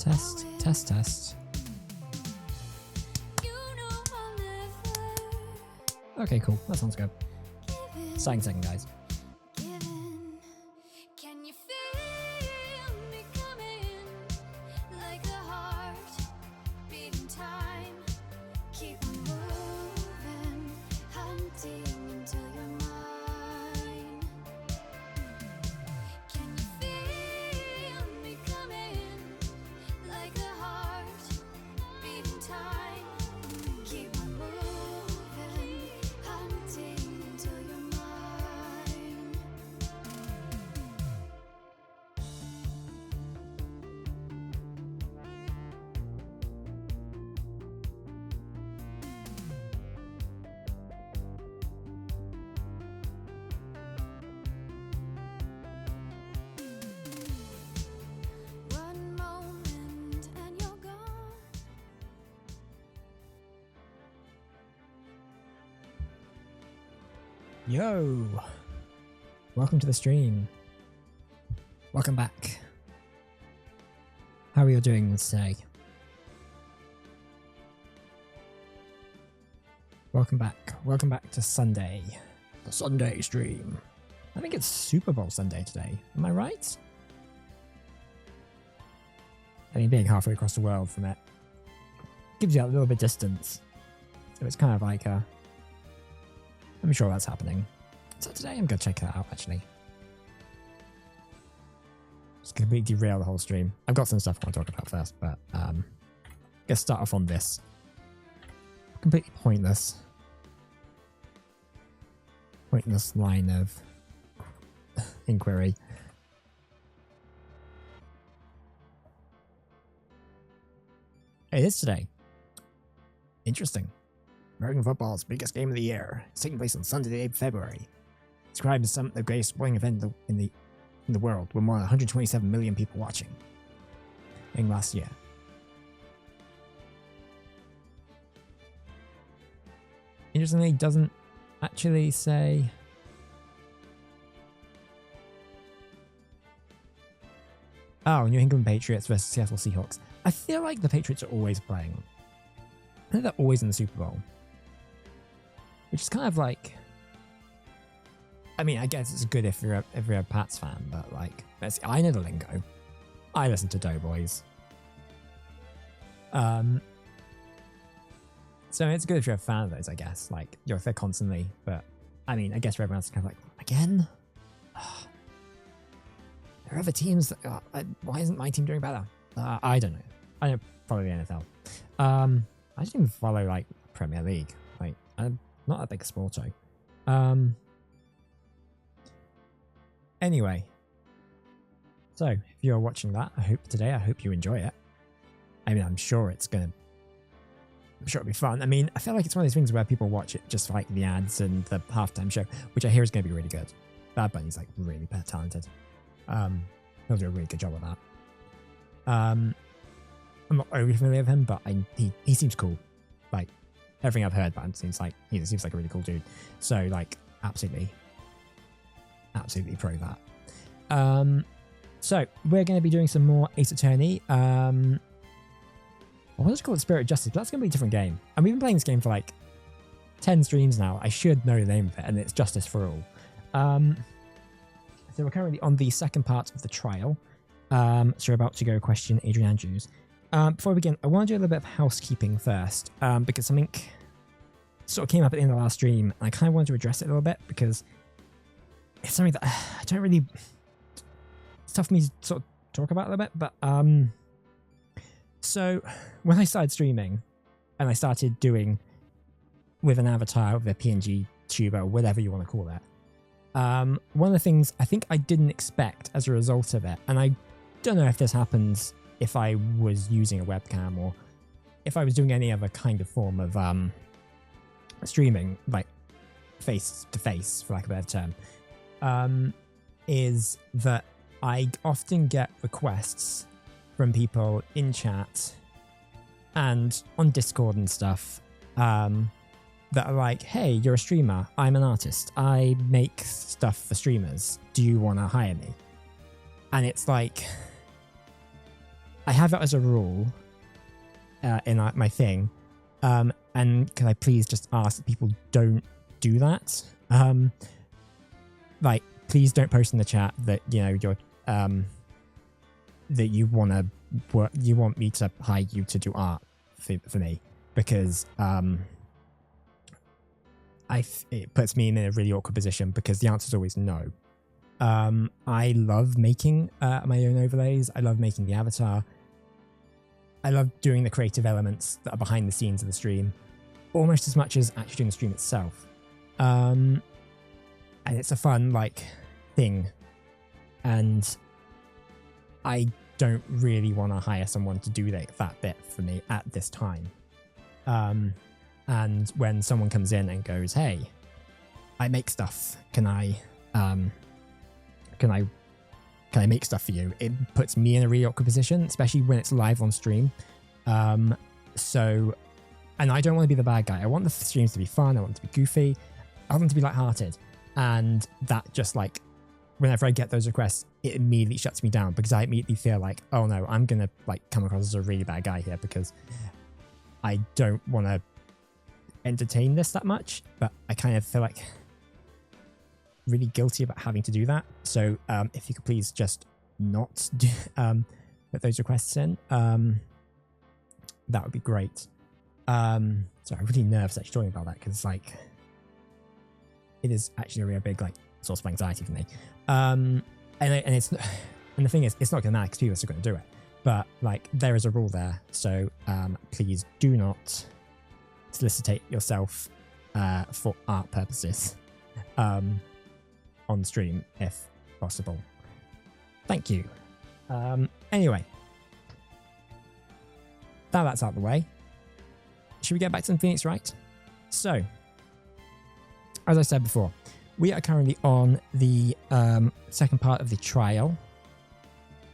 Test, test, test. Okay, cool. That sounds good. Starting second, guys. Yo! Welcome to the stream. Welcome back. How are you doing today? Welcome back. Welcome back to Sunday. The Sunday stream. I think it's Super Bowl Sunday today. Am I right? I mean, being halfway across the world from it gives you a little bit of distance. So it's kind of like I'm sure that's happening. So today I'm going to check that out, actually. Just completely derail the whole stream. I've got some stuff I want to talk about first, but let's start off on this. Completely pointless line of inquiry. It is today. Interesting. American football's biggest game of the year. It's taking place on Sunday, the 8th of February. Described as the greatest sporting event in the world, with more than 127 million people watching in last year. Interestingly, it doesn't actually say. Oh, New England Patriots versus Seattle Seahawks. I feel like the Patriots are always playing. I think they're always in the Super Bowl. Which is kind of like, I mean, I guess it's good if you're a Pats fan, but like, I know the lingo. I listen to Doughboys. So it's good if you're a fan of those, I guess. Like, you're there constantly, but I mean, I guess for everyone's kind of like, again? There are other teams that, why isn't my team doing better? I don't know. I don't follow the NFL. I don't even follow like Premier League. Like, I'm not a big sporto. Anyway, so if you're watching that, I hope you enjoy it. I mean, I'm sure it'll be fun. I mean, I feel like it's one of those things where people watch it just for like the ads and the halftime show, which I hear is going to be really good. Bad Bunny's like really talented. He'll do a really good job of that. I'm not overly familiar with him, but he seems cool. Like, everything I've heard about him seems like a really cool dude. So like, absolutely pro that. So we're going to be doing some more Ace Attorney. I want to call it Spirit of Justice, but that's going to be a different game. And we've been playing this game for like 10 streams now. I should know the name of it, and it's Justice for All. So we're currently on the second part of the trial. So we're about to go question Adrian Andrews. Before we begin, I want to do a little bit of housekeeping first, because something sort of came up at the end of the last stream, and I kind of wanted to address it a little bit, because it's something that I don't really... It's tough for me to sort of talk about a little bit, but... So, when I started streaming, and I started doing with an avatar, with a PNG tuber, whatever you want to call it, one of the things I think I didn't expect as a result of it, and I don't know if this happens if I was using a webcam or if I was doing any other kind of form of streaming, like face to face, for lack of a better term, is that I often get requests from people in chat and on Discord and stuff that are like, hey, you're a streamer, I'm an artist, I make stuff for streamers, do you want to hire me? And it's like, I have it as a rule in my thing. And can I please just ask that people don't do that? Like, please don't post in the chat that, you know, you're that you want me to hire you to do art for me, because it puts me in a really awkward position, because the answer is always no. I love making my own overlays. I love making the avatar. I love doing the creative elements that are behind the scenes of the stream almost as much as actually doing the stream itself. And it's a fun, like, thing. And I don't really want to hire someone to do that bit for me at this time. And when someone comes in and goes, hey, I make stuff, can I make stuff for you? It puts me in a really awkward position, especially when it's live on stream. And I don't want to be the bad guy. I want the streams to be fun. I want them to be goofy. I want them to be lighthearted. And that just, like, whenever I get those requests, it immediately shuts me down, because I immediately feel like, oh no, I'm going to, like, come across as a really bad guy here, because I don't want to entertain this that much, but I kind of feel like really guilty about having to do that. So if you could please just not do, put those requests in, that would be great. So I'm really nervous actually talking about that, because, like, it is actually a real big, like, source of anxiety for me. And the thing is, it's not going to matter because people are still going to do it. But, like, there is a rule there, so please do not solicitate yourself for art purposes on stream, if possible. Thank you. Anyway, now that's out of the way, should we get back to some Phoenix Wright? So, as I said before, we are currently on the second part of the trial.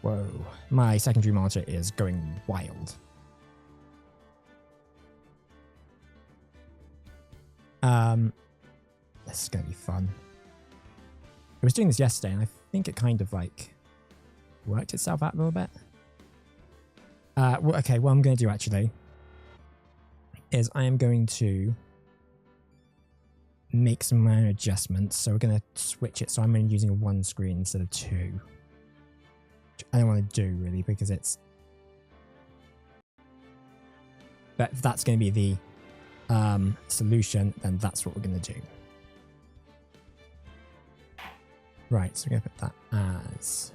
Whoa, my secondary monitor is going wild. This is going to be fun. I was doing this yesterday, and I think it kind of, like, worked itself out a little bit. Well, okay, what I'm going to do, actually, is I am going to make some minor adjustments. So we're going to switch it, so I'm only using one screen instead of two. Which I don't want to do, really, because it's... But if that's going to be the solution, then that's what we're going to do. Right, so we're going to put that as...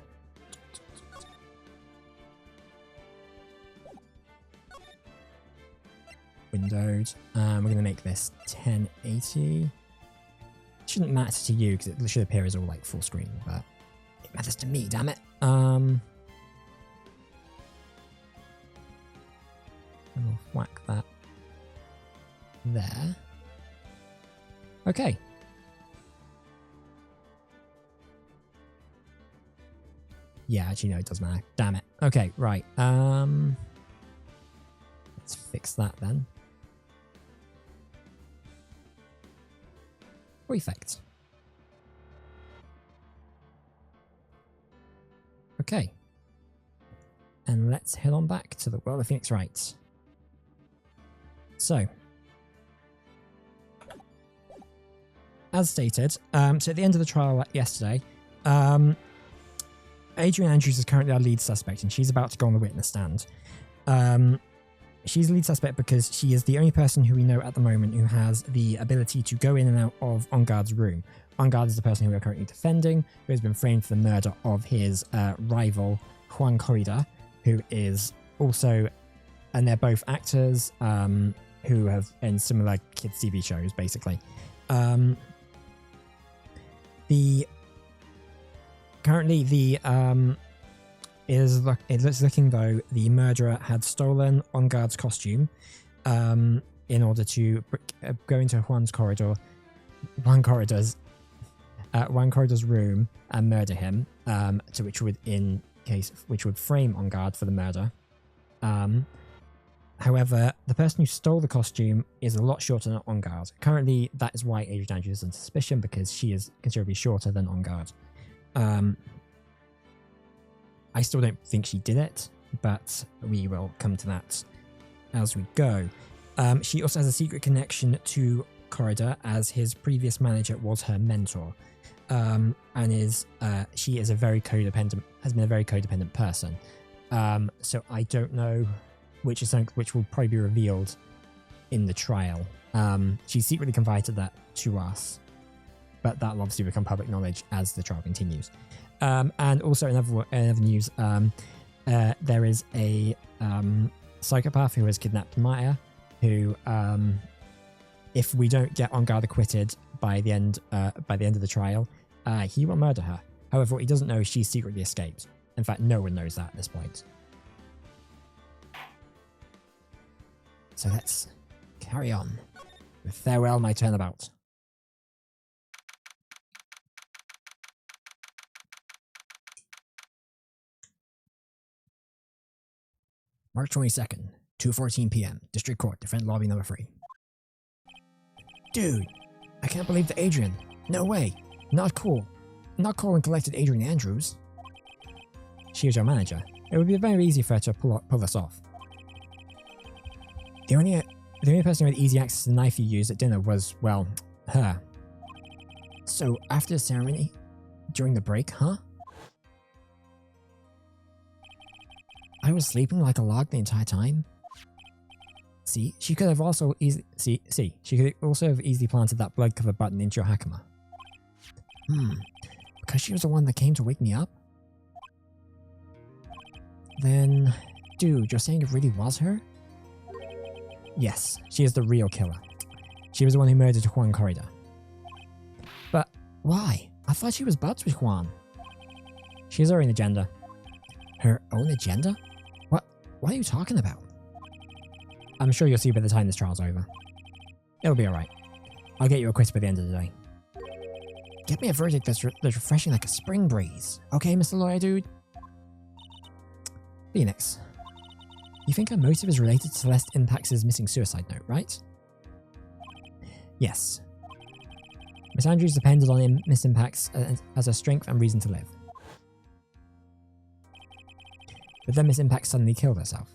windowed. We're going to make this 1080. It shouldn't matter to you because it should appear as all, like, full screen, but it matters to me, damn it. And we'll whack that there. Okay. Yeah, actually, no, it doesn't matter. Damn it. Okay, right. Let's fix that then. Prefect. Okay. And let's head on back to the world of Phoenix Wright. So, as stated, so at the end of the trial yesterday, Adrian Andrews is currently our lead suspect, and she's about to go on the witness stand. She's the lead suspect because she is the only person who we know at the moment who has the ability to go in and out of Engarde's room. Engarde is the person who we are currently defending, who has been framed for the murder of his rival, Juan Corrida, who is also, and they're both actors who have in similar kids' TV shows, basically. Currently, it looks looking though the murderer had stolen Engarde's costume in order to go into Juan Corrida's room and murder him, which would frame Engarde for the murder. However, the person who stole the costume is a lot shorter than Engarde. Currently, that is why Adrian Andrews is in suspicion, because she is considerably shorter than Engarde. I still don't think she did it, but we will come to that as we go. She also has a secret connection to Corridor, as his previous manager was her mentor, and she is a very codependent, has been a very codependent person. So I don't know which will probably be revealed in the trial. She secretly confided that to us, but that will obviously become public knowledge as the trial continues. And also in other news, there is a psychopath who has kidnapped Maya, who, if we don't get On Guard acquitted by the end of the trial, he will murder her. However, what he doesn't know is she secretly escaped. In fact, no one knows that at this point. So let's carry on with Farewell, My Turnabout. March 22nd, 2:14 p.m. District Court, Defendant Lobby number 3. Dude, I can't believe that Adrian. No way. Not cool. Not cool and collected Adrian Andrews. She was your manager. It would be very easy for her to pull this off. The only person who had easy access to the knife you used at dinner was, well, her. So after the ceremony, during the break, huh? I was sleeping like a log the entire time. See, she could have also easily planted that blood-covered button into your Hakama. Because she was the one that came to wake me up? Then, dude, you're saying it really was her? Yes, she is the real killer. She was the one who murdered Juan Corrida. But why? I thought she was buds with Juan. She has her own agenda. Her own agenda? What are you talking about? I'm sure you'll see by the time this trial's over. It'll be alright. I'll get you acquitted by the end of the day. Get me a verdict that's refreshing like a spring breeze. Okay, Mr. Lawyer Dude? Phoenix. You think her motive is related to Celeste Impax's missing suicide note, right? Yes. Miss Andrews depended on Miss Impax as her strength and reason to live. But then Miss Impax suddenly killed herself.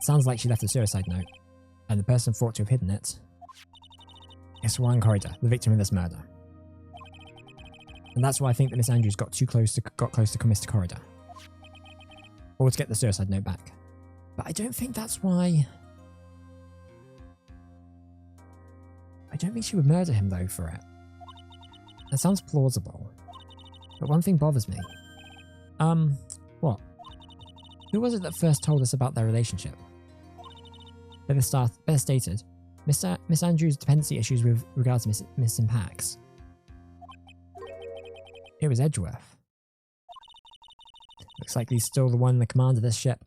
Sounds like she left a suicide note, and the person thought to have hidden it is Juan Corrida, the victim of this murder. And that's why I think that Miss Andrews got close to Mr. Corrida. Or to get the suicide note back. But I don't think that's why... I don't think she would murder him though for it. That sounds plausible. But one thing bothers me. What? Who was it that first told us about their relationship? Better stated, Miss Andrews' dependency issues with regards to Miss Impax. It was Edgeworth. Looks like he's still the one in the command of this ship.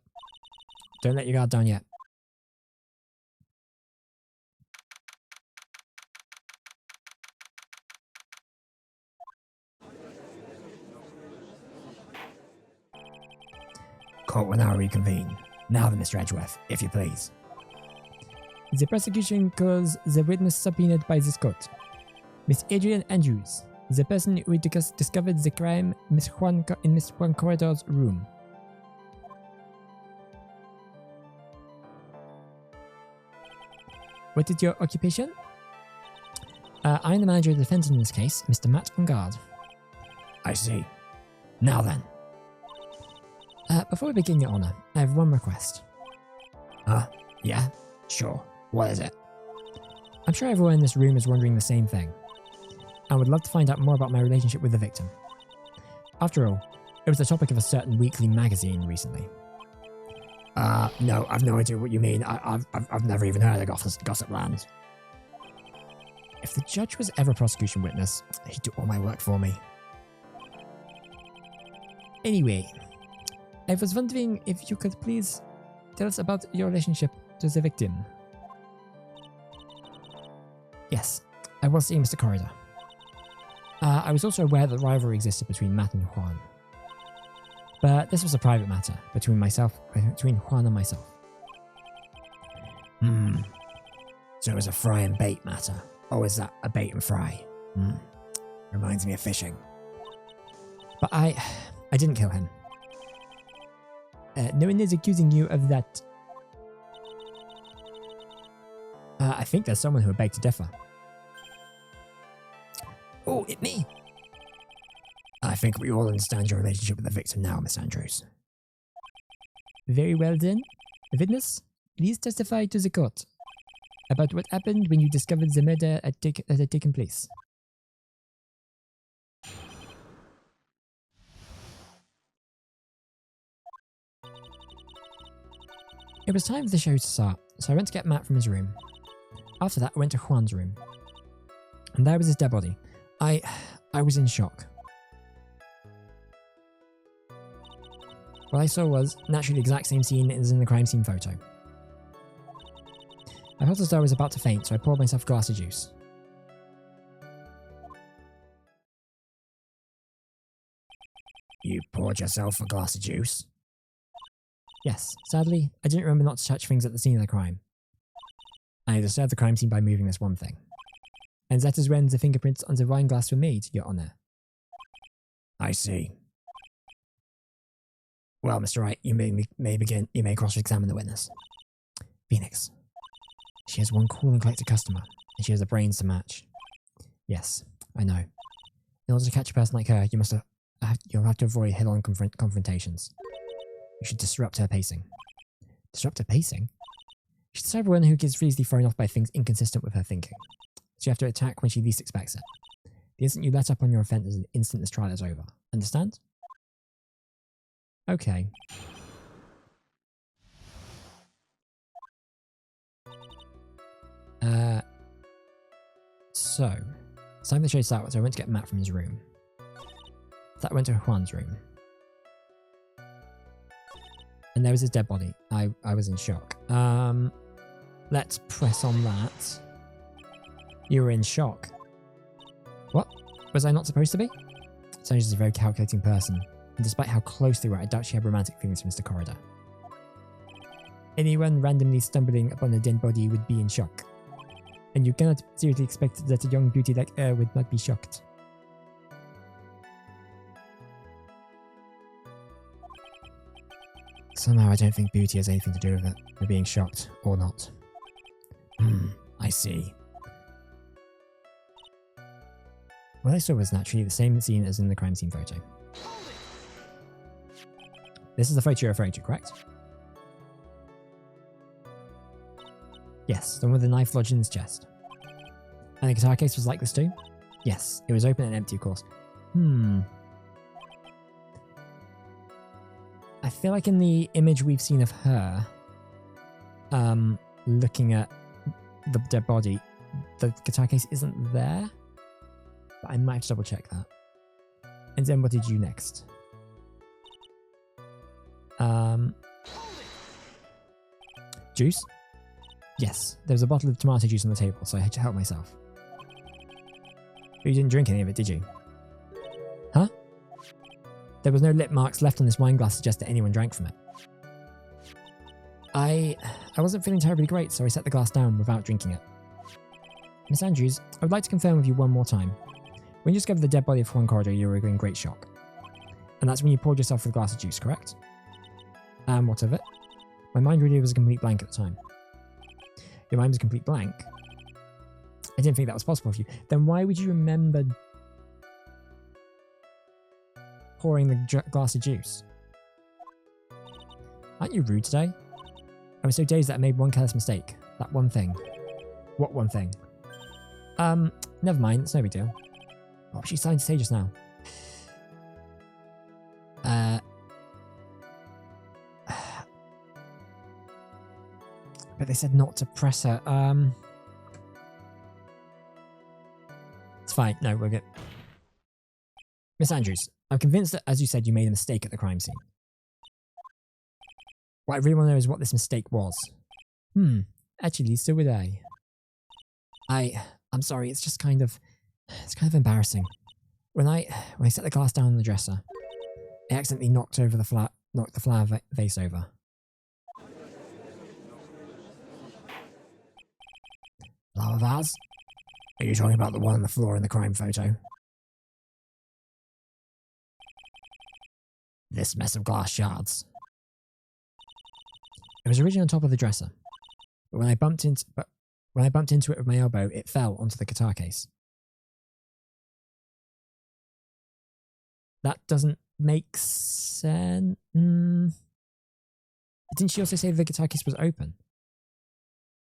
Don't let your guard down yet. Court will now reconvene. Now then, Mr. Edgeworth, if you please. The prosecution calls the witness subpoenaed by this court. Miss Adrian Andrews, the person who discovered the crime in Miss Juan Corridor's room. What is your occupation? I am the manager of the defendant in this case, Mr. Matt On Guard. I see. Now then. Before we begin, Your Honor, I have one request. Yeah? Sure. What is it? I'm sure everyone in this room is wondering the same thing. I would love to find out more about my relationship with the victim. After all, it was the topic of a certain weekly magazine recently. No, I've no idea what you mean. I've never even heard of Gossip Land. If the judge was ever a prosecution witness, he'd do all my work for me. Anyway, I was wondering if you could please tell us about your relationship to the victim. Yes, I was seeing Mr. Corrida. I was also aware that rivalry existed between Matt and Juan. But this was a private matter between Juan and myself. So it was a fry and bait matter. Or is that a bait and fry? Reminds me of fishing. But I didn't kill him. No one is accusing you of that. I think there's someone who would beg to differ. Oh, it's me! I think we all understand your relationship with the victim now, Miss Andrews. Very well then. Witness, please testify to the court about what happened when you discovered the murder had taken place. It was time for the show to start, so I went to get Matt from his room. After that, I went to Juan's room. And there was his dead body. I was in shock. What I saw was naturally the exact same scene as in the crime scene photo. I felt as though I was about to faint, so I poured myself a glass of juice. You poured yourself a glass of juice? Yes, sadly, I didn't remember not to touch things at the scene of the crime. I disturbed the crime scene by moving this one thing. And that is when the fingerprints on the wine glass were made, Your Honour. I see. Well, Mr. Wright, you may cross-examine the witness. Phoenix. She has one cool and collected customer, and she has the brains to match. Yes, I know. In order to catch a person like her, you'll have to avoid head-on confrontations. You should disrupt her pacing. Disrupt her pacing? She's the type of woman who gets easily thrown off by things inconsistent with her thinking. So you have to attack when she least expects it. The instant you let up on your offence is the instant this trial is over. Understand? Okay. So time to show that, so I went to get Matt from his room. That went to Juan's room. And there was his dead body. I was in shock. Let's press on that. You were in shock. What? Was I not supposed to be? Sandra's a very calculating person, and despite how close they were, I doubt she had romantic feelings for Mr. Corridor. Anyone randomly stumbling upon a dead body would be in shock. And you cannot seriously expect that a young beauty like her would not be shocked. Somehow I don't think beauty has anything to do with it, with being shocked or not. I see. What I saw was naturally the same scene as in the crime scene photo. This is the photo you're referring to, correct? Yes, the one with the knife lodged in his chest. And the guitar case was like this too? Yes, it was open and empty, of course. I feel like in the image we've seen of her, looking at the dead body, the guitar case isn't there. But I might have to double check that. And then what did you next? Juice? Yes, there was a bottle of tomato juice on the table, so I had to help myself. But you didn't drink any of it, did you? Huh? There was no lip marks left on this wine glass to suggest that anyone drank from it. I wasn't feeling terribly great, so I set the glass down without drinking it. Miss Andrews, I would like to confirm with you one more time. When you discovered the dead body of Juan Corridor, you were in great shock. And that's when you poured yourself with a glass of juice, correct? And what of it? My mind really was a complete blank at the time. Your mind was a complete blank? I didn't think that was possible for you. Then why would you remember pouring the glass of juice? Aren't you rude today? I was so dazed that I made one careless mistake. That one thing. What one thing? Never mind, it's no big deal. What was she starting to say just now? But they said not to press her. It's fine. No, we're good. Miss Andrews, I'm convinced that, as you said, you made a mistake at the crime scene. What I really want to know is what this mistake was. Actually, so would I. I'm sorry, it's kind of embarrassing. When I set the glass down on the dresser, I accidentally knocked the flower vase over. Flower vase? Are you talking about the one on the floor in the crime photo? This mess of glass shards. It was originally on top of the dresser, but when I bumped into it with my elbow, it fell onto the guitar case. That doesn't make sense. Didn't she also say the guitar case was open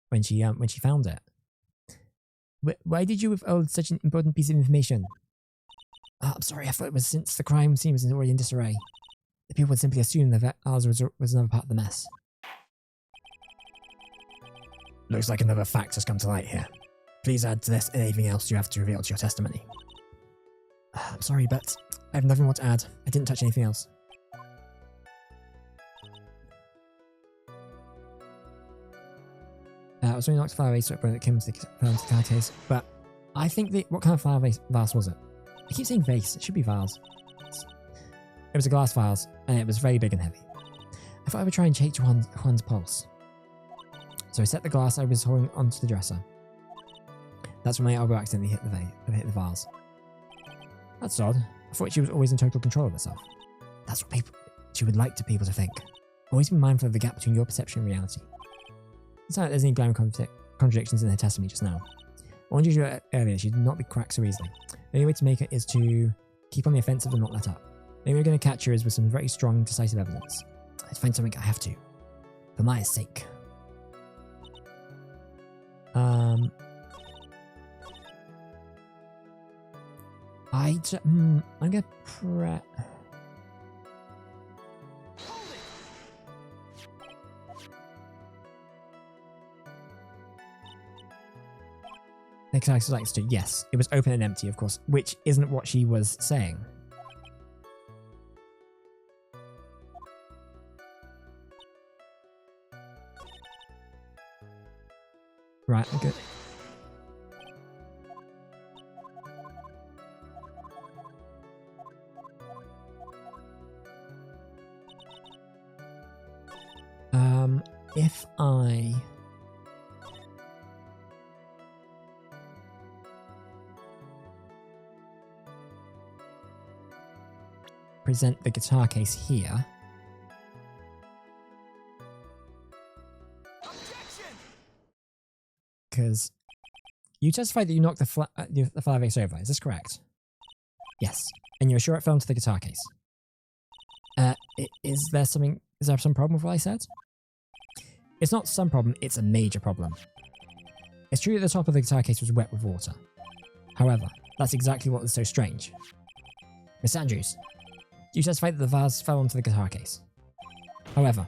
when she found it? Why did you withhold such an important piece of information? Oh, I'm sorry, I thought it was since the crime scene was already in disarray. The people would simply assume that ours was another part of the mess. Looks like another fact has come to light here. Please add to this anything else you have to reveal to your testimony. I'm sorry, but I have nothing more to add. I didn't touch anything else. I was really knocked flower vase when it came to the guitar case, but I think what kind of flower vase was it? I keep saying vase, it should be vase. It was a glass vase, and it was very big and heavy. I thought I would try and change Juan's pulse. So I set the glass I was holding onto the dresser. That's when my elbow accidentally hit the vase. That's odd. I thought she was always in total control of herself. That's what she would like people to think. Always be mindful of the gap between your perception and reality. It's not like there's any glaring contradictions in her testimony just now. I warned you earlier, she did not be cracked so easily. The only way to make her is to keep on the offensive and not let up. The only way we're going to catch her is with some very strong, decisive evidence. I have to find something I have to. For Maya's sake. I'm gonna yes, it was open and empty, of course, which isn't what she was saying. Right, okay. If I present the guitar case here, because you testified that you knocked the flower vase over, is this correct? Yes, and you're sure it fell into the guitar case. Is there some problem with what I said? It's not some problem, it's a major problem. It's true that the top of the guitar case was wet with water. However, that's exactly what was so strange. Miss Andrews, you testified that the vase fell onto the guitar case. However,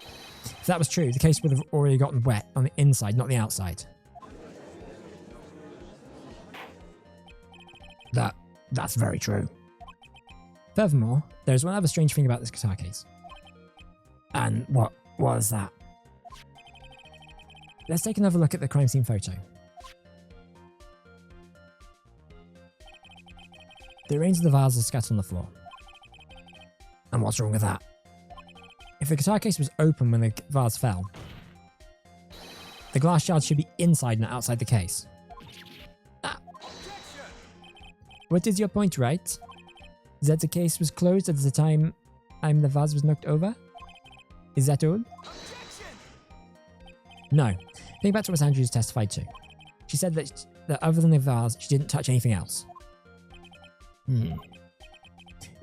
if that was true, the case would have already gotten wet on the inside, not the outside. That's very true. Furthermore, there's one other strange thing about this guitar case. And what was that? Let's take another look at the crime scene photo. The remains of the vase are scattered on the floor. And what's wrong with that? If the guitar case was open when the vase fell, the glass shards should be inside and outside the case. Ah. What is your point, Wright? That the case was closed at the time the vase was knocked over? Is that all? No. Think back to what Miss Andrews testified to. She said that other than the vase, she didn't touch anything else.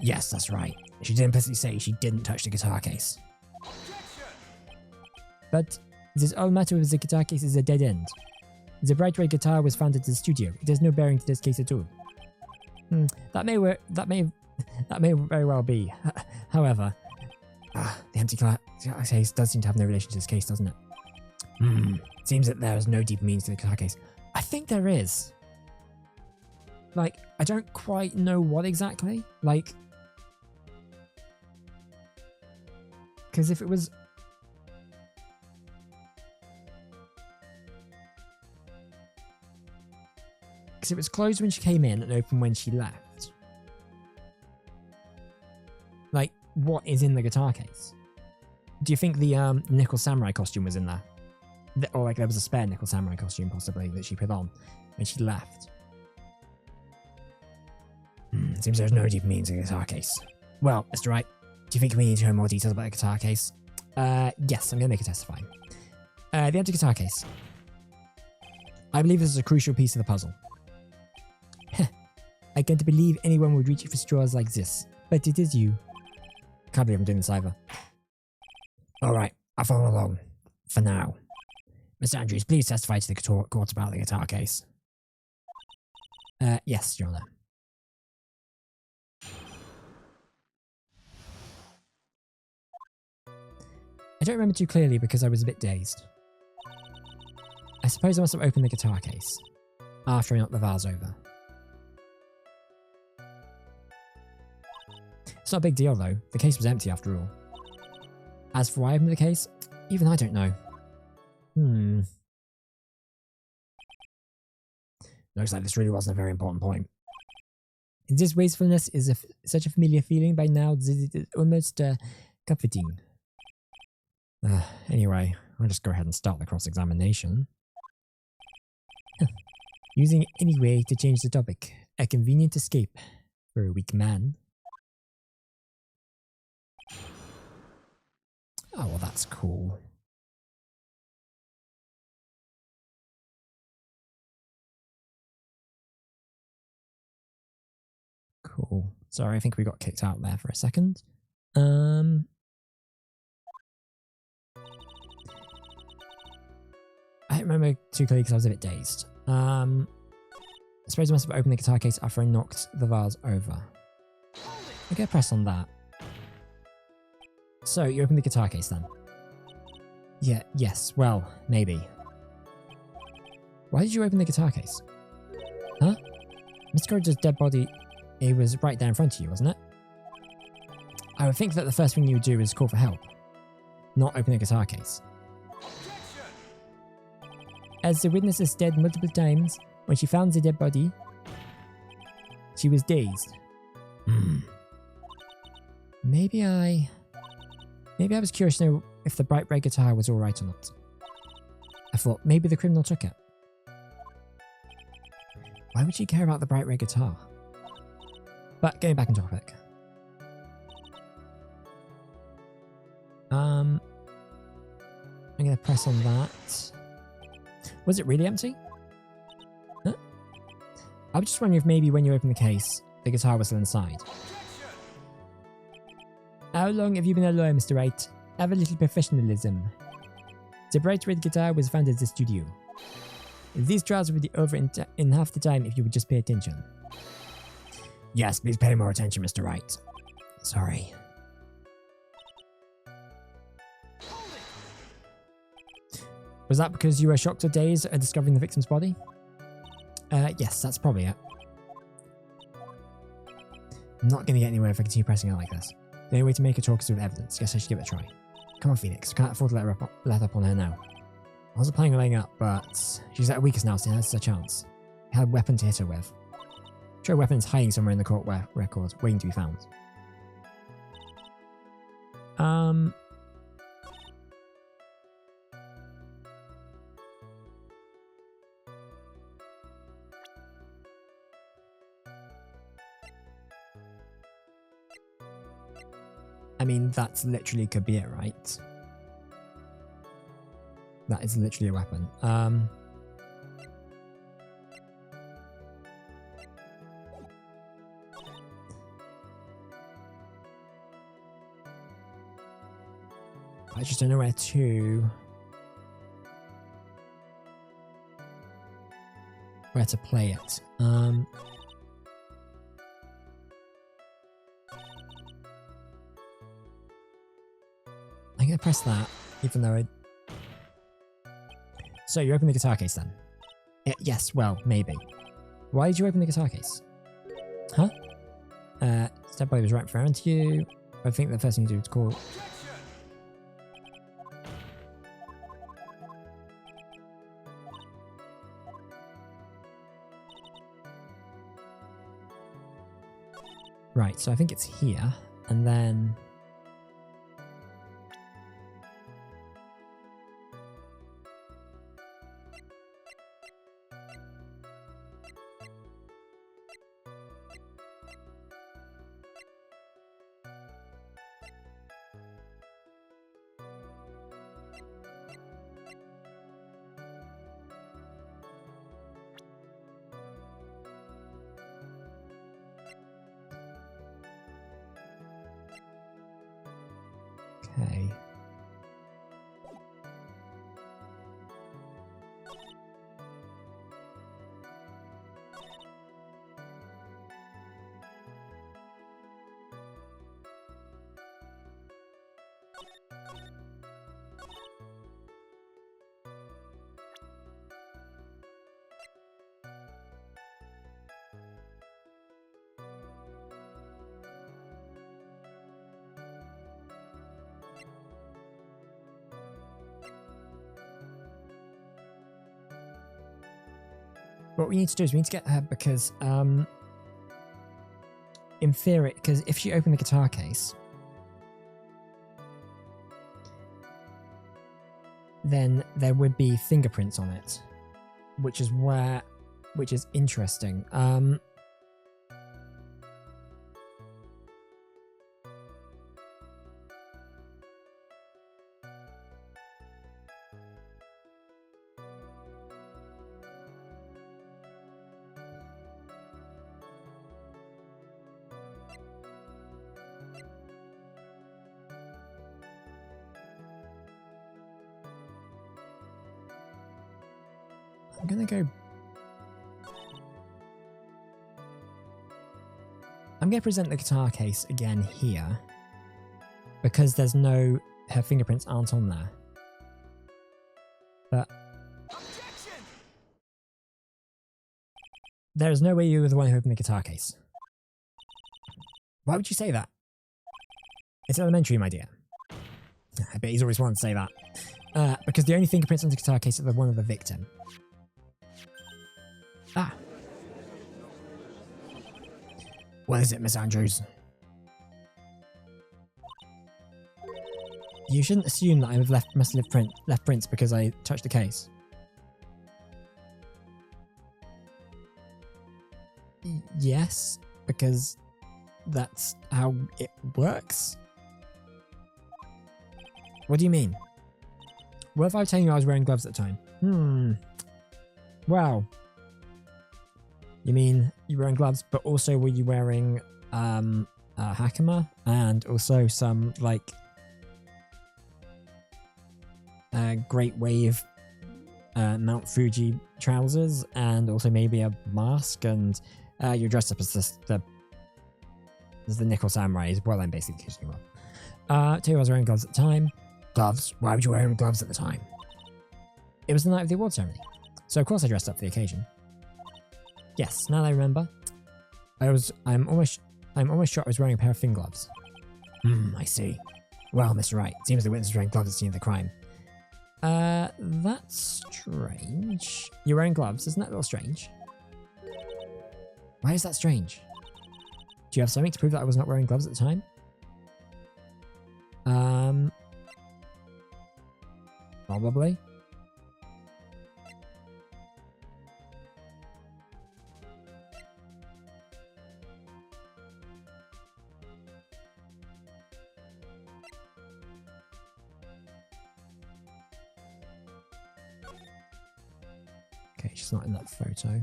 Yes, that's right. She did implicitly say she didn't touch the guitar case. But this all matter with the guitar case is a dead end. The bright red guitar was found at the studio. It has no bearing to this case at all. That may very well be. However, the empty case does seem to have no relation to this case, doesn't it? Seems that there is no deeper meaning to the guitar case. I think there is. Like, I don't quite know what exactly. Like, because if it was... Because it was closed when she came in and open when she left. Like, what is in the guitar case? Do you think the nickel samurai costume was in there? Or like there was a spare nickel samurai costume possibly that she put on when she left? Seems there's no deep meaning to the guitar case. Well, Mr. Wright, do you think we need to hear more details about the guitar case? Yes, I'm going to make a testify. The empty guitar case. I believe this is a crucial piece of the puzzle. I can't believe anyone would reach for straws like this, but it is you. Can't believe I'm doing this either. Alright, I'll follow along. For now. Mr. Andrews, please testify to the court about the guitar case. Yes, Your Honour. I don't remember too clearly because I was a bit dazed. I suppose I must have opened the guitar case after I knocked the vase over. It's not a big deal though, the case was empty after all. As for why I opened the case, even I don't know. Looks like this really wasn't a very important point. This wastefulness is such a familiar feeling by now that it is almost comforting. Anyway, I'll just go ahead and start the cross-examination. Using any way to change the topic. A convenient escape for a weak man. Oh, well that's cool. Cool. Sorry, I think we got kicked out there for a second. I don't remember too clearly because I was a bit dazed. I suppose I must have opened the guitar case after I knocked the vase over. I get a press on that. So, you opened the guitar case then? Yeah, yes, well, maybe. Why did you open the guitar case? Huh? Mr. Courage's dead body, it was right there in front of you, wasn't it? I would think that the first thing you would do is call for help, not open a guitar case. As the witness has said multiple times, when she found the dead body, she was dazed. Maybe I was curious to know if the bright red guitar was alright or not. I thought maybe the criminal took it. Why would she care about the bright red guitar? But getting back on topic. I'm gonna press on that. Was it really empty? Huh? I was just wondering if maybe when you opened the case, the guitar was still inside. How long have you been a lawyer, Mr. Wright? Have a little professionalism. The bright red guitar was found at the studio. These trials would be over in half the time if you would just pay attention. Yes, please pay more attention, Mr. Wright. Sorry. Was that because you were shocked or dazed at discovering the victim's body? Yes, that's probably it. I'm not going to get anywhere if I continue pressing it like this. The only way to make her talk is with evidence. Guess I should give it a try. Come on, Phoenix. Can't afford to let up on her now. I wasn't planning on laying up, but she's at her weakest now, so this is a chance. I had a weapon to hit her with. I'm sure a weapon is hiding somewhere in the court record, waiting to be found. I mean, that's literally could be it, right? That is literally a weapon. I just don't know where to play it. I'm gonna press that, even though So you open the guitar case then? Yes, well, maybe. Why did you open the guitar case? Huh? Step boy was right in front of you. I think the first thing you do is call. Right, so I think it's here, and then Okay. What we need to do is we need to get her because, in theory, because if she opened the guitar case, then there would be fingerprints on it, which is interesting. I'm gonna present the guitar case again here because there's no, her fingerprints aren't on there. But there is no way you were the one who opened the guitar case. Why would you say that? It's elementary, my dear. I bet he's always wanted to say that. Because the only fingerprints on the guitar case are the one of the victim. Ah. What is it, Miss Andrews? You shouldn't assume that I have left prints because I touched the case. Yes, because that's how it works. What do you mean? What if I was telling you I was wearing gloves at the time? Well, you mean you were wearing gloves, but also were you wearing a hakama and also some like Great Wave Mount Fuji trousers and also maybe a mask, and you're dressed up as the Nickel Samurai is what I'm basically accusing you of. Tell you I was wearing gloves at the time. Gloves? Why would you wear gloves at the time? It was the night of the award ceremony, so of course I dressed up for the occasion. Yes, now that I remember, I'm almost sure I was wearing a pair of thin gloves. I see. Well, Mr. Wright, it seems the witness was wearing gloves at the scene of the crime. That's strange. You're wearing gloves, isn't that a little strange? Why is that strange? Do you have something to prove that I was not wearing gloves at the time? Probably. Okay, she's not in that photo.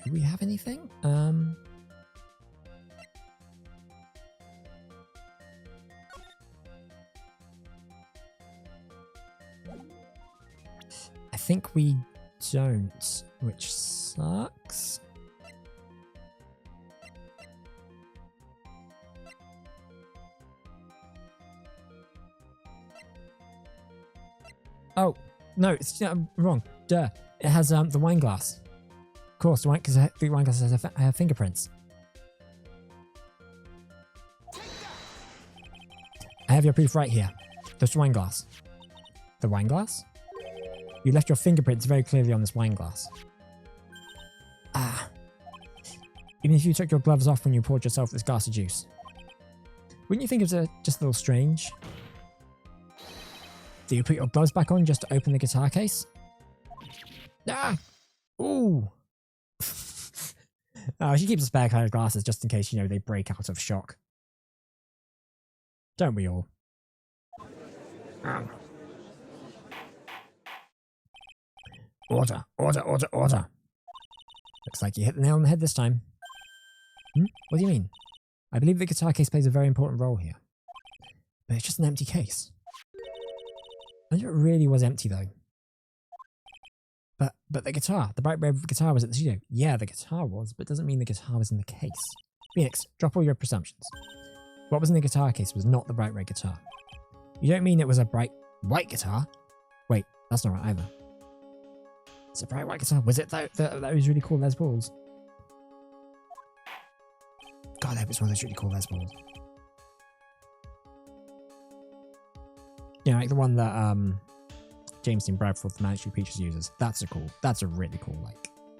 Do we have anything? I think we don't, which sucks. Oh, no, it's wrong. Duh. It has the wine glass. Of course, because the wine glass has her fingerprints. I have your proof right here. This wine glass. The wine glass? You left your fingerprints very clearly on this wine glass. Ah. Even if you took your gloves off when you poured yourself this glass of juice. Wouldn't you think it was just a little strange? Do you put your gloves back on just to open the guitar case? Ah! Ooh! She keeps a spare pair of glasses just in case, they break out of shock. Don't we all? Order, order, order, order. Looks like you hit the nail on the head this time. What do you mean? I believe the guitar case plays a very important role here. But it's just an empty case. I wonder if it really was empty though. But the guitar, the bright red guitar was at the studio. Yeah, the guitar was, but it doesn't mean the guitar was in the case. Phoenix, drop all your presumptions. What was in the guitar case was not the bright red guitar. You don't mean it was a bright white guitar? Wait, that's not right either. It's a bright white guitar. Was it though? That was really cool Les Pauls. God, I hope it's one of those really cool Les Pauls. Like the one that James Dean Bradford from Manic Street Preachers uses. That's a really cool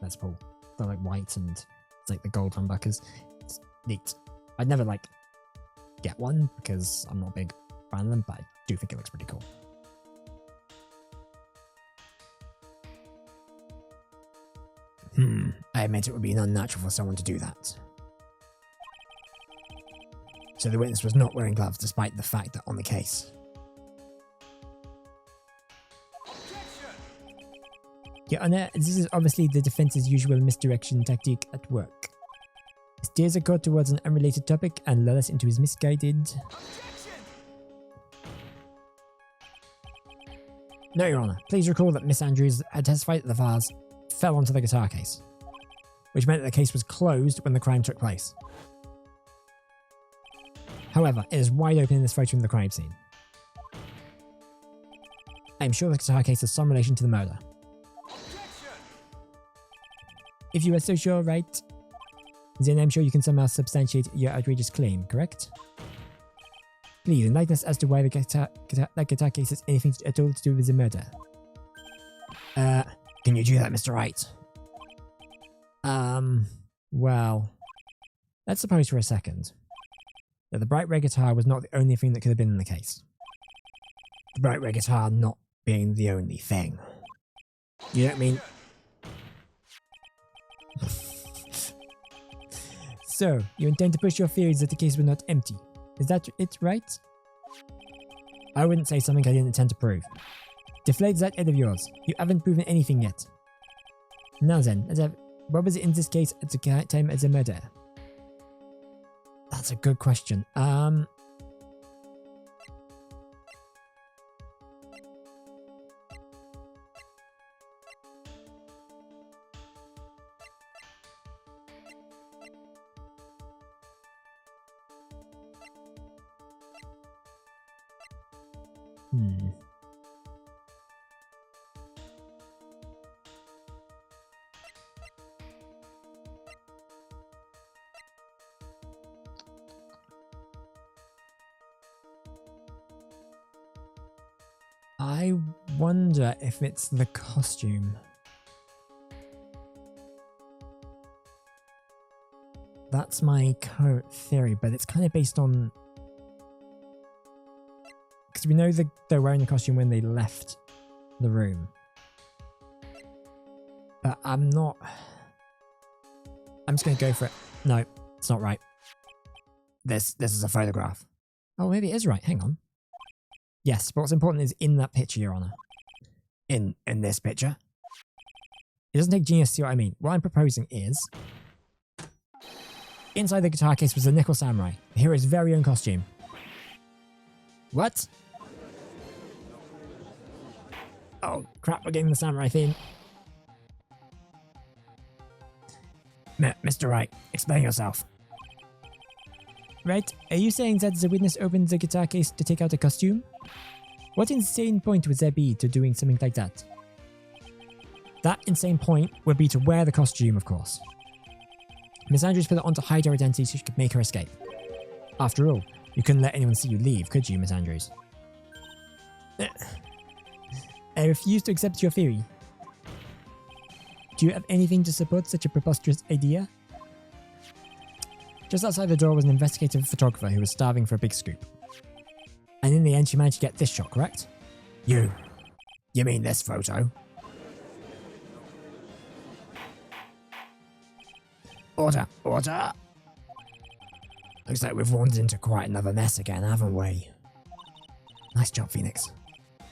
Les Paul. They're like white and it's like the gold humbuckers. It's neat. I'd never get one because I'm not a big fan of them, but I do think it looks pretty cool. I admit it would be unnatural for someone to do that. So the witness was not wearing gloves despite the fact that on the case. Your Honor, this is obviously the defense's usual misdirection tactic at work. Steers a court towards an unrelated topic and lures us into his misguided... No, Your Honor. Please recall that Miss Andrews had testified that the vase fell onto the guitar case, which meant that the case was closed when the crime took place. However, it is wide open in this photo from the crime scene. I am sure the guitar case has some relation to the murder. If you are so sure, Wright, then I'm sure you can somehow substantiate your outrageous claim, correct? Please enlighten us as to why the guitar case has anything at all to do with the murder. Can you do that, Mr. Wright? Well, let's suppose for a second that the bright red guitar was not the only thing that could have been in the case. The bright red guitar not being the only thing. You don't mean... So, you intend to push your theories that the case was not empty. Is that it, right? I wouldn't say something I didn't intend to prove. Deflate that head of yours. You haven't proven anything yet. Now then, what was it in this case at the time of the murder? That's a good question. I wonder if it's the costume. That's my current theory, but it's kind of based on... Because we know they're wearing the costume when they left the room. But I'm not... I'm just going to go for it. No, it's not right. This is a photograph. Oh, maybe it is right. Hang on. Yes, but what's important is in that picture, Your Honor. In this picture. It doesn't take genius to see what I mean. What I'm proposing is... Inside the guitar case was the Nickel Samurai, the hero's very own costume. What? Oh, crap, we're getting the samurai theme. Mr. Wright, explain yourself. Right, are you saying that the witness opened the guitar case to take out a costume? What insane point would there be to doing something like that? That insane point would be to wear the costume, of course. Miss Andrews put it on to hide her identity so she could make her escape. After all, you couldn't let anyone see you leave, could you, Miss Andrews? I refuse to accept your theory. Do you have anything to support such a preposterous idea? Just outside the door was an investigative photographer who was starving for a big scoop. And in the end she managed to get this shot, correct? You mean this photo? Order! Order! Looks like we've wandered into quite another mess again, haven't we? Nice job, Phoenix.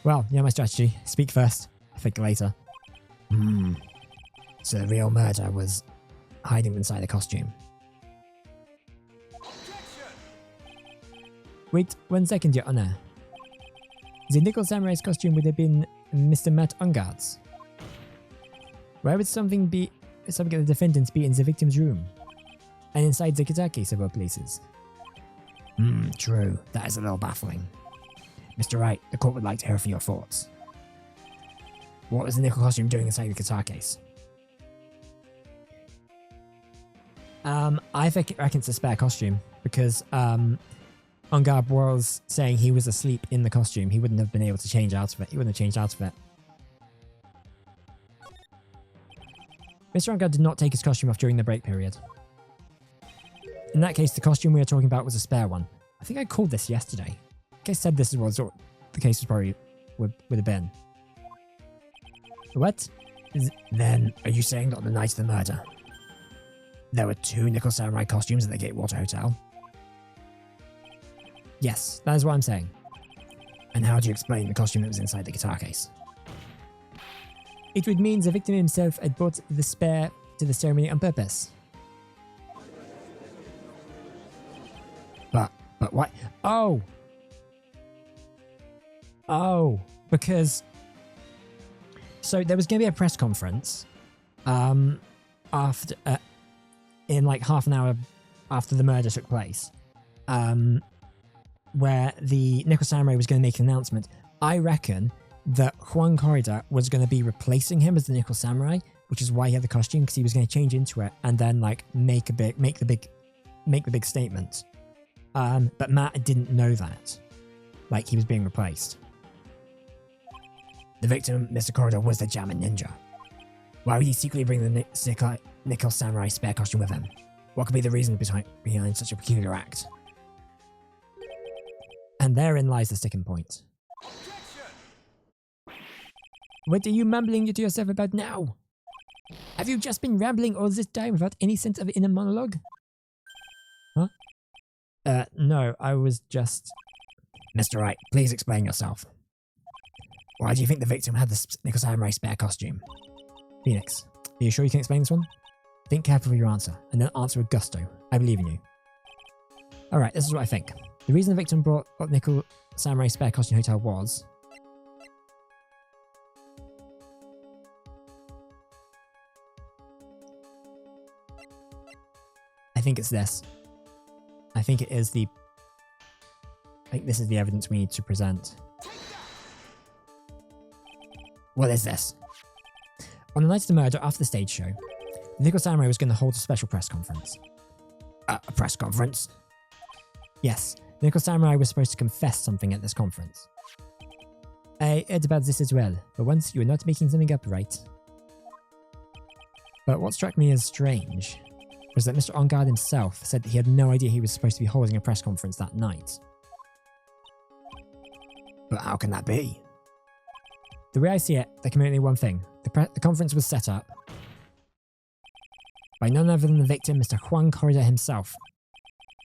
Well, you know my strategy. Speak first, think later. So the real murder was hiding inside the costume. Wait 1 second, Your Honor. The Nickel Samurai's costume would have been Mr. Matt Ungar's. Why would something of the defendants be in the victim's room? And inside the guitar case of all places? True. That is a little baffling. Mr. Wright, the court would like to hear from your thoughts. What was the nickel costume doing inside the guitar case? I reckon it's a spare costume because Ungar was saying he was asleep in the costume. He wouldn't have been able to change out of it. He wouldn't have changed out of it. Mr. Ungar did not take his costume off during the break period. In that case, the costume we are talking about was a spare one. I think I called this yesterday. I think I said this was what the case was probably would have been. What? Then, are you saying that on the night of the murder, there were 2 Nickel Samurai costumes at the Gatewater Hotel? Yes, that is what I'm saying. And how do you explain the costume that was inside the guitar case? It would mean the victim himself had brought the spare to the ceremony on purpose. But why? Oh, because so there was going to be a press conference after in like half an hour after the murder took place, where the Nickel Samurai was going to make an announcement. I reckon that Juan Corrida was going to be replacing him as the Nickel Samurai, which is why he had the costume, because he was going to change into it and then like make the big statement. But Matt didn't know that, like he was being replaced. The victim, Mr. Corrida, was the German ninja. Why would he secretly bring the Nickel Samurai spare costume with him? What could be the reason behind such a peculiar act? And therein lies the sticking point. What are you mumbling to yourself about now? Have you just been rambling all this time without any sense of inner monologue? Huh? No, I was just... Mr. Wright, please explain yourself. Why do you think the victim had the Nickel Samurai spare costume? Phoenix, are you sure you can explain this one? Think carefully of your answer, and then answer with gusto. I believe in you. Alright, this is what I think. The reason the victim brought up Nickel Samurai spare costume hotel was... I think it's this. I think it is the... I think this is the evidence we need to present. What is this? On the night of the murder, after the stage show, the Nickel Samurai was going to hold a special press conference. A press conference? Yes, the Nickel Samurai was supposed to confess something at this conference. I heard about this as well, but once you were not making something up, right? But what struck me as strange was that Mr. Ongard himself said that he had no idea he was supposed to be holding a press conference that night. But how can that be? The way I see it, there can be only one thing. The conference was set up by none other than the victim, Mr. Juan Corrida himself.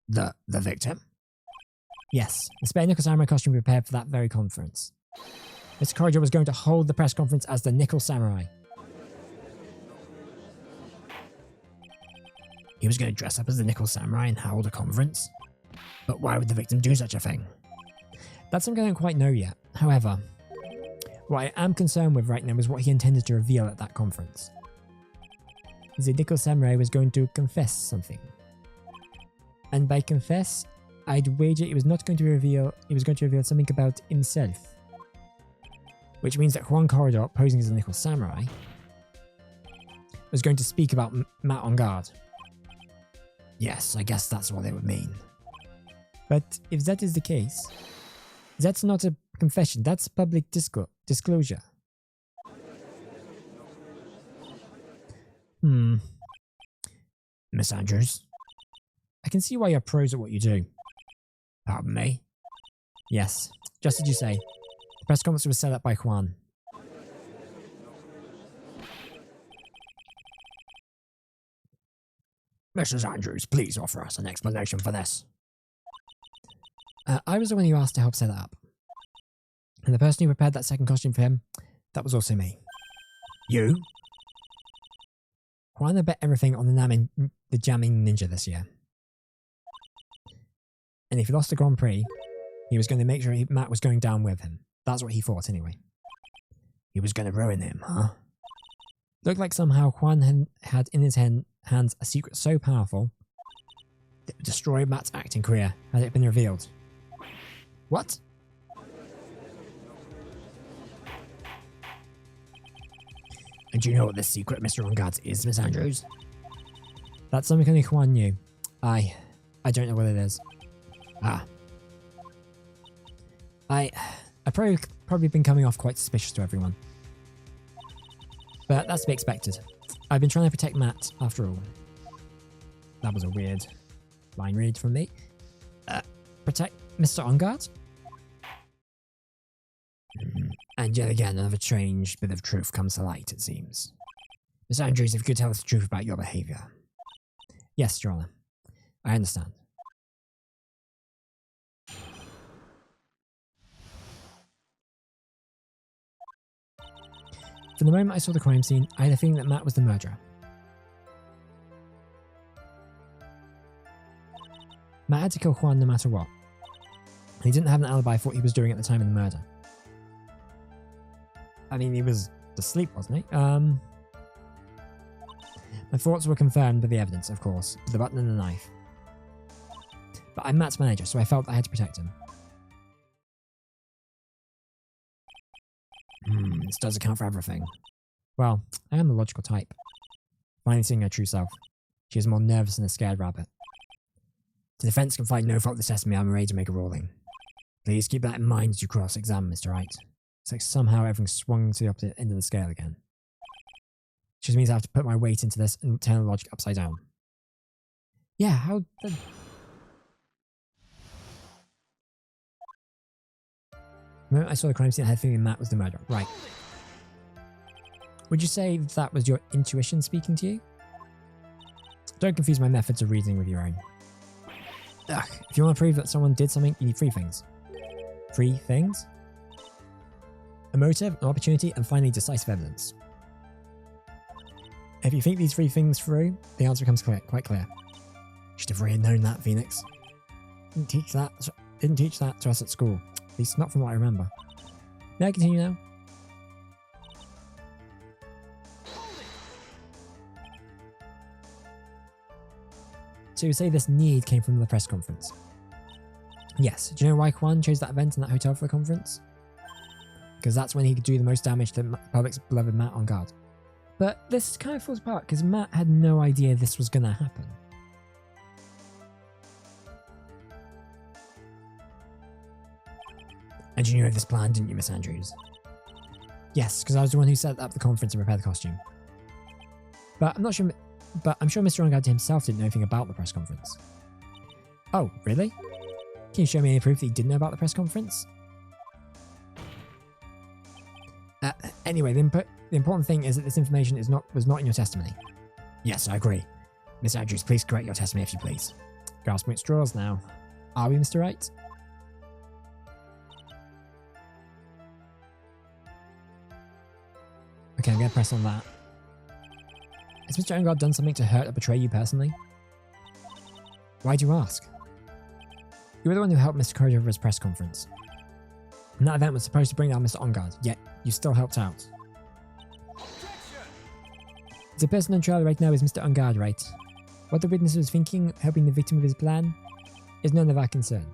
The victim? Yes, the spare Nickel Samurai costume prepared for that very conference. Mr. Corrida was going to hold the press conference as the Nickel Samurai. He was going to dress up as the Nickel Samurai and hold a conference? But why would the victim do such a thing? That's something I don't quite know yet. However, what I am concerned with right now is what he intended to reveal at that conference. The Nickel Samurai was going to confess something. And by confess, I'd wager he was going to reveal something about himself. Which means that Juan Corridor, posing as the Nickel Samurai, was going to speak about Matt on guard. Yes, I guess that's what it would mean. But if that is the case, that's not a confession, that's public disclosure. Miss Andrews? I can see why you're pros at what you do. Pardon me? Yes, just as you say. The press conference was set up by Juan. Mrs. Andrews, please offer us an explanation for this. I was the one who asked to help set it up. And the person who prepared that second costume for him, that was also me. You? Juan bet everything on the jamming ninja this year. And if he lost the Grand Prix, he was going to make sure Matt was going down with him. That's what he thought anyway. He was going to ruin him, huh? Looked like somehow Juan had in his hands a secret so powerful that it would destroy Matt's acting career had it been revealed. What? And do you know what this secret, Mr. Ungard, is, Miss Andrews? That's something only Juan knew. I don't know what it is. I've probably been coming off quite suspicious to everyone. But that's to be expected. I've been trying to protect Matt, after all. That was a weird line read from me. Protect Mr. Ungard? And yet again, another strange bit of truth comes to light, it seems. Miss Andrews, if you could tell us the truth about your behaviour. Yes, Your Honour. I understand. From the moment I saw the crime scene, I had a feeling that Matt was the murderer. Matt had to kill Juan no matter what. He didn't have an alibi for what he was doing at the time of the murder. I mean, he was asleep, wasn't he? My thoughts were confirmed by the evidence, of course, with the button and the knife. But I'm Matt's manager, so I felt I had to protect him. This does account for everything. Well, I am the logical type. Finally seeing her true self. She is more nervous than a scared rabbit. The defense can find no fault with testimony. I'm ready to make a ruling. Please keep that in mind as you cross-examine, Mr. Wright. It's like somehow everything swung to the opposite end of the scale again. Which just means I have to put my weight into this and turn the logic upside down. Yeah, how the... The moment I saw the crime scene, I had a feeling Matt was the murderer. Right. Would you say that was your intuition speaking to you? Don't confuse my methods of reasoning with your own. Ugh, if you want to prove that someone did something, you need 3 things. 3 things? A motive, an opportunity, and finally decisive evidence. If you think these 3 things through, the answer becomes quite clear. You should have really known that, Phoenix. Didn't teach that to us at school. At least not from what I remember. May I continue now? So you say this need came from the press conference? Yes. Do you know why Juan chose that event in that hotel for the conference? Because that's when he could do the most damage to the public's beloved Matt on guard. But this kind of falls apart because Matt had no idea this was going to happen. And you knew of this plan, didn't you, Miss Andrews? Yes, because I was the one who set up the conference and prepared the costume. But I'm sure Mr. Ongard himself didn't know anything about the press conference. Oh, really? Can you show me any proof that he didn't know about the press conference? Anyway, the important thing is that this information was not in your testimony. Yes, I agree. Miss Andrews, please correct your testimony if you please. Grasping at straws now. Are we, Mr. Wright? Okay, I'm going to press on that. Has Mr. Ongard done something to hurt or betray you personally? Why do you ask? You were the one who helped Mr. Courage over his press conference. And that event was supposed to bring down Mr. Ongard, yet you still helped out. The person on trial right now is Mr. Ongard, right? What the witness was thinking, helping the victim with his plan, is none of our concern.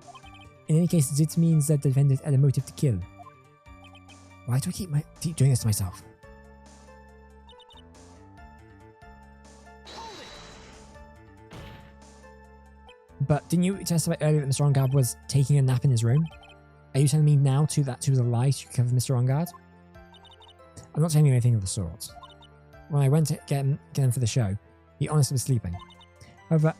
In any case, this means that the defendant had a motive to kill. Why do I keep doing this to myself? But didn't you testify earlier that Mr. Ongard was taking a nap in his room? Are you telling me now too that was a lie to cover Mr. Ongard? I'm not telling you anything of the sort. When I went to get him for the show, he honestly was sleeping. However,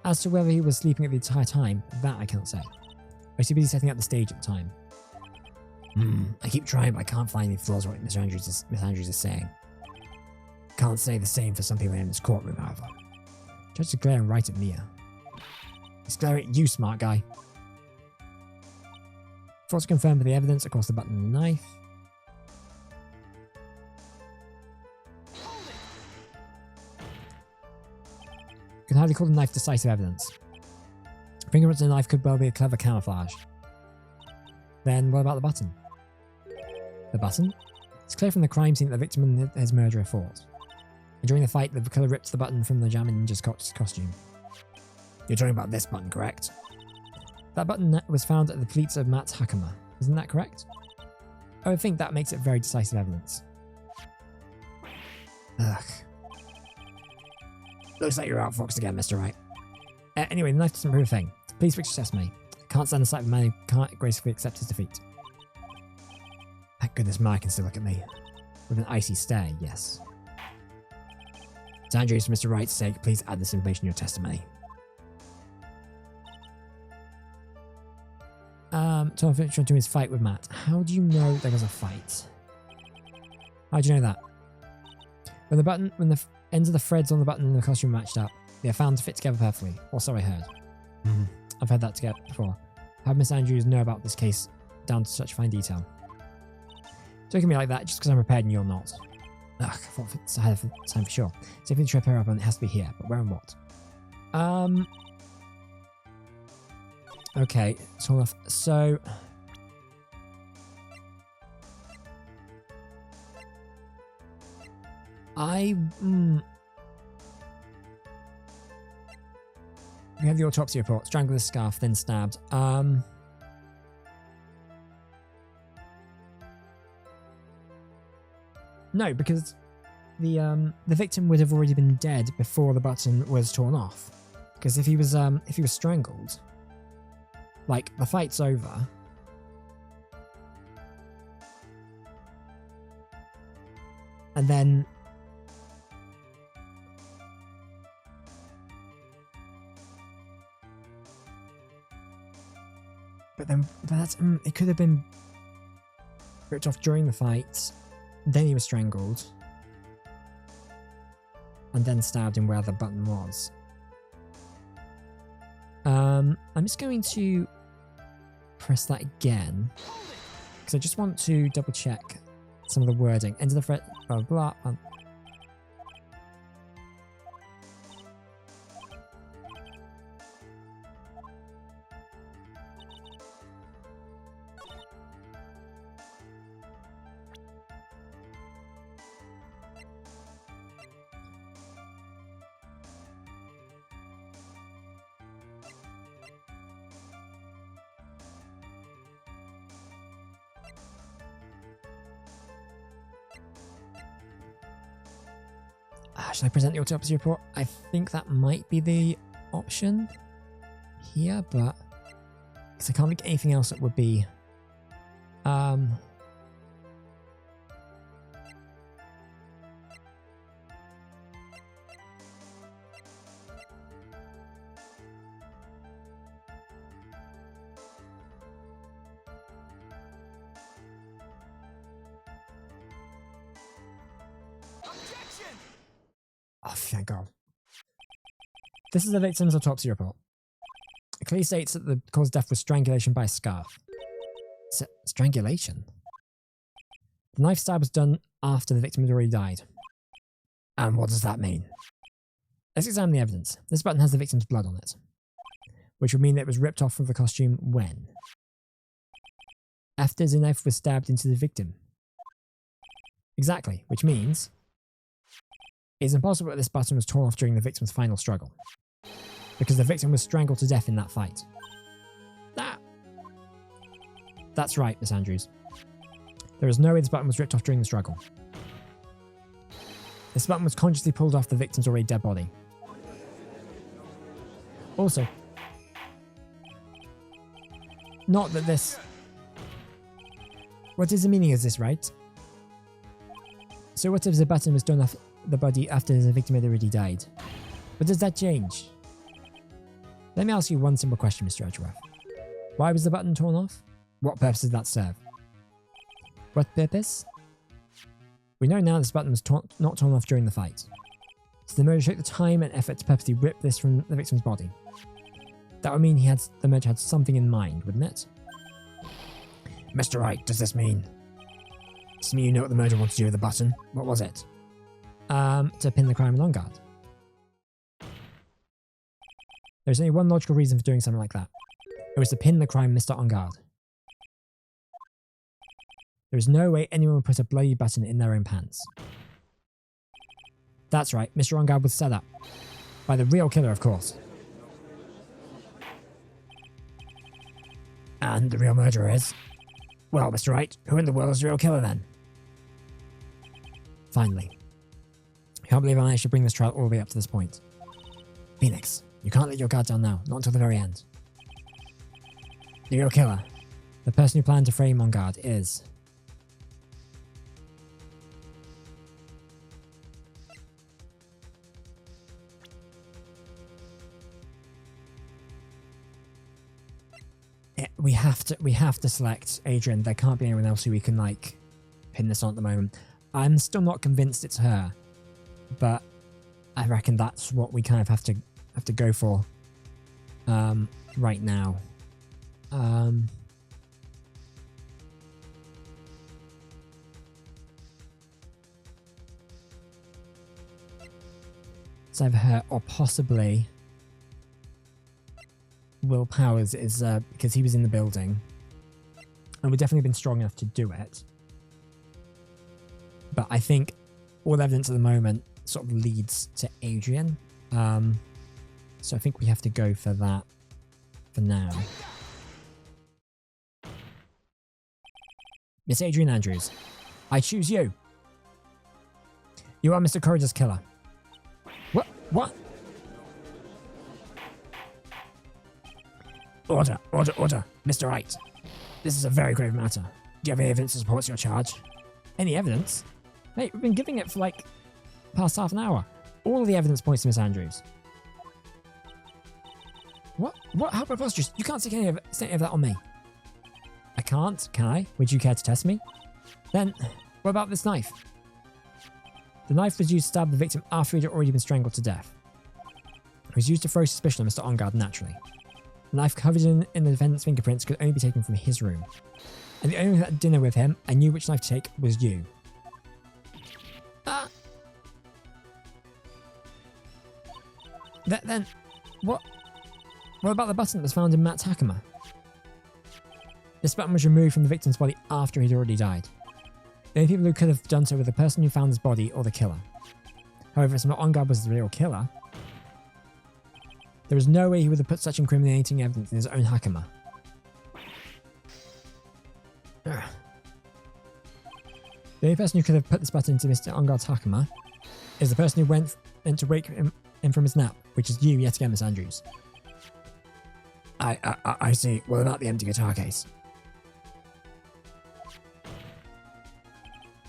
as to whether he was sleeping at the entire time, that I cannot say. I was too busy setting up the stage at the time. I keep trying, but I can't find any flaws with what Miss Andrews is saying. Can't say the same for some people in this courtroom, however. Judge is glaring right at Mia. He's glaring at you, smart guy. Thoughts confirmed by the evidence across the button and the knife. You can hardly call the knife decisive evidence. Fingerprints on the knife could well be a clever camouflage. Then what about the button? The button? It's clear from the crime scene that the victim and his murderer fought. And during the fight, the killer ripped the button from the Jamming Ninja's costume. You're talking about this button, correct? That button was found at the pleats of Matt Hakama. Isn't that correct? I would think that makes it very decisive evidence. Ugh. Looks like you're outfoxed again, Mr. Wright. Anyway, the knife doesn't prove a thing. Please fix your testimony. Can't stand the sight of a man who can't gracefully accept his defeat. Thank goodness Maya can still look at me. With an icy stare, yes. Andrews, for Mr. Wright's sake, please add this information to your testimony. Tom Finch to his fight with Matt. How do you know there was a fight? How do you know that? When the ends of the threads on the button and the costume matched up, they are found to fit together perfectly. Or so I heard. I've heard that together before. How did Miss Andrews know about this case down to such fine detail? Don't look at me like that just because I'm prepared and you're not. Ugh, I thought it's ahead of time for sure. So if you trip her up, it has to be here. But where and what? Okay, it's all enough. So we have the autopsy report. Strangled with a scarf, then stabbed. No, because the victim would have already been dead before the button was torn off. Because if he was strangled, like the fight's over. And then but that's it could have been ripped off during the fight. Then he was strangled. And then stabbed in where the button was. I'm just going to press that again. Because I just want to double check some of the wording. Enter the thread, blah, blah, blah. Should I present the autopsy report? I think that might be the option here, but because I can't think of anything else that would be oh, thank God. This is the victim's autopsy report. It clearly states that the cause of death was strangulation by a scarf. Strangulation? The knife stab was done after the victim had already died. And what does that mean? Let's examine the evidence. This button has the victim's blood on it, which would mean that it was ripped off of the costume when? After the knife was stabbed into the victim. Exactly, which means it is impossible that this button was torn off during the victim's final struggle, because the victim was strangled to death in that fight. That's right, Miss Andrews. There is no way this button was ripped off during the struggle. This button was consciously pulled off the victim's already dead body. Also, not that this... What is the meaning of this, right? So what if the button was done off the body after the victim had already died? What does that change? Let me ask you one simple question, Mr. Edgeworth. Why was the button torn off? What purpose did that serve? What purpose? We know now this button was not torn off during the fight. So the murderer took the time and effort to purposely rip this from the victim's body. That would mean the murderer had something in mind, wouldn't it? Mr. Wright, does this mean? Does this mean you know what the murderer wanted to do with the button? What was it? To pin the criminal on guard. There's only one logical reason for doing something like that. It was to pin the crime Mr. On guard. There is no way anyone would put a bloody button in their own pants. That's right, Mr. On guard was set up. By the real killer, of course. And the real murderer is? Well, Mr. Wright, who in the world is the real killer then? Finally. I can't believe I managed to bring this trial all the way up to this point. Phoenix, you can't let your guard down now, not until the very end. The real killer, the person who planned to frame On guard, is... We have to select Adrian. There can't be anyone else who we can like pin this on at the moment. I'm still not convinced it's her, but I reckon that's what we kind of have to go for right now. It's either her or possibly Will Powers is because he was in the building and would definitely been strong enough to do it. But I think all evidence at the moment sort of leads to Adrian. So I think we have to go for that for now. Miss Adrian Andrews, I choose you. You are Mr. Corridor's killer. What? What? Order, order, order. Mr. Wright. This is a very grave matter. Do you have any evidence to support your charge? Any evidence? Mate, we've been giving it for like past half an hour. All of the evidence points to Miss Andrews. What? What? How preposterous. You can't stick any of that on me. I can't, can I? Would you care to test me? Then, what about this knife? The knife was used to stab the victim after he had already been strangled to death. It was used to throw suspicion on Mr. On guard naturally. The knife covered in the defendant's fingerprints could only be taken from his room. And the only one who had dinner with him and knew which knife to take was you. Then, what? What about the button that was found in Matt's Hakama? This button was removed from the victim's body after he'd already died. The only people who could have done so were the person who found his body or the killer. However, if Mr. On guard was the real killer, there was no way he would have put such incriminating evidence in his own Hakama. The only person who could have put this button into Mr. On guard's Hakama is the person who went to wake him from his nap, which is you yet again, Miss Andrews. I see. What about the empty guitar case?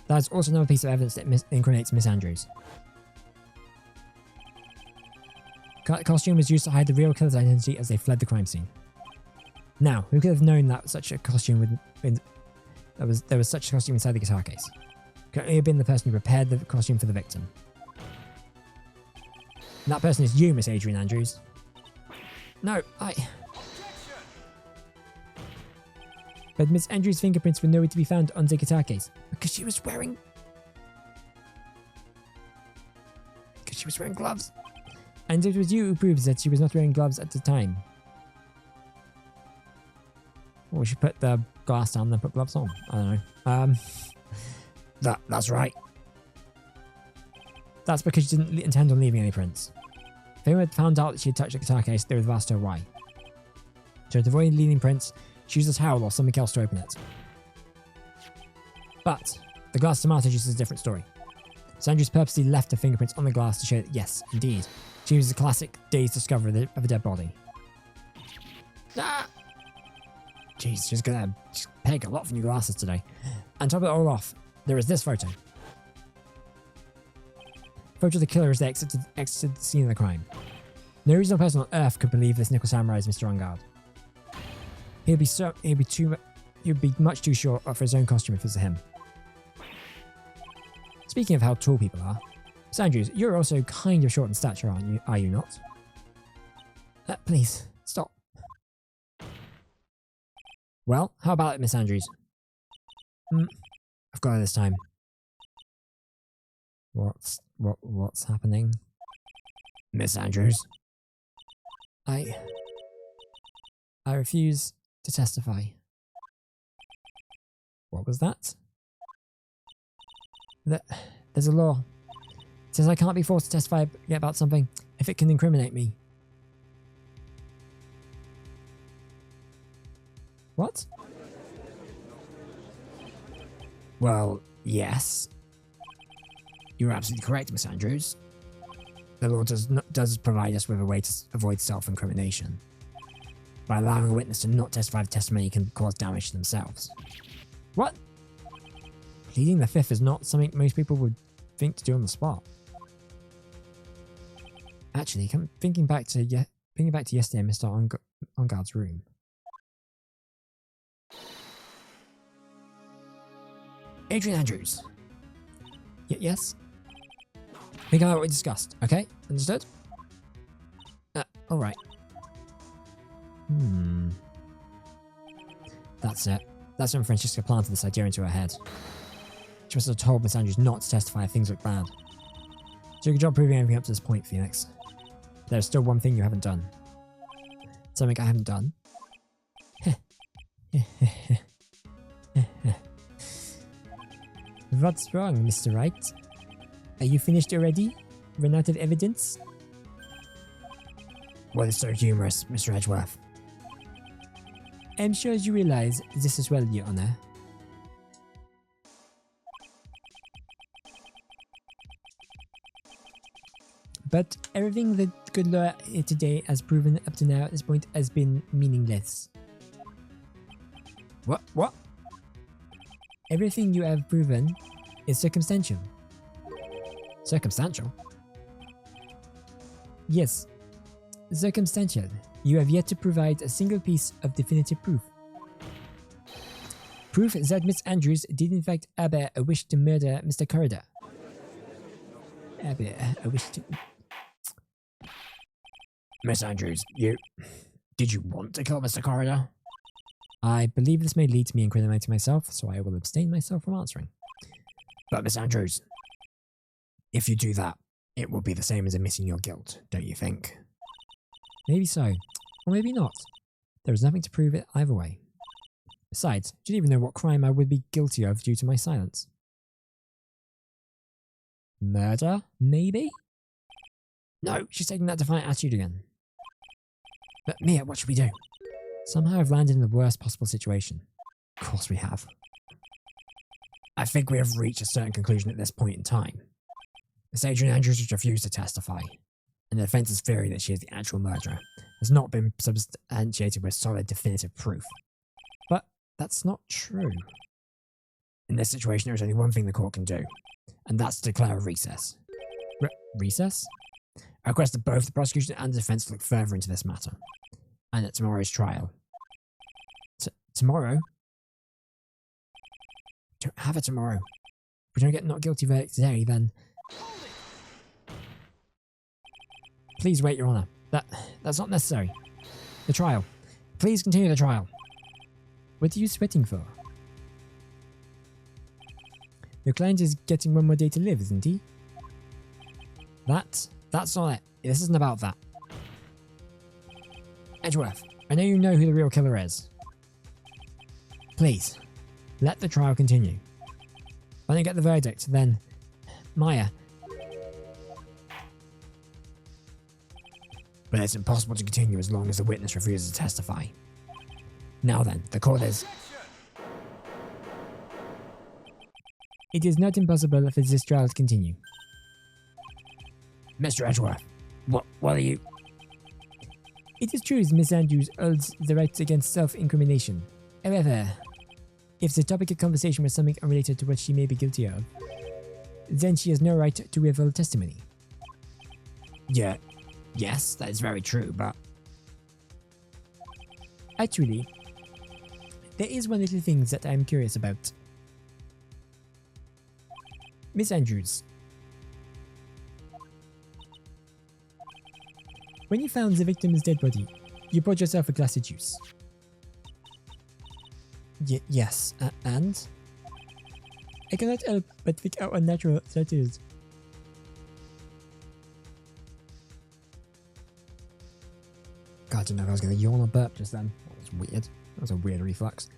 That is also another piece of evidence that incriminates Miss Andrews. The costume was used to hide the real killer's identity as they fled the crime scene. Now, who could have known that such a costume there was such a costume inside the guitar case? Could only have been the person who prepared the costume for the victim. And that person is you, Miss Adrian Andrews. No, But Miss Andrews' fingerprints were nowhere to be found on the guitar case because she was wearing gloves. And it was you who proves that she was not wearing gloves at the time. Or we should put the glass down and then put gloves on. I don't know. That's right. That's because she didn't intend on leaving any prints. If anyone had found out that she had touched the guitar case, they would have asked her why. So to avoid leaving prints, she used a towel or something else to open it. But the glass tomato juice is a different story. Andrews purposely left her fingerprints on the glass to show that, yes, indeed, she was the classic day's discovery of a dead body. Jeez, she's gonna peg a lot for new glasses today. And to top it all off, there is this photo. Photo of the killer as they exited the scene of the crime. No reasonable person on earth could believe this nickel samurai is Mr. On guard. He'd be much too short for his own costume if it was him. Speaking of how tall people are, Miss Andrews, you're also kind of short in stature, aren't you? Are you not? Please, stop. Well, how about it, Miss Andrews? I've got her this time. What's happening? Miss Andrews? I refuse to testify. What was that? There's a law. It says I can't be forced to testify about something if it can incriminate me. What? Well, yes. You're absolutely correct, Miss Andrews. The law does provide us with a way to avoid self-incrimination. By allowing a witness to not testify, the testimony can cause damage to themselves. What? Pleading the fifth is not something most people would think to do on the spot. Actually, thinking back to yesterday in Mr. Onguard's room. Adrian Andrews. Yes? Think about what we discussed, okay? Understood? Alright. That's it. That's when Francesca planted this idea into her head. She must have told Miss Andrews not to testify if things look bad. So good job proving everything up to this point, Phoenix. There's still one thing you haven't done. Something I haven't done? What's wrong, Mr. Wright? Are you finished already? Run out of evidence? What is so humorous, Mr. Edgeworth? I'm sure you realize this as well, Your Honor. But everything the good lawyer today has proven up to now at this point has been meaningless. What? Everything you have proven is circumstantial. Circumstantial? Yes. Circumstantial. You have yet to provide a single piece of definitive proof. Proof that Miss Andrews did in fact harbor a wish to murder Mr. Corridor. Harbor a wish to... Miss Andrews, did you want to kill Mr. Corridor? I believe this may lead to me incriminating myself, so I will abstain myself from answering. But Miss Andrews, if you do that, it will be the same as admitting your guilt, don't you think? Maybe so, or maybe not. There is nothing to prove it either way. Besides, do you even know what crime I would be guilty of due to my silence? Murder, maybe? No, she's taking that defiant attitude again. But Mia, what should we do? Somehow I've landed in the worst possible situation. Of course we have. I think we have reached a certain conclusion at this point in time. Miss Adrian Andrews has refused to testify, and the defence's theory that she is the actual murderer has not been substantiated with solid definitive proof. But that's not true. In this situation, there is only one thing the court can do, and that's to declare a recess. Recess? I request that both the prosecution and the defense look further into this matter, and at tomorrow's trial. Tomorrow? We don't have it tomorrow. If we don't get not guilty verdict today, then... Please wait, Your Honour. That's not necessary. The trial. Please continue the trial. What are you sweating for? Your client is getting one more day to live, isn't he? That's not it. This isn't about that. Edgeworth, I know you know who the real killer is. Please, let the trial continue. When I get the verdict, then... Maya... But it's impossible to continue as long as the witness refuses to testify. Now then, the court is... It is not impossible for this trial to continue. Mr. Edgeworth, what are you... It is true Miss Andrews holds the right against self-incrimination. However, if the topic of conversation was something unrelated to what she may be guilty of, then she has no right to withhold testimony. Yeah, yes, that is very true, but... Actually, there is one little thing that I am curious about. Miss Andrews, when you found the victim's dead body, you poured yourself a glass of juice. Yes, and? I cannot help but think how unnatural that is. God, I didn't know if I was going to yawn or burp just then. That was weird. That was a weird reflux.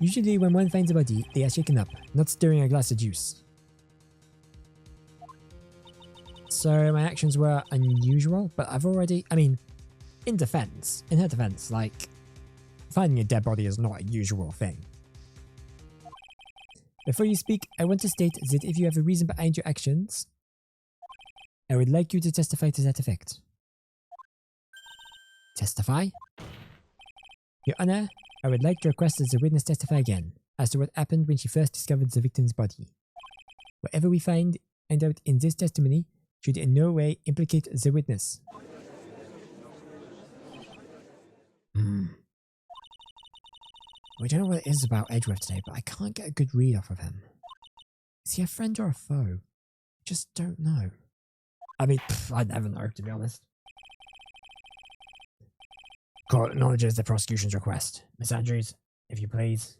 Usually when one finds a body, they are shaken up, not stirring a glass of juice. So my actions were unusual, but I've already, I mean, in her defense, like, finding a dead body is not a usual thing. Before you speak, I want to state that if you have a reason behind your actions, I would like you to testify to that effect. Testify? Your Honor, I would like to request that the witness testify again as to what happened when she first discovered the victim's body. Whatever we find out in this testimony should in no way implicate the witness. We don't know what it is about Edgeworth today, but I can't get a good read off of him. Is he a friend or a foe? I just don't know. I mean, I'd never know, to be honest. Court acknowledges the prosecution's request. Miss Andrews, if you please.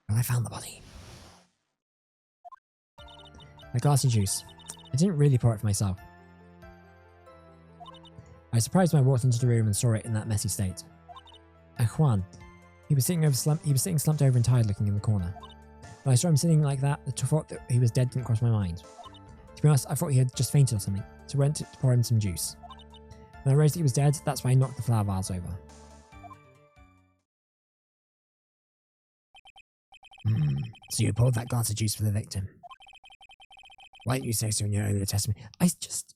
Well, I found the body. A glass of juice. I didn't really pour it for myself. I was surprised when I walked into the room and saw it in that messy state. And Juan, he was sitting slumped over and tired, looking in the corner. When I saw him sitting like that, the thought that he was dead didn't cross my mind. To be honest, I thought he had just fainted or something, so I went to pour him some juice. When I realized that he was dead, that's why I knocked the flower vase over. So you poured that glass of juice for the victim. Why didn't you say so in your earlier testimony? I just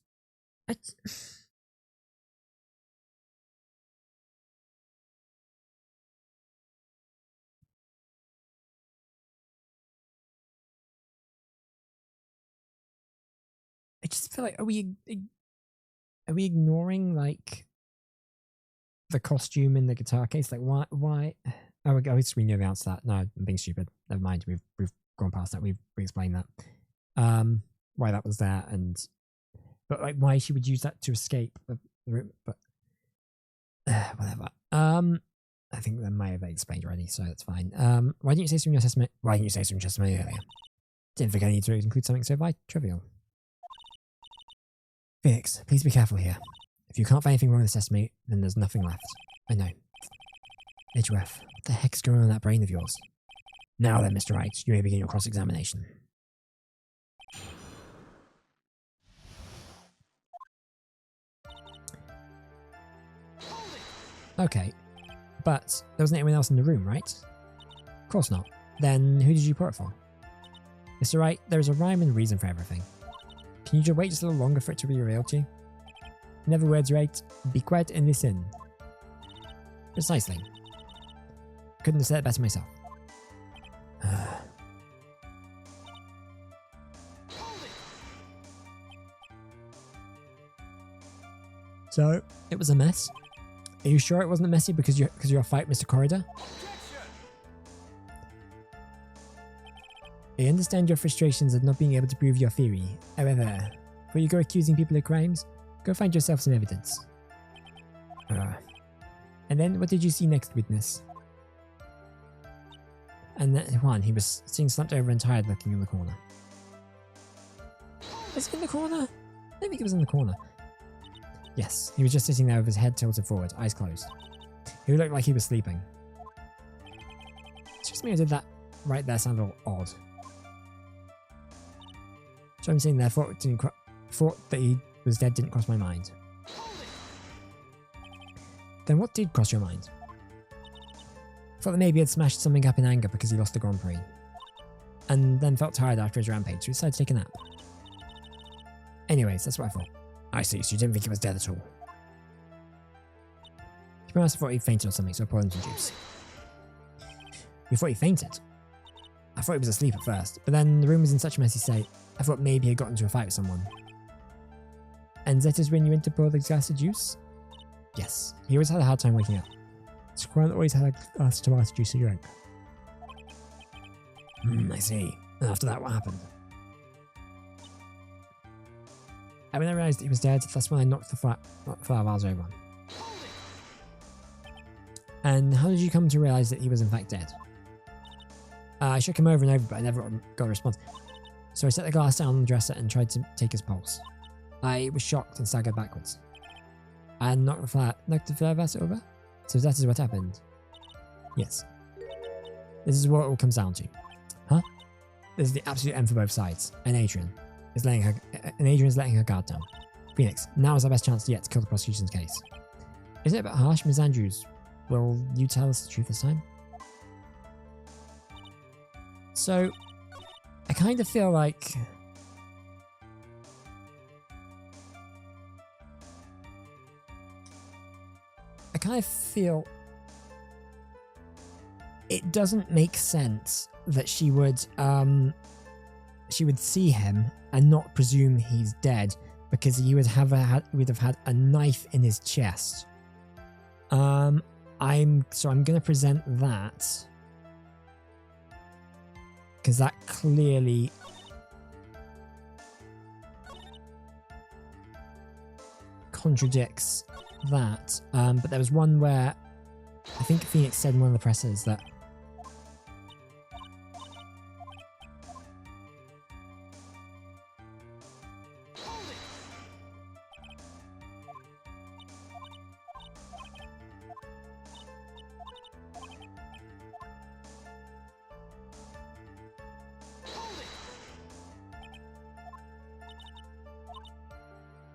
feel like, are we ignoring, like, the costume in the guitar case? Like, why? Oh, I guess we know the answer to that. No, I'm being stupid. Never mind. We've gone past that. We've explained that. Why that was there, but like why she would use that to escape the room. But whatever. I think that may have explained already, so that's fine. Why didn't you say so in your testimony? Why didn't you say so in your testimony earlier? Didn't think I need to include something so trivial. Felix, please be careful here. If you can't find anything wrong with this testimony, then there's nothing left. I know. Edgeworth, what the heck's going on in that brain of yours? Now then, Mr. Wright, you may begin your cross-examination. Okay, but there wasn't anyone else in the room, right? Of course not. Then who did you pour it for? Mr. Wright, there is a rhyme and reason for everything. Can you just wait just a little longer for it to be revealed to you? In other words, Wright, be quiet and listen. Precisely. Couldn't have said it better myself. So, it was a mess? Are you sure it wasn't messy because of your fight, Mr. Corridor? I understand your frustrations at not being able to prove your theory. However, before you go accusing people of crimes, go find yourself some evidence. And then, what did you see next, witness? And then, Juan, he was sitting slumped over and tired, looking in the corner. Was he in the corner? I don't think he was in the corner. Yes, he was just sitting there with his head tilted forward, eyes closed. He looked like he was sleeping. It's just me, I did that right there sound a little odd. So I'm sitting there, thought that he was dead didn't cross my mind. Then what did cross your mind? Thought that maybe he had smashed something up in anger because he lost the Grand Prix. And then felt tired after his rampage, so he decided to take a nap. Anyways, that's what I thought. I see, so you didn't think he was dead at all. To be honest, I thought he fainted or something, so I poured him some juice. You thought he fainted? I thought he was asleep at first, but then the room was in such a messy state, I thought maybe he had gotten into a fight with someone. And that is when you went to pour the glass of juice? Yes, he always had a hard time waking up. Squirrel always had a glass of tomato juice to drink. I see. And after that, what happened? And when I realised he was dead, that's when I knocked the flower vase over. And how did you come to realise that he was in fact dead? I shook him over and over, but I never got a response. So I set the glass down on the dresser and tried to take his pulse. I was shocked and staggered backwards. I knocked the flower vase over? So that is what happened? Yes. This is what it all comes down to. Huh? This is the absolute end for both sides. And Adrian is letting her guard down. Phoenix, now is our best chance yet to kill the prosecution's case. Isn't it a bit harsh, Ms. Andrews? Will you tell us the truth this time? So, I kind of feel like... it doesn't make sense that she would see him and not presume he's dead because he would have had a knife in his chest. I'm going to present that because that clearly contradicts that. But there was one where I think Phoenix said in one of the presses that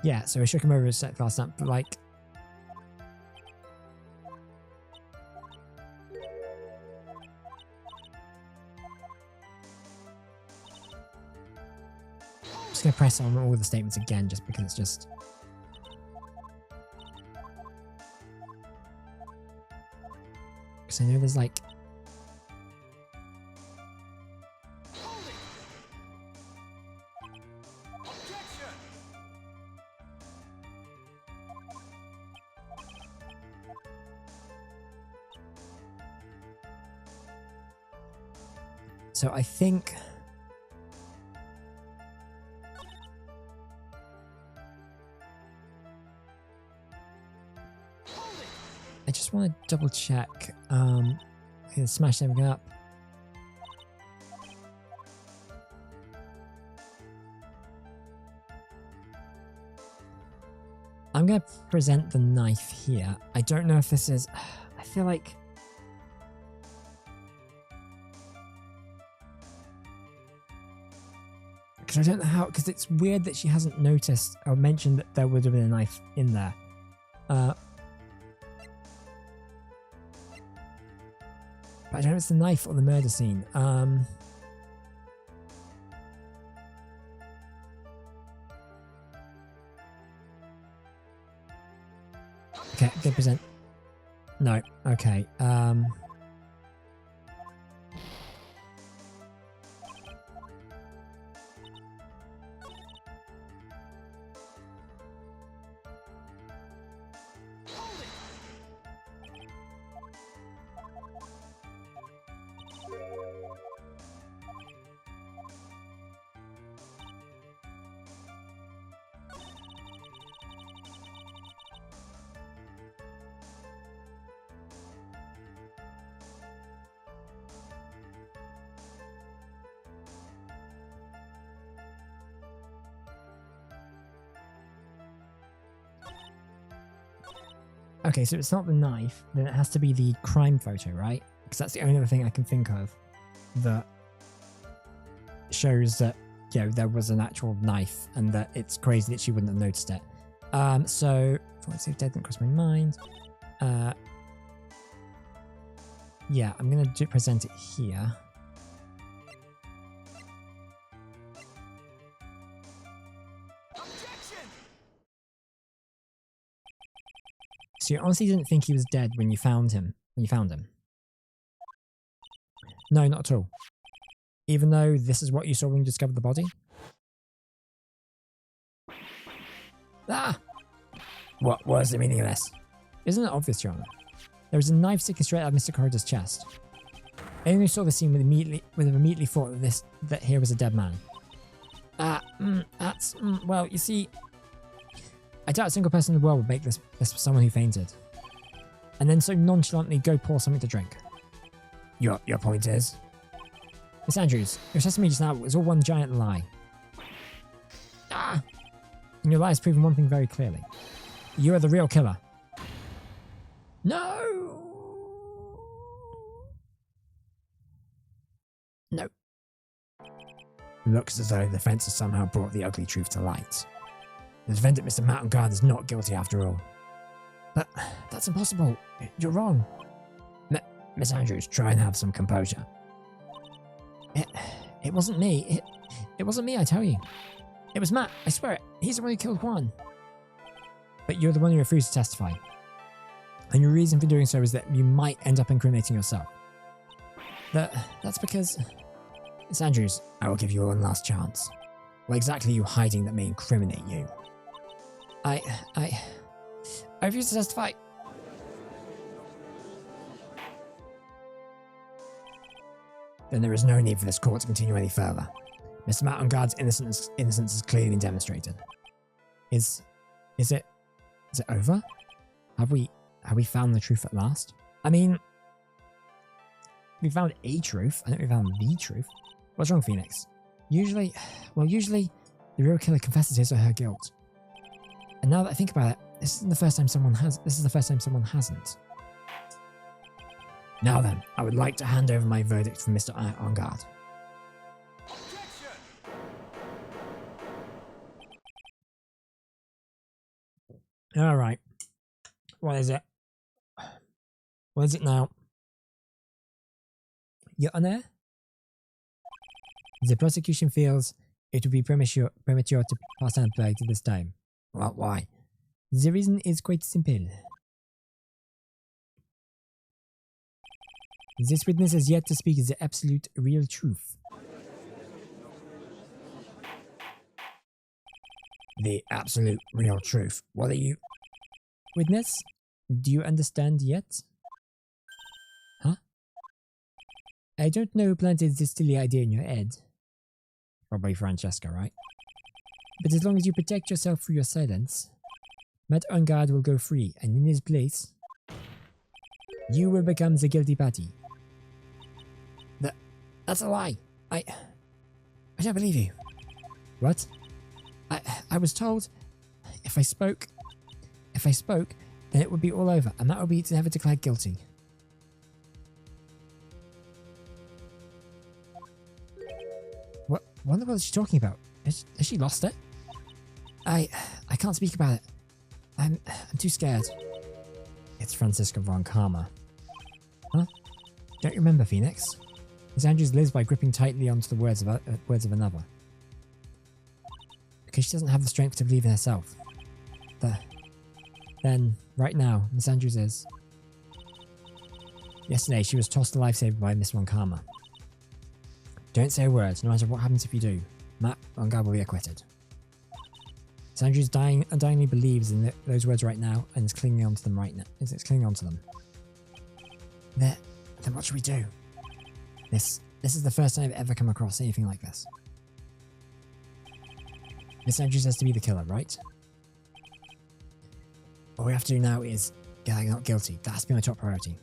yeah, so I shook him over a set fast up, but like I'm just gonna press on all the statements again just because it's just because I know there's like so I think I just want to double check. Okay, smash everything up. I'm going to present the knife here. I don't know if this is... I feel like... because I don't know how... because it's weird that she hasn't noticed or mentioned that there would have been a knife in there. But I don't know if it's the knife or the murder scene. Okay, good present. No, okay. Okay, so it's not the knife, then it has to be the crime photo, right? Because that's the only other thing I can think of that shows that, you know, there was an actual knife and that it's crazy that she wouldn't have noticed it. So, let's see if dead didn't cross my mind. Yeah, I'm going to present it here. So you honestly didn't think he was dead when you found him? No, not at all. Even though this is what you saw when you discovered the body? Ah! What was the meaning of this? Isn't it obvious, Your Honor? There is a knife sticking straight out of Mr. Corridor's chest. I only saw the scene with immediately thought that here was a dead man. Well, you see, I doubt a single person in the world would make this for someone who fainted. And then so nonchalantly go pour something to drink. Your point is? Miss Andrews, your testimony just now was all one giant lie. And your lie has proven one thing very clearly. You are the real killer. No! No. It looks as though the defense has somehow brought the ugly truth to light. The defendant, Mr. Mountain Guard, is not guilty after all. But that's impossible. You're wrong. Miss Andrews, try and have some composure. It wasn't me. It wasn't me, I tell you. It was Matt, I swear it. He's the one who killed Juan. But you're the one who refused to testify. And your reason for doing so is that you might end up incriminating yourself. That's because... Miss Andrews, I will give you one last chance. What exactly are you hiding that may incriminate you? I refuse to testify. Then there is no need for this court to continue any further. Mr. Mountain Guard's innocence has clearly been demonstrated. Is it over? Have we found the truth at last? I mean, we found a truth. I think we found the truth. What's wrong, Phoenix? Usually, the real killer confesses his or her guilt. And now that I think about it, this is the first time someone hasn't. Now then, I would like to hand over my verdict for Mr. On Guard. Alright. What is it? What is it now? Your Honor? The prosecution feels it would be premature to pass on a verdict at this time. Well, why? The reason is quite simple. This witness has yet to speak the absolute real truth. The absolute real truth. What are you... Witness? Do you understand yet? Huh? I don't know who planted this silly idea in your head. Probably Francesca, right? But as long as you protect yourself through your silence, Matt on Guard will go free, and in his place, you will become the guilty party. That's a lie. I don't believe you. What? I was told if I spoke, then it would be all over, and Matt would be never declared guilty. What in the world is she talking about? Has she lost it? I can't speak about it. I'm too scared. It's Francisca von Karma. Huh? Don't you remember, Phoenix? Miss Andrews lives by gripping tightly onto the words of another. Because she doesn't have the strength to believe in herself. Then, right now, Miss Andrews is. Yesterday, she was tossed a lifesaver by Miss von Karma. Don't say a word, no matter what happens if you do. Matt von Guard will be acquitted. Miss Andrews undyingly believes in those words right now and is clinging onto them right now. It's clinging onto them. Then what should we do? This is the first time I've ever come across anything like this. Miss Andrews has to be the killer, right? All we have to do now is get her not guilty. That has to be my top priority.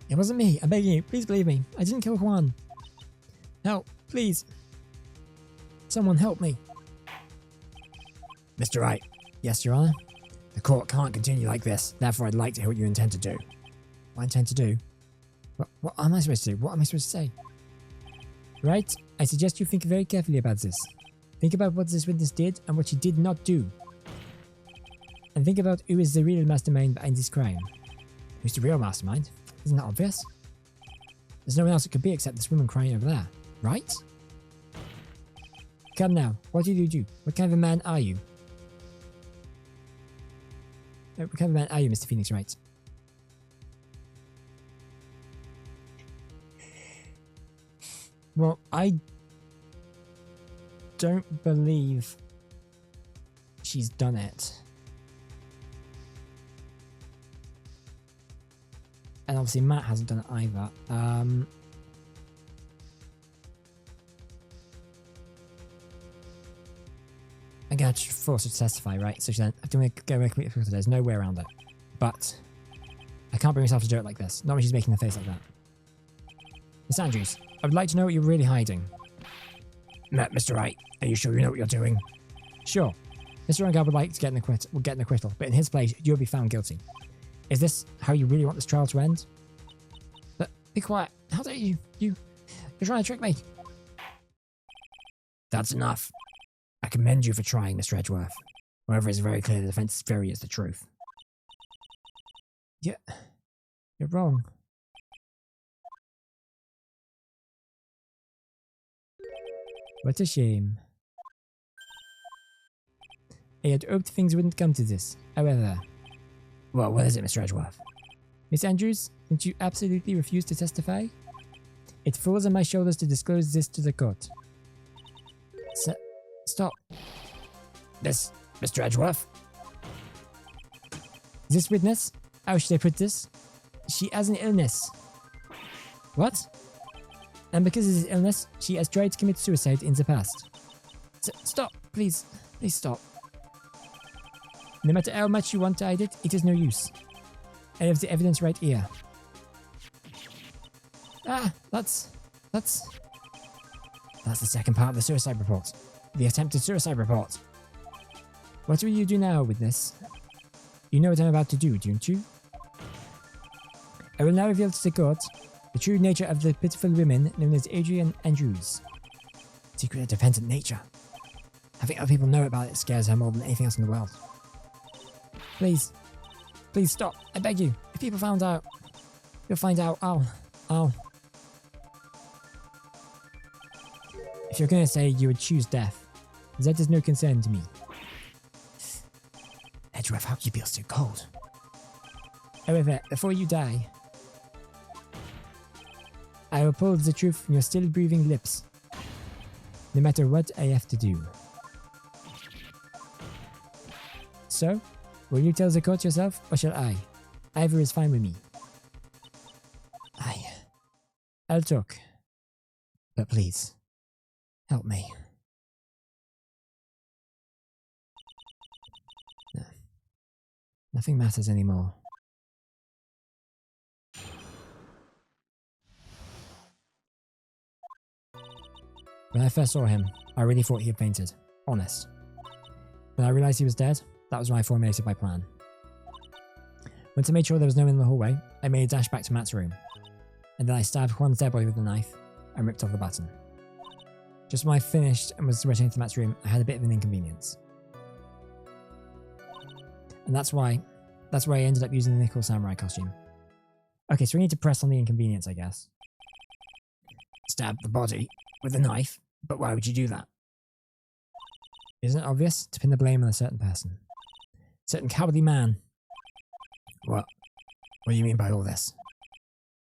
It wasn't me. I'm begging you. Please believe me. I didn't kill Juan. Help, please. Someone help me. Mr. Wright. Yes, Your Honor? The court can't continue like this. Therefore, I'd like to hear what you intend to do. What I intend to do? What am I supposed to do? What am I supposed to say? Right? I suggest you think very carefully about this. Think about what this witness did and what she did not do. And think about who is the real mastermind behind this crime. Who's the real mastermind? Isn't that obvious? There's no one else it could be except this woman crying over there, right? Come now, what did you do? What kind of a man are you? What kind of a man are you, Mr. Phoenix Wright? Well, I don't believe she's done it. And obviously Matt hasn't done it either. I'm going to force her to testify, right? So then I have to go away completely. There's no way around it. But I can't bring myself to do it like this. Not when she's making a face like that. Miss Andrews, I would like to know what you're really hiding. Mr. Wright, are you sure you know what you're doing? Sure. Mr. Rangard would like to get an acquittal, but in his place, you'll be found guilty. Is this how you really want this trial to end? But be quiet. How dare you? You're trying to trick me. That's enough. I commend you for trying, Mr. Edgeworth. However, it's very clear the defense is very is the truth. Yeah, you're wrong. What a shame. I had hoped things wouldn't come to this. However... Well, what is it, Mr. Edgeworth? Miss Andrews, since you absolutely refuse to testify, it falls on my shoulders to disclose this to the court. Stop. Mr. Edgeworth? This witness, how should I put this? She has an illness. What? And because of this illness, she has tried to commit suicide in the past. Stop, please. Please stop. No matter how much you want to hide it, it is no use. I have the evidence right here. That's the second part of the suicide report. The attempted suicide report. What will you do now, witness? You know what I'm about to do, don't you? I will now reveal to the court the true nature of the pitiful women known as Adrian Andrews. Secret of dependent nature. Having other people know about it scares her more than anything else in the world. Please. Please stop. I beg you. If people found out, you'll find out. I'll. If you're going to say you would choose death, that is no concern to me. Edgeworth, how can you feel so cold? However, before you die, I will pull the truth from your still breathing lips, no matter what I have to do. So, will you tell the court yourself, or shall I? Either is fine with me. I'll talk. But please, help me. No. Nothing matters anymore. When I first saw him, I really thought he had fainted. Honest. When I realised he was dead, that was when I formulated my plan. Once I made sure there was no one in the hallway, I made a dash back to Matt's room. And then I stabbed Juan's dead body with a knife and ripped off the button. Just when I finished and was returning to Matt's room, I had a bit of an inconvenience. And that's why I ended up using the Nickel Samurai costume. Okay, so we need to press on the inconvenience, I guess. Stab the body with a knife? But why would you do that? Isn't it obvious? To pin the blame on a certain person. A certain cowardly man. What do you mean by all this?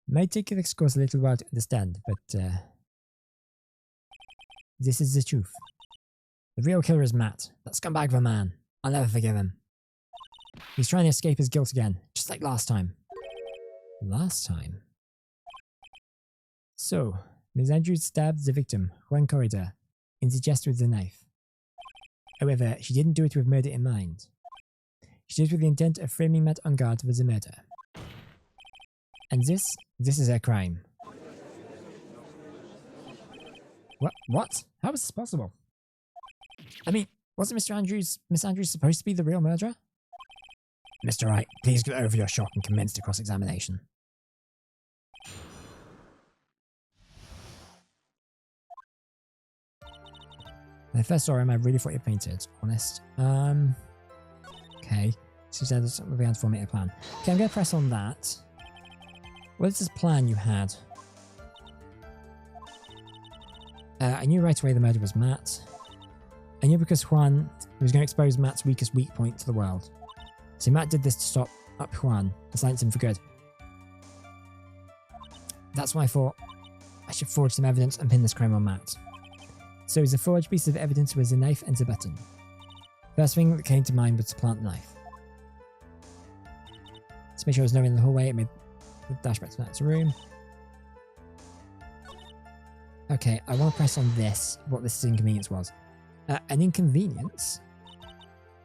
It might take this course a little while to understand, but this is the truth. The real killer is Matt, that scumbag of a man. I'll never forgive him. He's trying to escape his guilt again, just like last time. Last time? So, Ms. Andrews stabbed the victim, Juan Corridor, in the chest with the knife. However, she didn't do it with murder in mind. She did it with the intent of framing Matt on guard for the murder. And this is her crime. What? How is this possible? I mean, wasn't Miss Andrews supposed to be the real murderer? Mr. Wright, please get over your shock and commence the cross-examination. When I first saw him, I really thought he fainted, honest. Okay. So there's something we had to formulate a plan. Okay, I'm going to press on that. What is this plan you had? I knew right away the murder was Matt. I knew because Juan was going to expose Matt's weakest weak point to the world. So Matt did this to stop up Juan and silence him for good. That's why I thought I should forge some evidence and pin this crime on Matt. So the forged piece of evidence was the knife and the button. First thing that came to mind was to plant the knife. To make sure there was no one in the hallway, I made dash back to Matt's room. Okay, I want to press on this, what this inconvenience was. An inconvenience?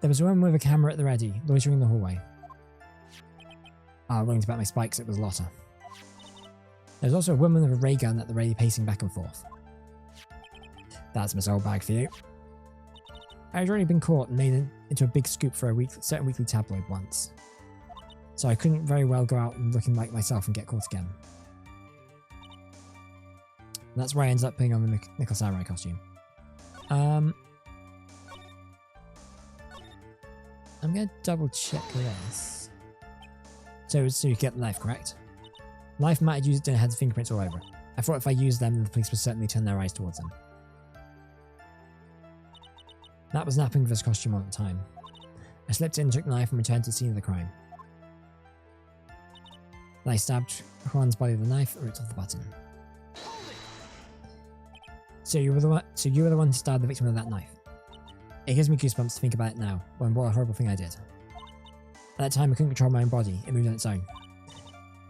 There was a woman with a camera at the ready, loitering in the hallway. Willing to bet my spikes, it was Lotta. There was also a woman with a ray gun at the ready, pacing back and forth. That's Miss Old Bag for you. I had already been caught and made into a big scoop for a certain weekly tabloid once. So I couldn't very well go out looking like myself and get caught again. And that's why I ended up putting on the Nickel Samurai costume. I'm going to double check this. So you get the knife, correct? The knife Matt had used it had fingerprints all over it. I thought if I used them, the police would certainly turn their eyes towards him. Matt was napping with his costume on at the time. I slipped in, took the knife, and returned to the scene of the crime. Then I stabbed Juan's body with the knife and ripped off the button. So you were the one who stabbed the victim with that knife. It gives me goosebumps to think about it now, when what a horrible thing I did. At that time I couldn't control my own body, it moved on its own.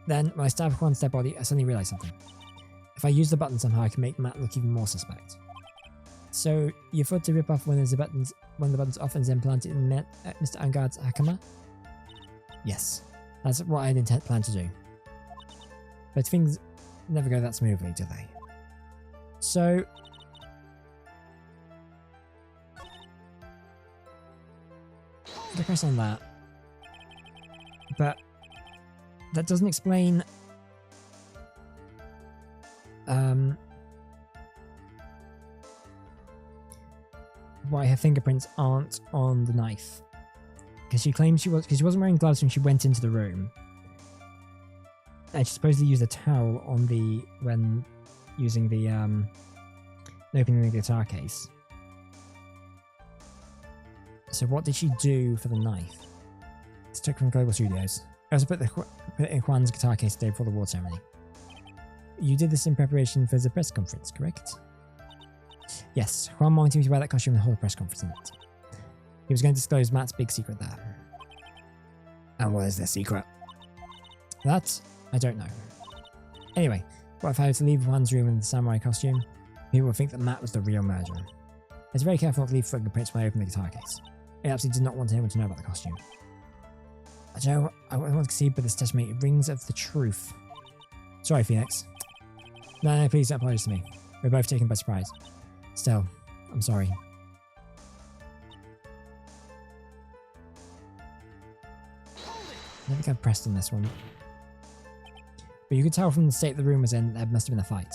Then, when I stabbed Juan's dead body, I suddenly realised something. If I use the button somehow, I can make Matt look even more suspect. So, you thought to rip off one of the buttons off and then plant it in Mr. Angard's hakama? Yes, that's what I had planned to do. But things never go that smoothly, do they? So... I press on that. But... that doesn't explain... why her fingerprints aren't on the knife. Because she claims she wasn't wearing gloves when she went into the room. And she supposedly used a towel on when using the, opening the guitar case. So what did she do for the knife? It's took from Global Studios. I also put it in Juan's guitar case the day before the award ceremony. You did this in preparation for the press conference, correct? Yes, Juan wanted me to wear that costume and hold a press conference in it. He was going to disclose Matt's big secret there. And what is their secret? That, I don't know. Anyway, what if I were to leave Juan's room in the samurai costume? People would think that Matt was the real murderer. I was very careful not to leave fingerprints when I opened the guitar case. I absolutely did not want anyone to know about the costume. I want to see, but this testimony rings of the truth. Sorry, Phoenix. No, please don't apologize to me. We're both taken by surprise. Still, I'm sorry. I don't think I've pressed on this one. But you could tell from the state the room was in, there must have been a fight.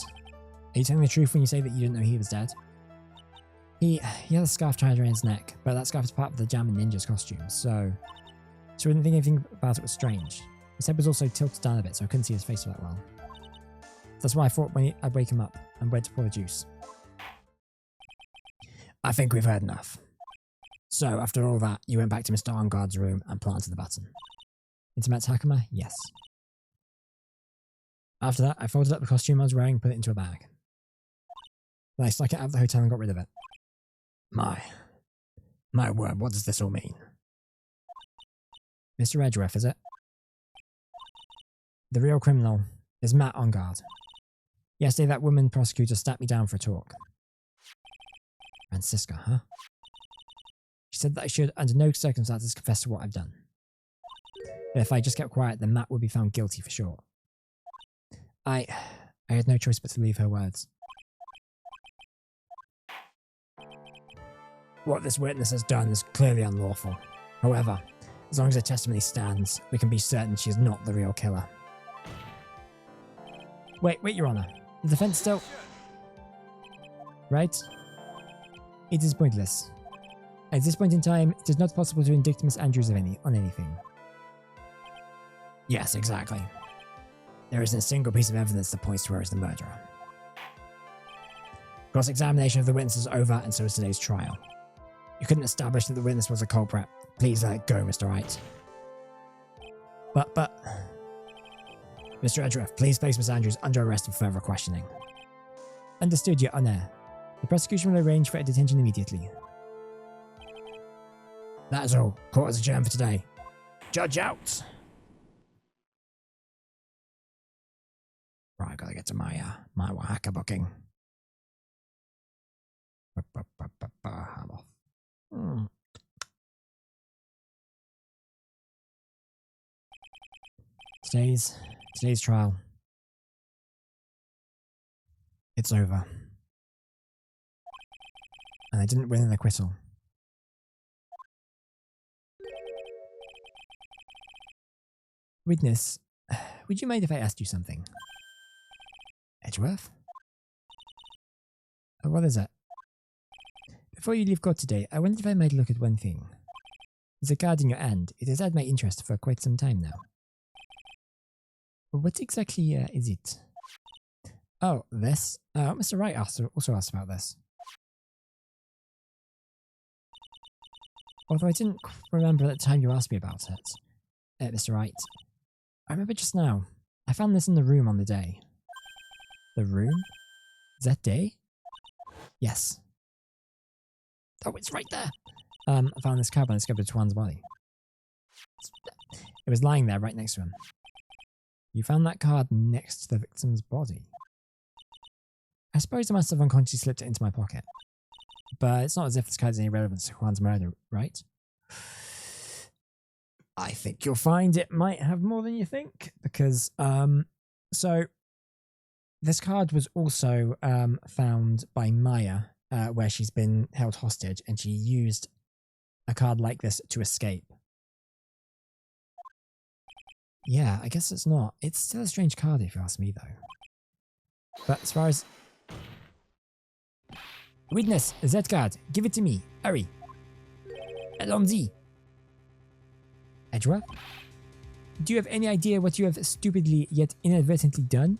Are you telling the truth when you say that you didn't know he was dead? He had a scarf tied around his neck, but that scarf is part of the Jammin' Ninja's costume, so I wouldn't think anything about it was strange. His head was also tilted down a bit, so I couldn't see his face that well. That's why I thought I'd wake him up and went to pour the juice. I think we've heard enough. So, after all that, you went back to Mr. Angard's room and planted the button. Into Matt's hakama? Yes. After that, I folded up the costume I was wearing and put it into a bag. Then I snuck it out of the hotel and got rid of it. My word, what does this all mean? Mr. Edgeworth, is it? The real criminal is Matt Angard. Yesterday that woman prosecutor sat me down for a talk. Francisca, huh? She said that I should, under no circumstances, confess to what I've done. But if I just kept quiet, then Matt would be found guilty for sure. I had no choice but to believe her words. What this witness has done is clearly unlawful. However, as long as her testimony stands, we can be certain she is not the real killer. Wait, Your Honor. The defense still... Right? It is pointless. At this point in time, it is not possible to indict Miss Andrews on anything. Yes, exactly. There isn't a single piece of evidence that points to her as the murderer. Cross-examination of the witness is over, and so is today's trial. You couldn't establish that the witness was a culprit. Please let it go, Mr. Wright. But... Mr. Edgeworth, please place Miss Andrews under arrest for further questioning. Understood, Your Honor. The prosecution will arrange for a detention immediately. That is all. Court is adjourned for today. Judge out! Right, gotta get to my my Oaxaca booking. I'm off. Today's trial. It's over. And I didn't win an acquittal. Witness, would you mind if I asked you something? Edgeworth? What is it? Before you leave court today, I wondered if I might look at one thing. There's a card in your hand. It has had my interest for quite some time now. What exactly is it? Oh, this? Mr. Wright also asked about this. Although I didn't remember at the time you asked me about it, Mr. Wright. I remember just now. I found this in the room on the day. The room? Is that day? Yes. Oh, it's right there! I found this card when I discovered Tuan's body. It was lying there right next to him. You found that card next to the victim's body? I suppose I must have unconsciously slipped it into my pocket. But it's not as if this card has any relevance to Juan's murder, right? I think you'll find it might have more than you think, because, so, this card was also found by Maya, where she's been held hostage, and she used a card like this to escape. Yeah, I guess it's not. It's still a strange card if you ask me, though. But as far as... Witness, that card. Give it to me. Hurry. Allons-y. Edgeworth? Do you have any idea what you have stupidly yet inadvertently done?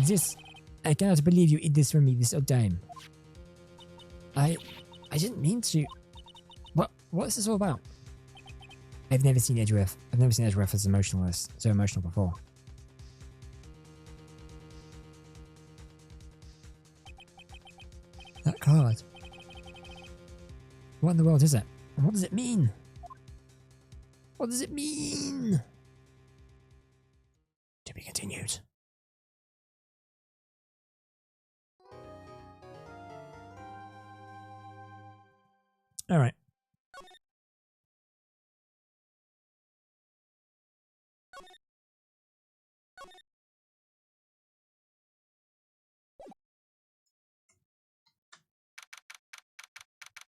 This... I cannot believe you did this for me this old time. I didn't mean to... What is this all about? I've never seen Edgeworth. I've never seen Edgeworth as so emotional before. That card. What in the world is it? And what does it mean? What does it mean? To be continued. All right.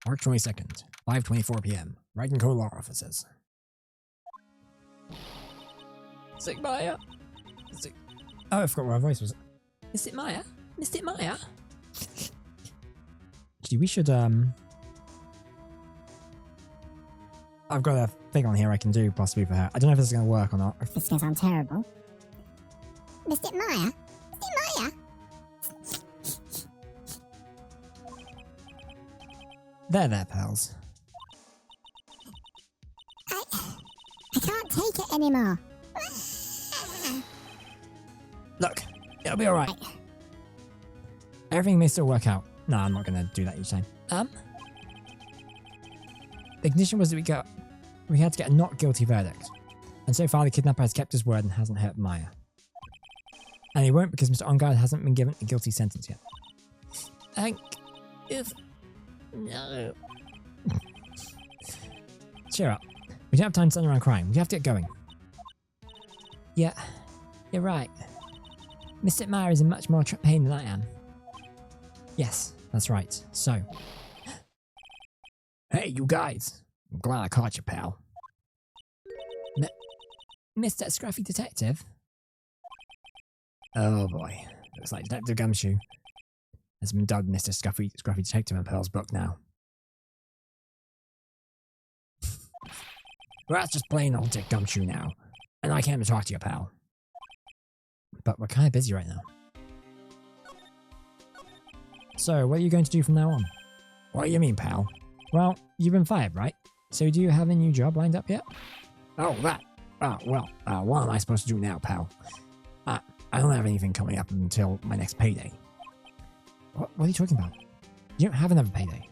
March 22nd, 5:24 p.m. Wright & Co. Law Offices. Sick Maya? Oh, I forgot what her voice was. Is it Maya? Missed it Maya? Actually, we should, I've got a thing on here I can do possibly for her. I don't know if this is going to work or not. This is going to sound terrible. Missed it Maya? Missed it Maya? There, pals. I can't take it anymore. Look, it'll be alright. Everything may still work out. No, I'm not going to do that each time. The condition was that we had to get a not guilty verdict. And so far the kidnapper has kept his word and hasn't hurt Maya. And he won't because Mr. Ongard hasn't been given a guilty sentence yet. No. Cheer up. We don't have time to stand around crying. We have to get going. Yeah, you're right. Mr. Meyer is in much more pain than I am. Yes, that's right. So. Hey, you guys. I'm glad I caught you, pal. Mr. Scruffy Detective? Oh boy. Looks like Detective Gumshoe has been dubbed Mr. Scruffy Detective in Pearl's book now. Well, that's just plain old Dick Gumshoe now. And I came to talk to you, pal. But we're kind of busy right now. So, what are you going to do from now on? What do you mean, pal? Well, you've been fired, right? So do you have a new job lined up yet? Oh, that. Well, what am I supposed to do now, pal? I don't have anything coming up until my next payday. What are you talking about? You don't have another payday.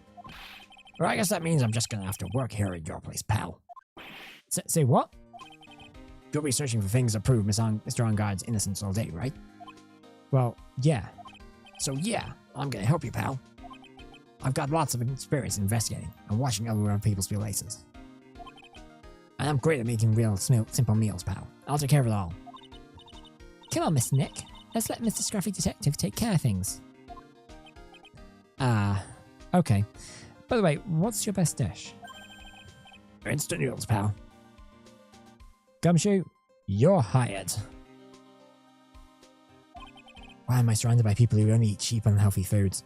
Well, I guess that means I'm just going to have to work here at your place, pal. Say what? You'll be searching for things that prove Mr. Engarde's innocence all day, right? Well, yeah. So yeah, I'm gonna help you, pal. I've got lots of experience investigating and watching other people steal aces. And I'm great at making real simple meals, pal. I'll take care of it all. Come on, Mr. Nick. Let's let Mr. Scruffy Detective take care of things. Okay. By the way, what's your best dish? Instant noodles, pal. Gumshoe, you're hired. Why am I surrounded by people who only eat cheap, unhealthy foods?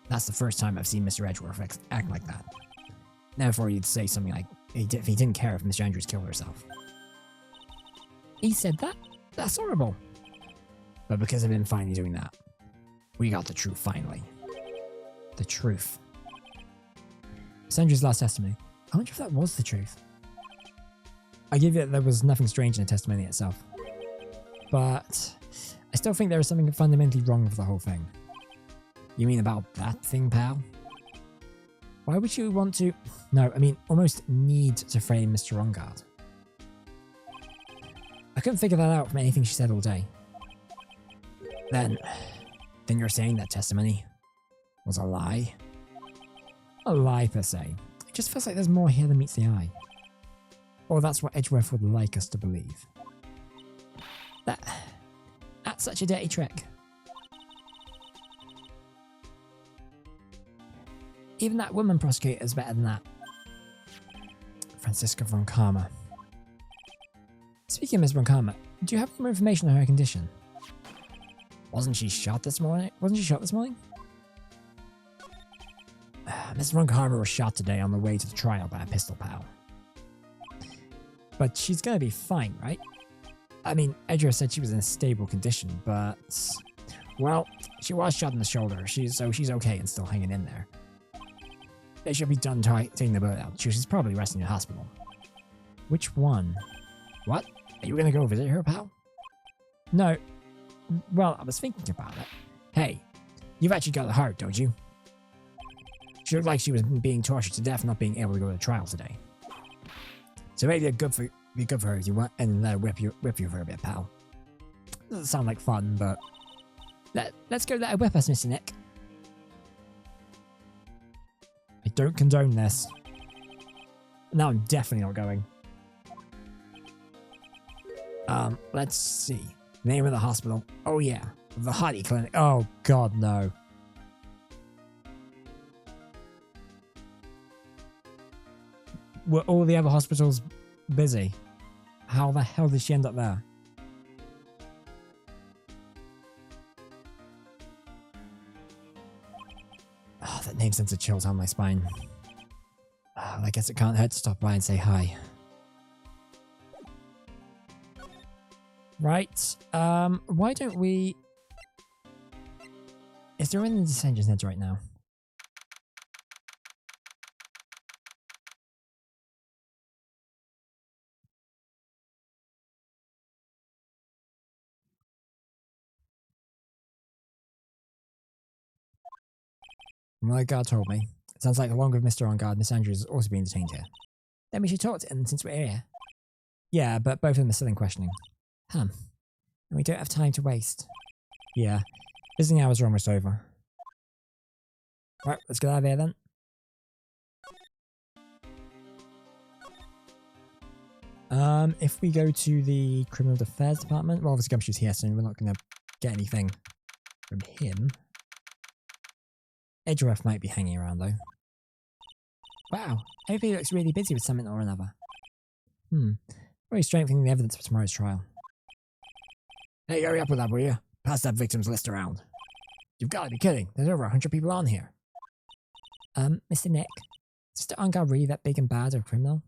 That's the first time I've seen Mr. Edgeworth act like that. Now before you'd say something like, if he didn't care if Mr. Andrews killed herself. He said that? That's horrible. But because of him finally doing that, we got the truth finally. The truth. Sandra's last testimony. I wonder if that was the truth. I give you that there was nothing strange in the testimony itself. But I still think there is something fundamentally wrong with the whole thing. You mean about that thing, pal? Why would you want to... No, I mean, almost need to frame Mr. Engarde. I couldn't figure that out from anything she said all day. Then you're saying that testimony was a lie? A lie, per se. It just feels like there's more here than meets the eye. Or that's what Edgeworth would like us to believe. That's such a dirty trick. Even that woman prosecutor is better than that. Francisca von Karma. Speaking of Miss von Karma, do you have any more information on her condition? Wasn't she shot this morning? Miss von Karma was shot today on the way to the trial by a pistol pal. But she's gonna be fine, right? I mean, Edgeworth said she was in a stable condition, but... Well, she was shot in the shoulder, so she's okay and still hanging in there. They should be done taking the bullet out. She's probably resting in the hospital. Which one? What? Are you gonna go visit her, pal? No. Well, I was thinking about it. Hey, you've actually got a heart, don't you? She looked like she was being tortured to death, not being able to go to the trial today. So maybe it'd be good for her if you want, and let her whip you for a bit, pal. Doesn't sound like fun, but... Let's go let her whip us, Mr. Nick. I don't condone this. Now I'm definitely not going. Let's see. Name of the hospital. Oh yeah, the Hottie Clinic. Oh god, no. Were all the other hospitals busy? How the hell did she end up there? Oh, that name sends a chill down my spine. Oh, I guess it can't hurt to stop by and say hi. Right, why don't we... Is there any dissensions heads right now? From what God told me, it sounds like along with Mr. Engarde, Miss Andrews is also being detained here. Then we should talk to him since we're here. Yeah, but both of them are still in questioning. And we don't have time to waste. Yeah, visiting hours are almost over. Right, let's get out of here then. If we go to the Criminal Affairs Department, well, obviously Gumshoe's here, so we're not going to get anything from him. Edgeworth might be hanging around, though. Wow, everybody looks really busy with something or another. Very strengthening the evidence for tomorrow's trial. Hey, hurry up with that, will you? Pass that victims list around. You've got to be kidding. There's over 100 people on here. Mr. Nick, is Mr. Engarde really that big and bad a criminal?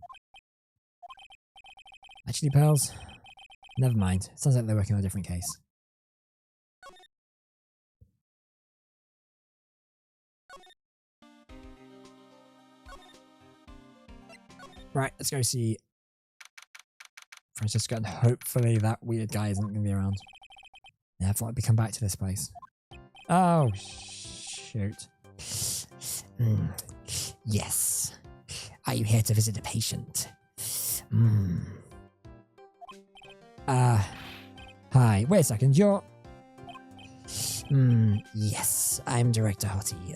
Actually, pals, never mind. Sounds like they're working on a different case. Right, let's go see Francisca, and hopefully that weird guy isn't going to be around. Yeah, I thought I'd come back to this place. Oh, shoot. Yes. Are you here to visit a patient? Hi. Wait a second. You're... yes, I'm Director Hottie.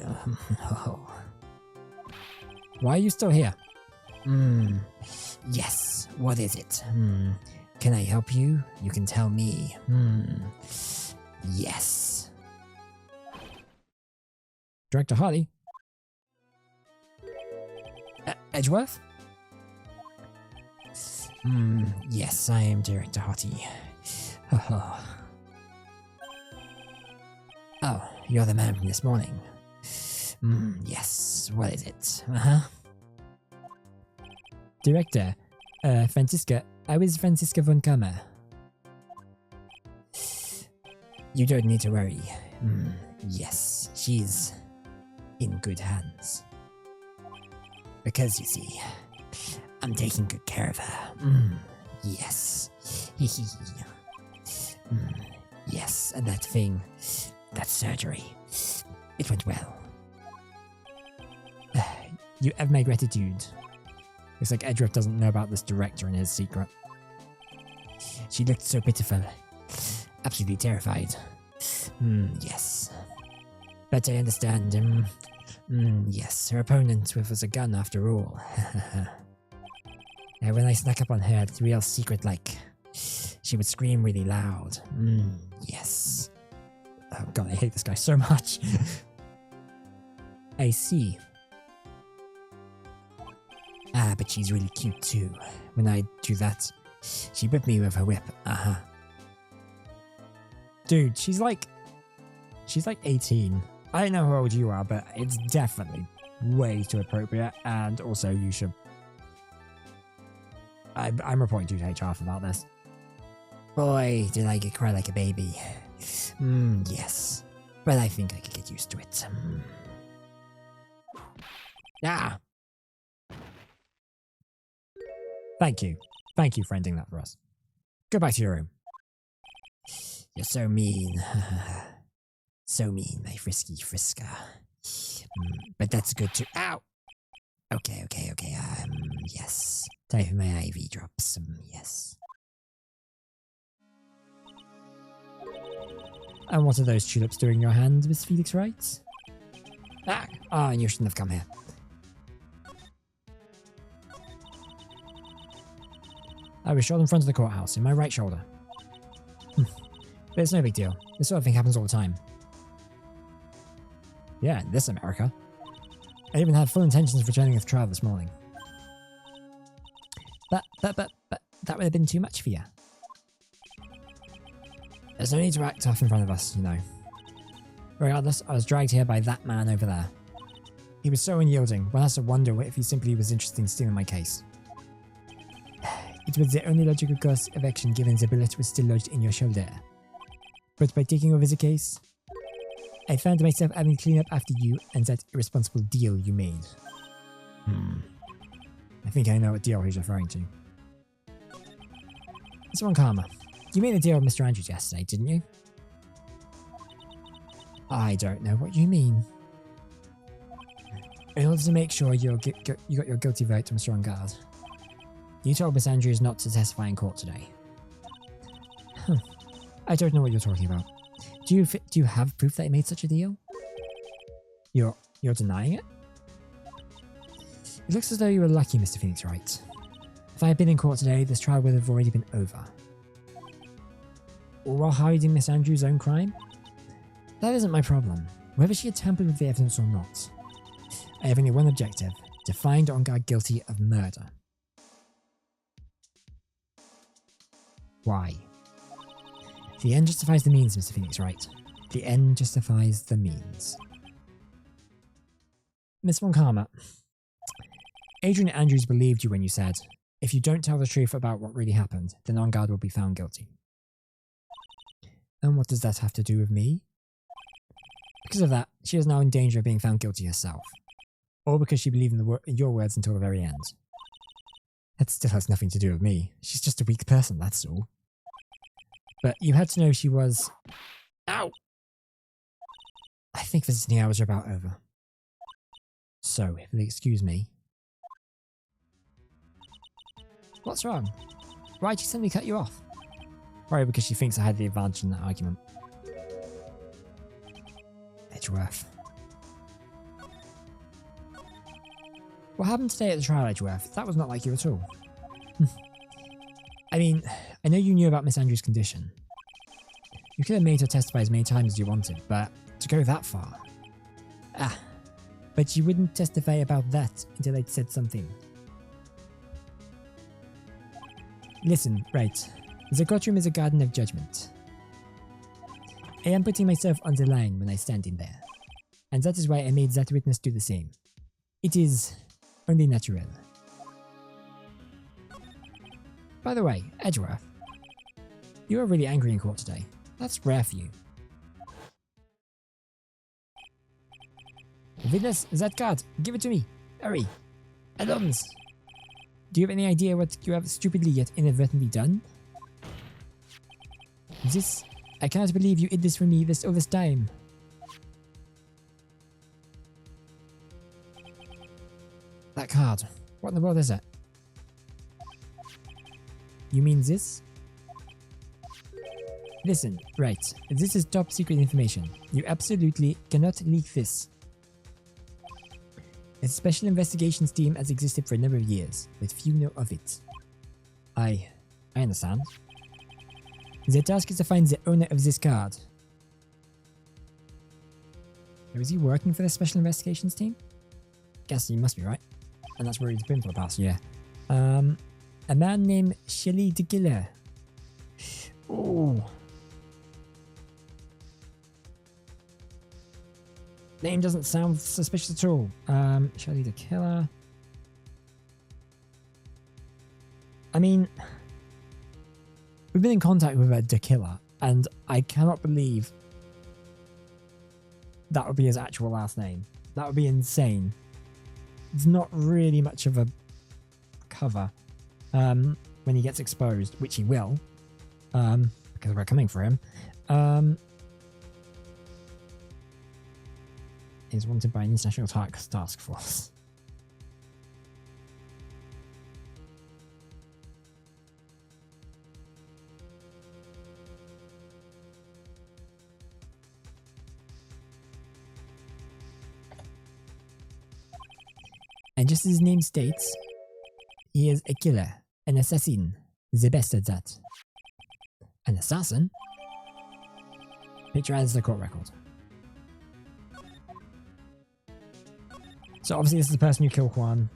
Why are you still here? Yes, what is it? Can I help you? You can tell me. Yes. Director Hardy? Edgeworth? Yes, I am Director Hottie. Oh, you're the man from this morning. Yes, what is it? Director, Franziska. I was Franziska von Kammer. You don't need to worry. Yes, she's in good hands. Because you see, I'm taking good care of her. Yes. Yes, and that thing, that surgery, it went well. You have my gratitude. Looks like Edgeworth doesn't know about this director and his secret. She looked so pitiful. Absolutely terrified. Yes. But I understand, yes, her opponent was a gun after all. And when I snuck up on her, it's real secret-like. She would scream really loud. Yes. Oh god, I hate this guy so much. I see. But she's really cute too. When I do that, she whipped me with her whip. Dude, she's like 18. I don't know how old you are, but it's definitely way too appropriate, and also you should... I'm reporting to HR about this. Boy, did I cry like a baby. Yes. But I think I could get used to it. Ah! Thank you. Thank you for ending that for us. Go back to your room. You're so mean. So mean, my frisky frisker. But that's good too. Ow! Okay. Yes. Time for my IV drops. Yes. And what are those tulips doing in your hand, Miss Felix Wright? And you shouldn't have come here. I was shot in front of the courthouse, in my right shoulder. But it's no big deal. This sort of thing happens all the time. Yeah, in this America. I even had full intentions of returning to the trial this morning. But that would have been too much for you. There's no need to act tough in front of us, you know. Regardless, I was dragged here by that man over there. He was so unyielding, one has to wonder if he simply was interested in stealing my case. It was the only logical course of action given the bullet was still lodged in your shoulder. But by taking over the case, I found myself having to clean up after you and that irresponsible deal you made. I think I know what deal he's referring to. Mr. Von Karma, you made a deal with Mr. Andrews yesterday, didn't you? I don't know what you mean. In order to make sure you got your guilty verdict from Mr. Ungard, you told Miss Andrews not to testify in court today. I don't know what you're talking about. Do you have proof that you made such a deal? You're denying it? It looks as though you were lucky, Mr. Phoenix Wright. If I had been in court today, this trial would have already been over. Or while hiding Miss Andrews' own crime? That isn't my problem, whether she had tampered with the evidence or not. I have only one objective, to find Ongard guilty of murder. Why? The end justifies the means, Mr. Phoenix Wright. The end justifies the means. Miss Von Karma, Adrian Andrews believed you when you said, if you don't tell the truth about what really happened, then Ongard will be found guilty. And what does that have to do with me? Because of that, she is now in danger of being found guilty herself. Or because she believed in your words until the very end. That still has nothing to do with me. She's just a weak person, that's all. But you had to know she was... Ow! I think visiting hours are about over. So, if you'll excuse me, What's wrong? Why'd she suddenly cut you off? Probably because she thinks I had the advantage in that argument. Edgeworth. What happened today at the trial, Edgeworth? That was not like you at all. I mean, I know you knew about Miss Andrews' condition. You could have made her testify as many times as you wanted, but to go that far... Ah, but she wouldn't testify about that until I'd said something. Listen, Wright. The courtroom is a garden of judgment. I am putting myself on the line when I stand in there. And that is why I made that witness do the same. It is only natural. By the way, Edgeworth, you are really angry in court today. That's rare for you. Witness, that card, give it to me. Hurry. Adams. Do you have any idea what you have stupidly yet inadvertently done? This... I cannot believe you hid this from me all this time. That card. What in the world is it? You mean this? Listen, right. This is top secret information. You absolutely cannot leak this. A special investigations team has existed for a number of years, but few know of it. I understand. Their task is to find the owner of this card. Was he working for the special investigations team? Guess he must be, right? And that's where he's been for the past year. A man named Shelley DeGiller. Oh. Name doesn't sound suspicious at all. Shelley DeGiller. I mean, we've been in contact with a DeKiller, and I cannot believe that would be his actual last name. That would be insane. It's not really much of a cover when he gets exposed, which he will, because we're coming for him. Is wanted by an international task force. And just as his name states, he is a killer, an assassin, the best at that. An assassin? Picture as the court record. So obviously this is the person who killed Juan.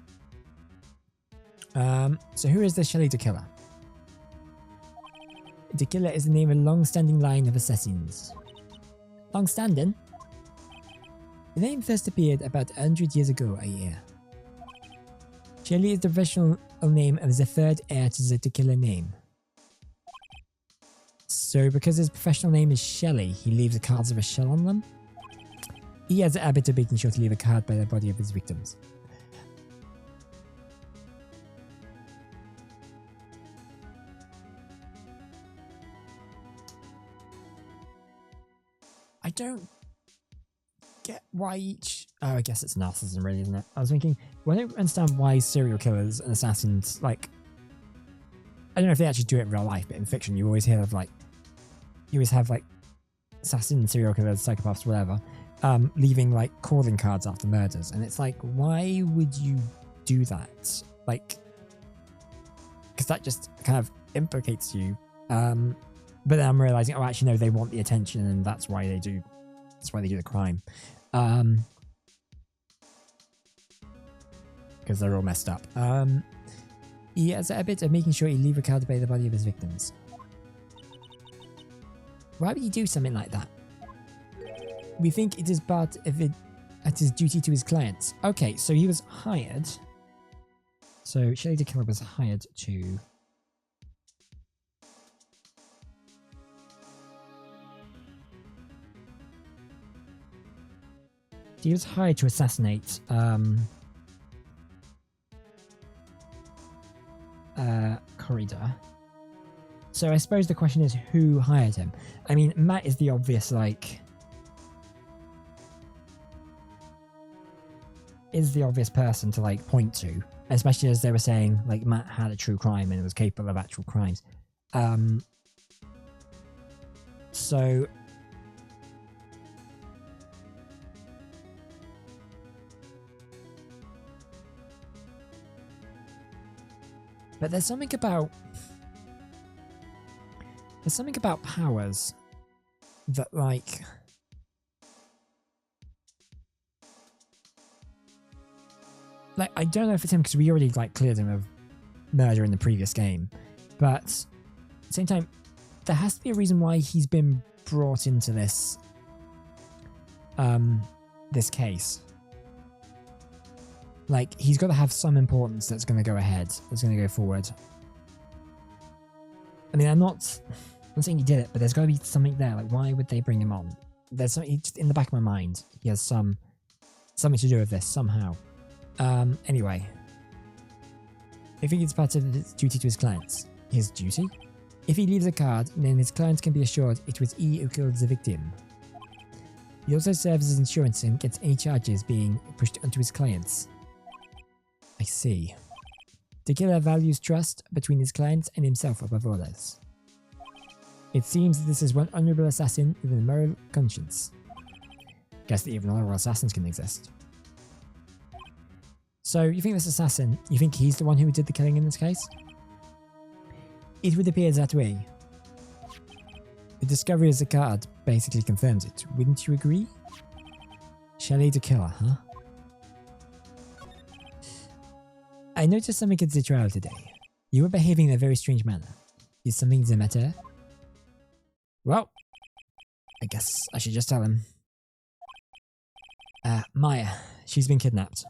So who is this Shelley DeKiller? DeKiller is the name of a long-standing line of assassins. Long-standing? The name first appeared about 100 years ago, I hear. Shelley is the professional name of the third heir to the DeKiller name. So because his professional name is Shelley, he leaves the cards of a shell on them? He has the habit of making sure to leave a card by the body of his victims. I don't get why each... Oh, I guess it's narcissism really, isn't it? I was thinking, well, I don't understand why serial killers and assassins, like... I don't know if they actually do it in real life, but in fiction you always hear of, like... You always have, like, assassins, serial killers, psychopaths, whatever, leaving, like, calling cards after murders. And it's like, why would you do that? Like... Because that just kind of implicates you. But then I'm realizing, oh, actually, no, they want the attention, and that's why they do. That's why they do the crime. Because they're all messed up. He has a habit of making sure he leave a card by the body of his victims. Why would he do something like that? We think it is part of it at his duty to his clients. Okay, so he was hired. So Shelley DeKiller was hired to. He was hired to assassinate Corridor. So I suppose the question is, who hired him? I mean, Matt is the obvious, like... Is the obvious person to, like, point to. especially as they were saying, like, Matt had a true crime and was capable of actual crimes. So... But there's something about powers that, like, I don't know if it's him because we already, like, cleared him of murder in the previous game, but at the same time, there has to be a reason why he's been brought into this this case. Like, he's got to have some importance that's going to go ahead, that's going to go forward. I mean, I'm not saying he did it, but there's got to be something there. Like, why would they bring him on? There's something just in the back of my mind. He has something to do with this somehow. Anyway. If he gets part of his duty to his clients. His duty? If he leaves a card, then his clients can be assured it was he who killed the victim. He also serves as insurance against any charges being pushed onto his clients. I see. The killer values trust between his clients and himself above all else. It seems that this is one honorable assassin with a moral conscience. Guess that even honorable assassins can exist. So, you think this assassin, you think he's the one who did the killing in this case? It would appear that way. The discovery of the card basically confirms it, wouldn't you agree? Shelley the killer, huh? I noticed something at the trial today. You were behaving in a very strange manner. Is something the matter? Well, I guess I should just tell him. Maya, she's been kidnapped.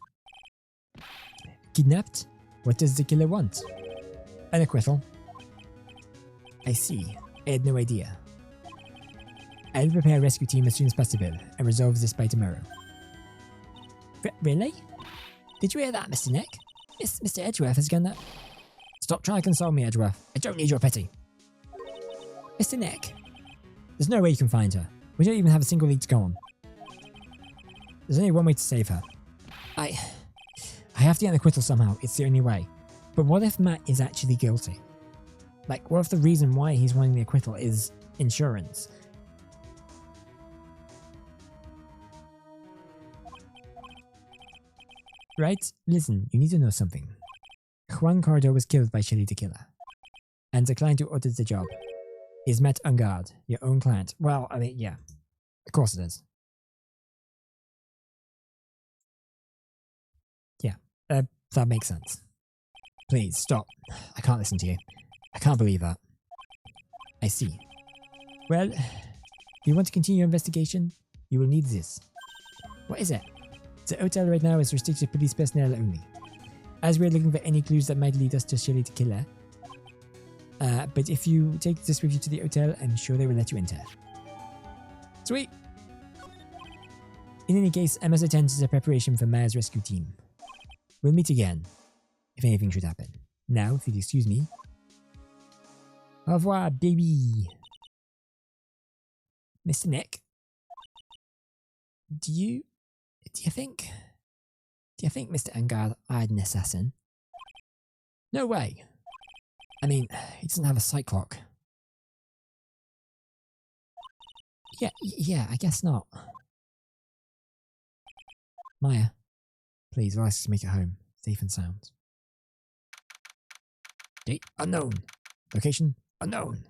Kidnapped? What does the killer want? An acquittal. I see. I had no idea. I'll prepare a rescue team as soon as possible and resolve this by tomorrow. Really? Did you hear that, Mr. Nick? Mr. Edgeworth is gonna... Stop trying to console me, Edgeworth. I don't need your pity. Mr. Nick. There's no way you can find her. We don't even have a single lead to go on. There's only one way to save her. I have to get an acquittal somehow. It's the only way. But what if Matt is actually guilty? Like, what if the reason why he's wanting the acquittal is insurance? Right? Listen, you need to know something. Juan Cardo was killed by Shelley the Killer. And the client who ordered the job is Matt Ungard, your own client. Well, I mean, yeah. Of course it is. Yeah, that makes sense. Please, stop. I can't listen to you. I can't believe that. I see. Well, if you want to continue your investigation, you will need this. What is it? The hotel right now is restricted to police personnel only. As we're looking for any clues that might lead us to Shelley the Killer. But if you take this with you to the hotel, I'm sure they will let you enter. Sweet! In any case, I must attend to the preparation for Maya's rescue team. We'll meet again, if anything should happen. Now, if you'd excuse me. Au revoir, baby! Mr. Nick? Do you think Mr. Ungard hired an assassin? No way. I mean, he doesn't have a sight clock. Yeah, I guess not. Maya, please, advise us to make it home, safe and sound. Date unknown. Location unknown.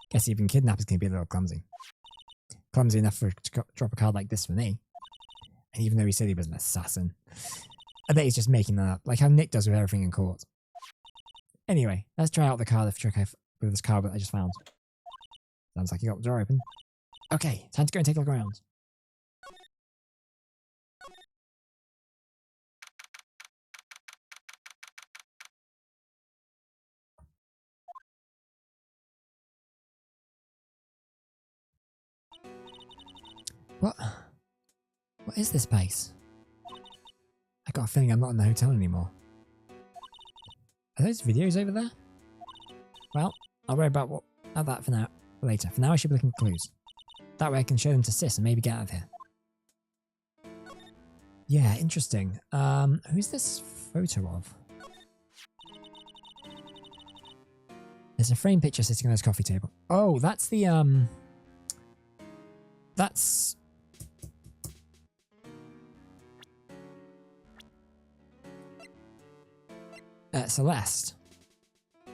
Guess even kidnappers can be a little clumsy. Clumsy enough to drop a card like this for me. And even though he said he was an assassin, I bet he's just making that up, like how Nick does with everything in court. Anyway, let's try out the card trick with this card that I just found. Sounds like you got the door open. Okay, time to go and take a look around. What is this place? I got a feeling I'm not in the hotel anymore. Are those videos over there? Well, I'll worry about that for now. For later. For now, I should be looking for clues. That way I can show them to Sis and maybe get out of here. Yeah, interesting. Who's this photo of? There's a framed picture sitting on his coffee table. Oh, that's the that's Celeste. A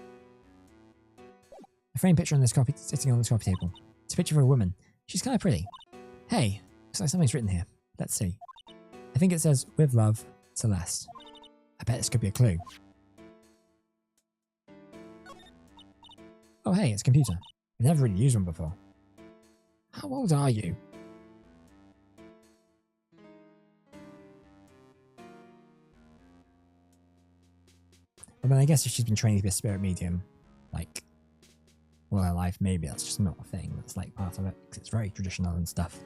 framed picture on this coffee sitting on this coffee table. It's a picture of a woman. She's kind of pretty. Hey, looks like something's written here. Let's see. I think it says, "With love, Celeste." I bet this could be a clue. Oh hey, it's a computer. I've never really used one before. How old are you? I mean, I guess if she's been training to be a spirit medium, like, all her life, maybe that's just not a thing. That's like part of it, because it's very traditional and stuff.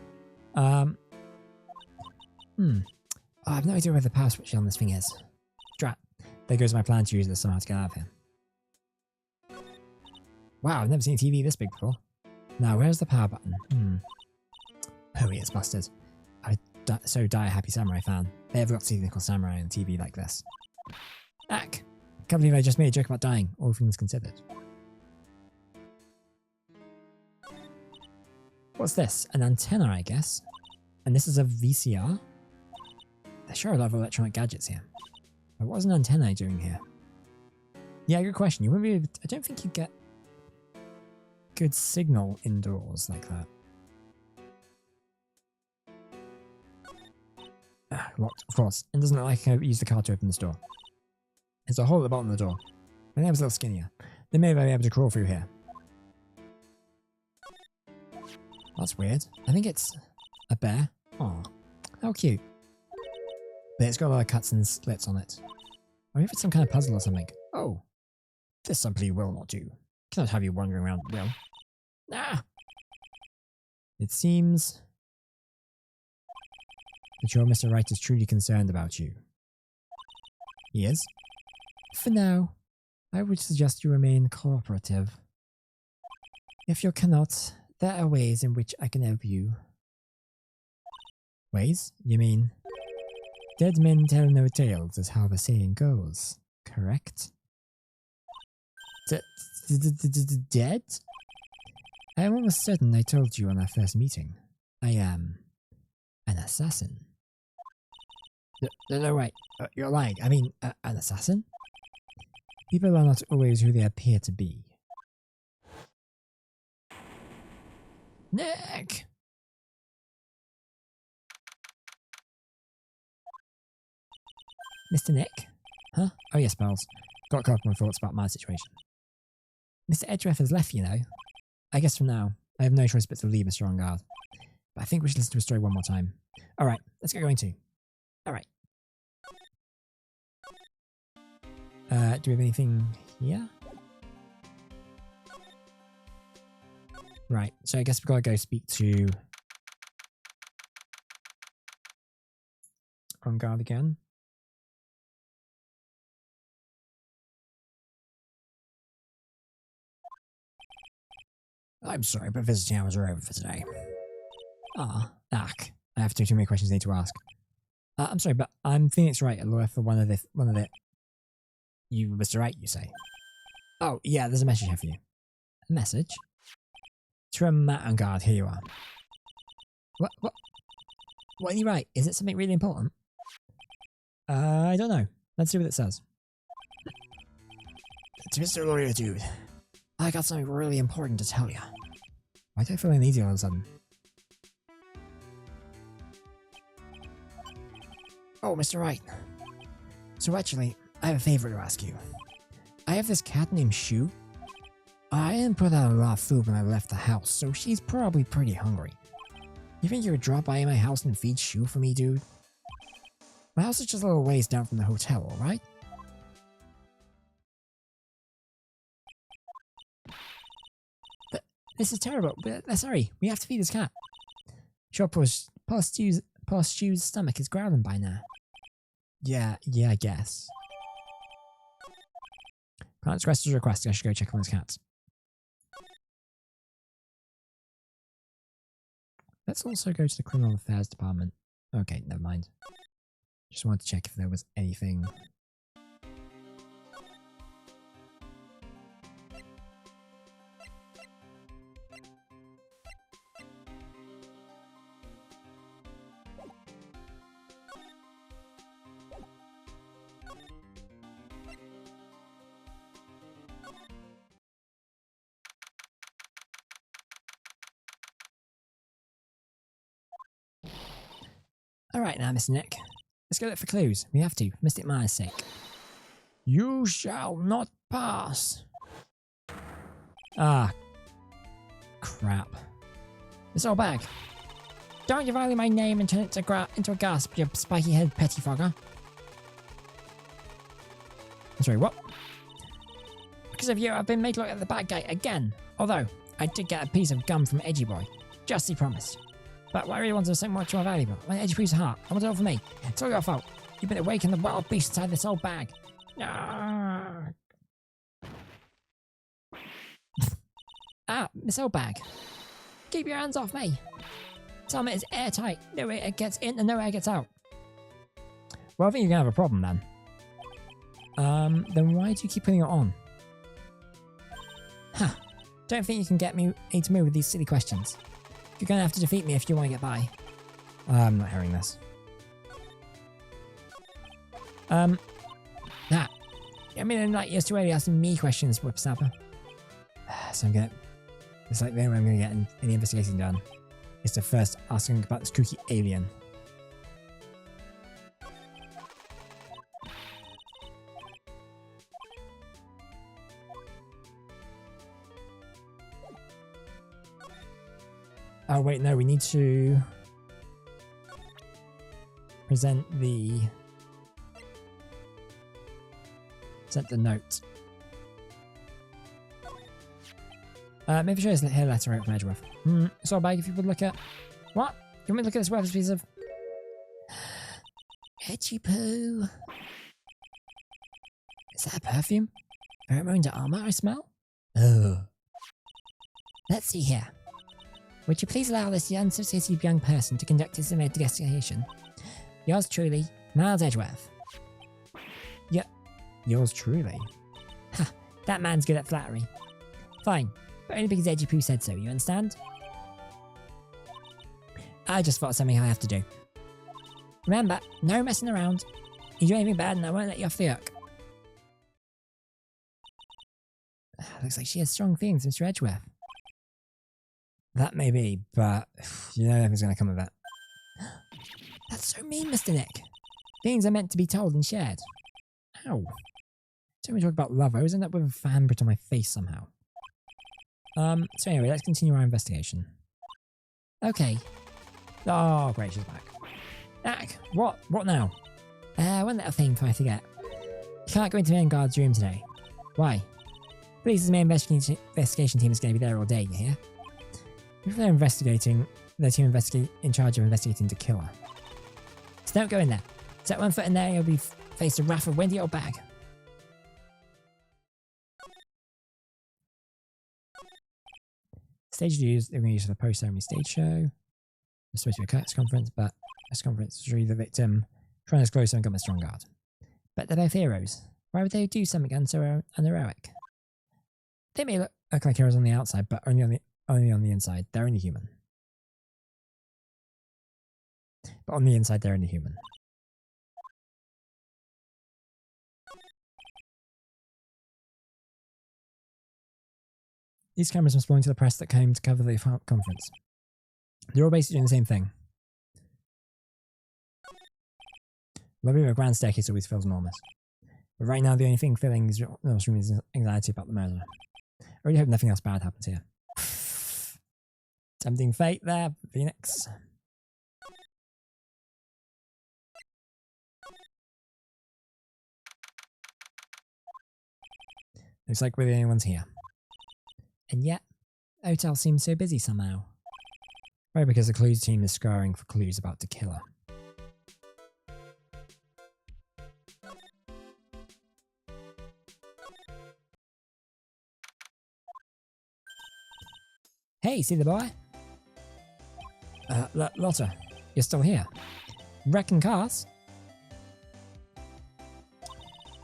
Oh, I have no idea where the power switch on this thing is. Drat. There goes my plan to use this somehow to get out of here. Wow, I've never seen a TV this big before. Now, where's the power button? Oh, it's busted. So die a Happy Samurai fan. They ever got to see Nickel Samurai on TV like this? Ack! Can't believe I just made a joke about dying, all things considered. What's this? An antenna, I guess? And this is a VCR? There's sure a lot of electronic gadgets here. But what is an antenna doing here? Yeah, good question. You wouldn't be able to, I don't think you'd get good signal indoors like that. Locked, of course. It doesn't look like I use the card to open this door. There's a hole at the bottom of the door. My name's a little skinnier. They may be able to crawl through here. That's weird. I think it's a bear. Aw, how cute. But it's got a lot of cuts and slits on it. I wonder if it's some kind of puzzle or something. Oh, this simply will not do. Cannot have you wandering around at will. Ah! It seems that your Mr. Wright is truly concerned about you. He is? For now, I would suggest you remain cooperative. If you cannot, there are ways in which I can help you. Ways? You mean? Dead men tell no tales is how the saying goes, correct? Dead? I am almost certain I told you on our first meeting. I am an assassin. No, wait. You're lying. I mean, an assassin? People are not always who they appear to be. Nick! Mr. Nick? Huh? Oh yes, pals. Got caught up in my thoughts about my situation. Mr. Edgeworth has left, you know. I guess from now, I have no choice but to leave Mr. On Guard. But I think we should listen to his story one more time. Alright, let's get going too. Alright. Do we have anything here? Right, so I guess we've got to go speak to On Guard again. I'm sorry, but visiting hours are over for today. Ack. I have too many questions I need to ask. I'm sorry, but I'm Phoenix Wright, a lawyer for one of the... You, Mr. Wright, you say? Oh, yeah, there's a message here for you. A message? It's from Matt on Guard, here you are. What are you write? Is it something really important? I don't know. Let's see what it says. To Mr. Lawyer Dude, I got something really important to tell you. Why do I feel uneasy all of a sudden? Oh, Mr. Wright. So actually, I have a favor to ask you. I have this cat named Shu. I didn't put out a lot of food when I left the house, so she's probably pretty hungry. You think you would drop by my house and feed Shu for me, dude? My house is just a little ways down from the hotel, alright? This is terrible, but sorry, we have to feed this cat. Sure, poor Stu's stomach is growling by now. Yeah, I guess. Can't request his request, I should go check on his cats. Let's also go to the Criminal Affairs Department. Okay, never mind. Just wanted to check if there was anything. Alright now, Mr. Nick. Let's go look for clues. We have to, for Mystic Maya's sake. You shall not pass. Ah. Crap. This old bag. Don't you value my name and turn it to into a gasp, you spiky-headed pettifogger. I'm sorry, what? Because of you, I've been made to look at the back gate again. Although, I did get a piece of gum from Edgy Boy. Just as he promised. But what I really wanted was something much more valuable. My Edgy Poo's heart. I want it all for me. It's all your fault. You've been awakening the wild beast inside this old bag. Ah, Miss Old Bag. Keep your hands off me. Tell me it's airtight. No air gets in and no air gets out. Well, I think you're going to have a problem then. Then why do you keep putting it on? Huh. Don't think you can get me to move with these silly questions. You're going to have to defeat me if you want to get by. I'm not hearing this. That. I mean, like, you're too early asking me questions, Whipsnapper. So I'm gonna. It's like the only way I'm gonna get any investigating done is to first ask him about this kooky alien. Oh wait, no, we need to present the note. Maybe show us the hair letter out from Edgeworth. So bag if you would look at what? You want me to look at this worthless piece of Edgy Poo. Is that a perfume? Pheromone to armor I smell? Oh. Let's see here. Would you please allow this unsophisticated young person to conduct his investigation? Yours truly, Miles Edgeworth. Yeah, yours truly. Ha, that man's good at flattery. Fine, but only because Edgy Poo said so, you understand? I just thought of something I have to do. Remember, no messing around. You do anything bad and I won't let you off the hook. Looks like she has strong feelings, Mr. Edgeworth. That may be, but you know nothing's going to come of it. That's so mean, Mr. Nick. Things are meant to be told and shared. Ow. Don't we talk about love? I always end up with a fan print on my face somehow. So anyway, let's continue our investigation. Okay. Oh, great, she's back. Ack, what? What now? One little thing before I forget. You can't go into main guard's room today. Why? Police's main investigation team is going to be there all day, you hear? If they're investigating, their team in charge of investigating the killer. So don't go in there. Set one foot in there, you'll be faced the wrath of Wendy Old Bag. Stage used, they're going to use for the post-ceremony stage show. It's supposed to be a press conference, but press conference is really the victim trying to disclose something got a strong guard. But they're both heroes. Why would they do something so unheroic? They may look like heroes on the outside, but only on the inside. They're only human. But on the inside, they're only human. These cameras must belong to the press that came to cover the conference. They're all basically doing the same thing. Lobby of a grand staircase always feels enormous. But right now, the only thing filling this room is anxiety about the murder. I really hope nothing else bad happens here. Tempting fate there, Phoenix. Looks like we're the only ones here. And yet, the hotel seems so busy somehow. Right, because the clues team is scouring for clues about the killer. Hey, see the boy? Lotta, You're still here. Wrecking cars?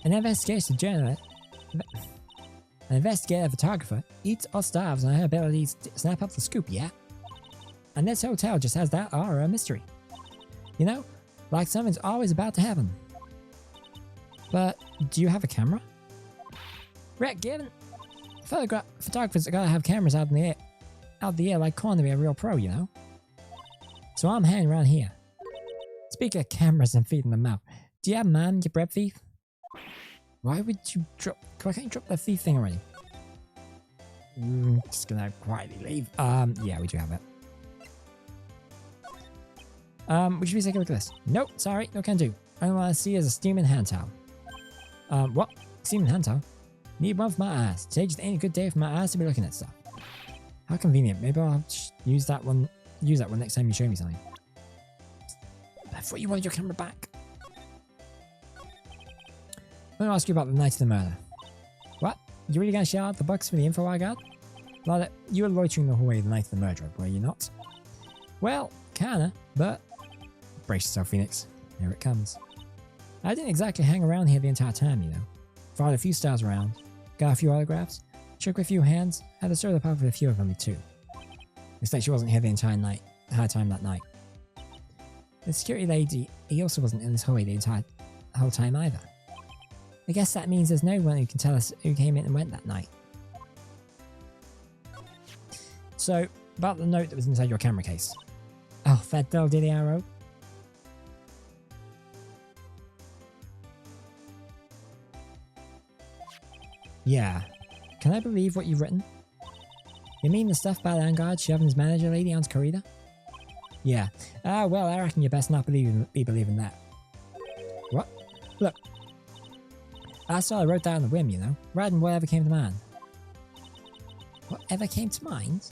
An investigative journalist, an investigative photographer eats or starves on her ability to snap up the scoop, yeah? And this hotel just has that aura of mystery. You know, like something's always about to happen. But do you have a camera? Rick, given photographers gotta have cameras out in the air like corn to be a real pro, you know? So I'm hanging around here. Speaking of cameras and feeding them out, do you have man your bread thief? Why would you drop? Why can't you drop the thief thing already? Just gonna quietly leave. Yeah, we do have it. Would you please take a look at this? Nope, sorry, no can do. All I want to see is a steaming hand towel. What? Steaming hand towel? Need one for my eyes. Today just ain't a good day for my eyes to be looking at stuff. How convenient. Maybe I'll use that one next time you show me something. I thought you wanted your camera back. I'm going to ask you about the night of the murder. What? You really going to share out the box for the info I got? Well, you were loitering the hallway the night of the murder, were you not? Well, kinda, but... Brace yourself, Phoenix. Here it comes. I didn't exactly hang around here the entire time, you know. Followed a few stars around, got a few autographs, shook with a few hands, had to stir the pot with a few of them too. Looks like she wasn't here the entire time that night. The security lady, he also wasn't in this hallway the whole time either. I guess that means there's no one who can tell us who came in and went that night. So, about the note that was inside your camera case. Oh, that dull diddy arrow. Yeah. Can I believe what you've written? You mean the stuff about Angard shoving his manager lady onto corridor? Yeah. Well, I reckon you best not be believing that. What? Look. I saw I wrote that on the whim, you know. Writing whatever came to mind. Whatever came to mind?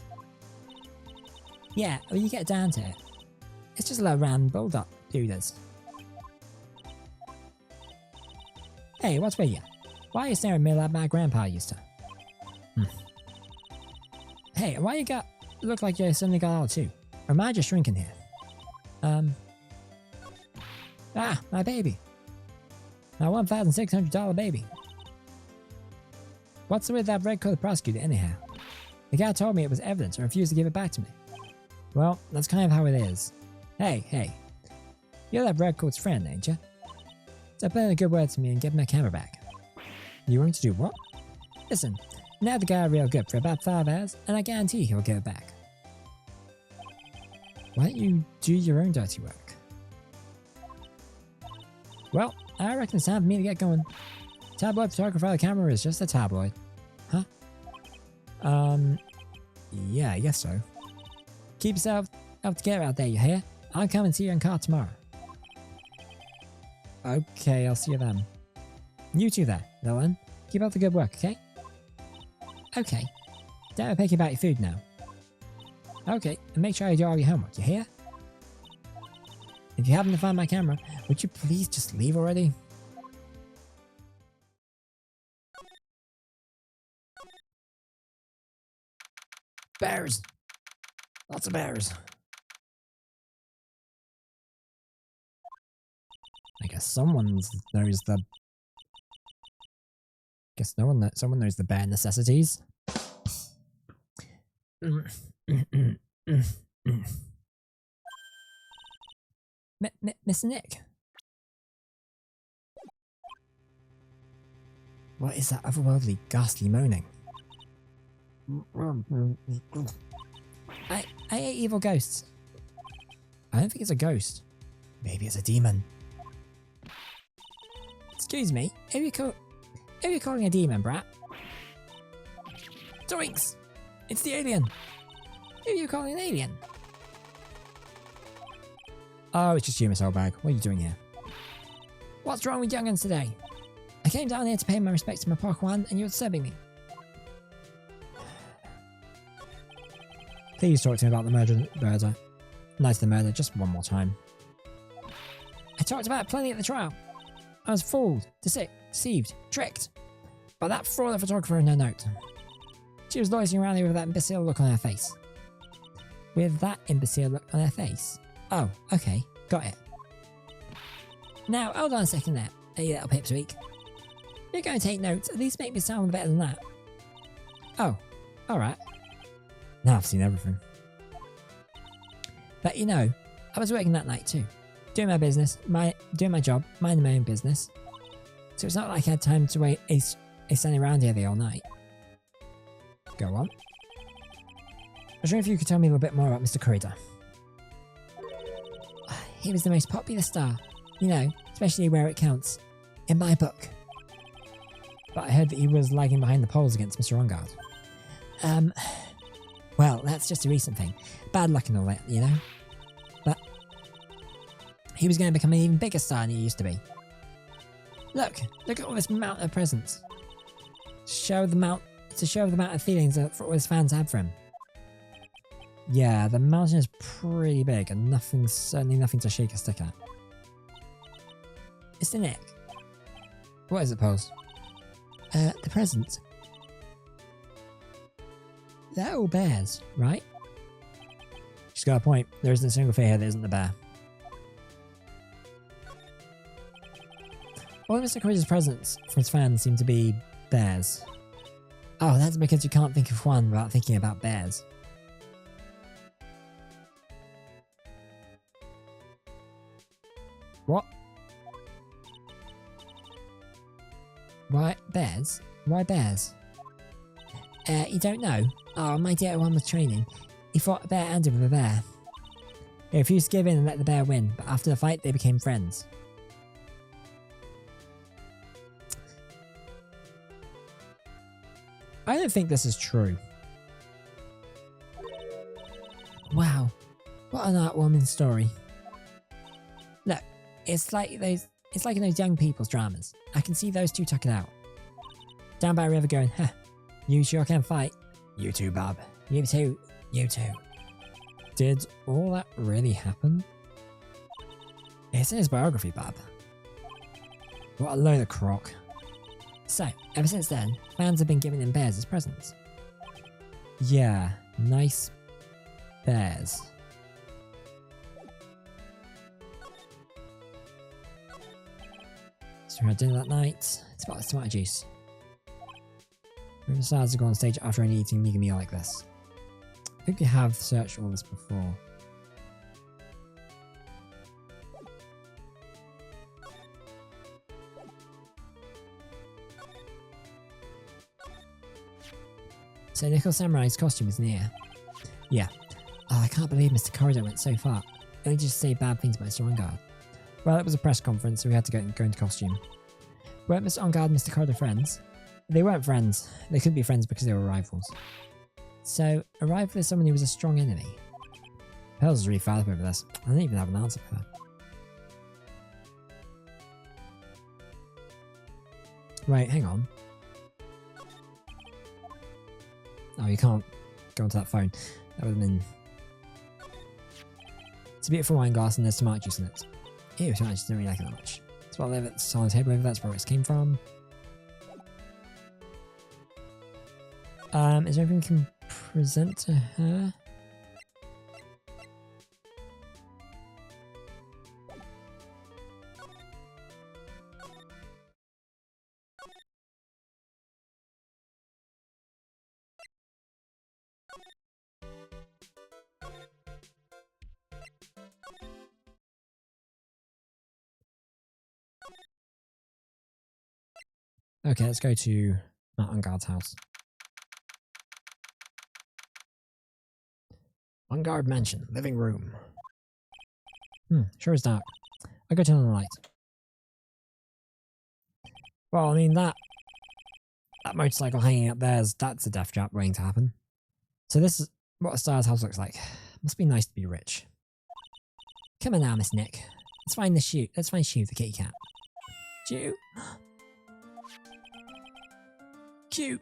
Yeah, well, you get down to it. It's just a little random bulldog doodles. Hey, what's with you? Why are you staring at me like my grandpa used to? Hey, why you look like you suddenly got all too? Or am I just shrinking here? My baby. My $1,600 baby. What's with that red-coated prosecutor anyhow? The guy told me it was evidence and refused to give it back to me. Well, that's kind of how it is. Hey. You're that red-coat's friend, ain't you? So put in a good word to me and give my camera back. You going to do what? Listen, now the guy real good for about 5 hours, and I guarantee he'll give it back. Why don't you do your own dirty work? Well, I reckon it's time for me to get going. Tabloid photographer on the camera is just a tabloid. Huh? Yeah, I guess so. Keep yourself up together out there, you hear? I'll come and see you in car tomorrow. Okay, I'll see you then. You two there, Dylan. Keep up the good work, okay? Okay. Don't be picky about your food now. Okay, and make sure you do all your homework, you hear? If you happen to find my camera, would you please just leave already? Bears! Lots of bears. I guess someone knows the... someone knows the bare necessities. Mr. Nick? What is that otherworldly, ghastly moaning? I hate evil ghosts. I don't think it's a ghost. Maybe it's a demon. Excuse me, who are you calling a demon, brat? Doinks! It's the alien! Who are you calling an alien? Oh, it's just you, Miss Oldbag. What are you doing here? What's wrong with young'uns today? I came down here to pay my respects to my Pokemon and you're disturbing me. Please talk to me about the murder. Night of the murder, just one more time. I talked about it plenty at the trial. I was fooled, deceived, tricked by that fraud photographer in her note. She was loitering around here with that imbecile look on her face. With that imbecile look on her face? Oh, okay, got it. Now, hold on a second there, you little pipsqueak. you're going to take notes. At least make me sound better than that. Oh, alright. Now I've seen everything. But you know, I was working that night too. Doing my business, doing my job, minding my own business. So it's not like I had time to wait standing around here the whole night. Go on. I was wondering if you could tell me a little bit more about Mr. Corridor. He was the most popular star, you know, especially where it counts. In my book. But I heard that he was lagging behind the polls against Mr. Ongard. Well, that's just a recent thing. Bad luck and all that, you know? But he was going to become an even bigger star than he used to be. Look at all this mountain of presents. To show the amount of feelings that all his fans have for him. Yeah, the mountain is pretty big and certainly nothing to shake a stick at. Mr. Nick. What is it, Pose? The presents. They're all bears, right? She's got a point. There isn't a single figure here that isn't the bear. All of Mr. Corridor's presents for his fans seem to be bears. Oh, that's because you can't think of one without thinking about bears. What? Why bears? Why bears? You don't know? Oh, my dear one with training. He fought bare-handed with a bear. He refused to give in and let the bear win, but after the fight they became friends. I don't think this is true. Wow, what an heartwarming story. Look, it's like in those young people's dramas. I can see those two tucking out. Down by a river going, huh, you sure can fight. You too, Bob. You too, you too. Did all that really happen? It's in his biography, Bob. What a load of crock. So, ever since then, fans have been giving him bears as presents. Yeah, nice bears. So we had dinner that night. It's about tomato juice. Who decides to go on stage after an eating meager meal like this? I think you have searched all this before. So Nickel Samurai's costume is near. Yeah. Oh, I can't believe Mr. Corridor went so far. Only just say bad things about Mr. Ongard. Well, it was a press conference, so we had to go into costume. Weren't Mr. Ongard and Mr. Corridor friends? They weren't friends. They couldn't be friends because they were rivals. So, a rival is someone who was a strong enemy. Pearls is really fired up over this. I don't even have an answer for that. Right, hang on. Oh, you can't go onto that phone. That would have been... It's a beautiful wine glass and there's tomato juice in it. Ew, tomato juice, don't really like it that much. It's what I leave it on the table over there, that's where it came from. Is there anything we can present to her? Okay, let's go to Matt Ongard's house. Ongard Mansion, living room. Sure is dark. I'll go turn on the light. Well, I mean, that motorcycle hanging up there, that's a death trap waiting to happen. So this is what a star's house looks like. Must be nice to be rich. Come on now, Miss Nick. Let's find the shoe. Let's find Shoe, the kitty cat. Shoe? Cute.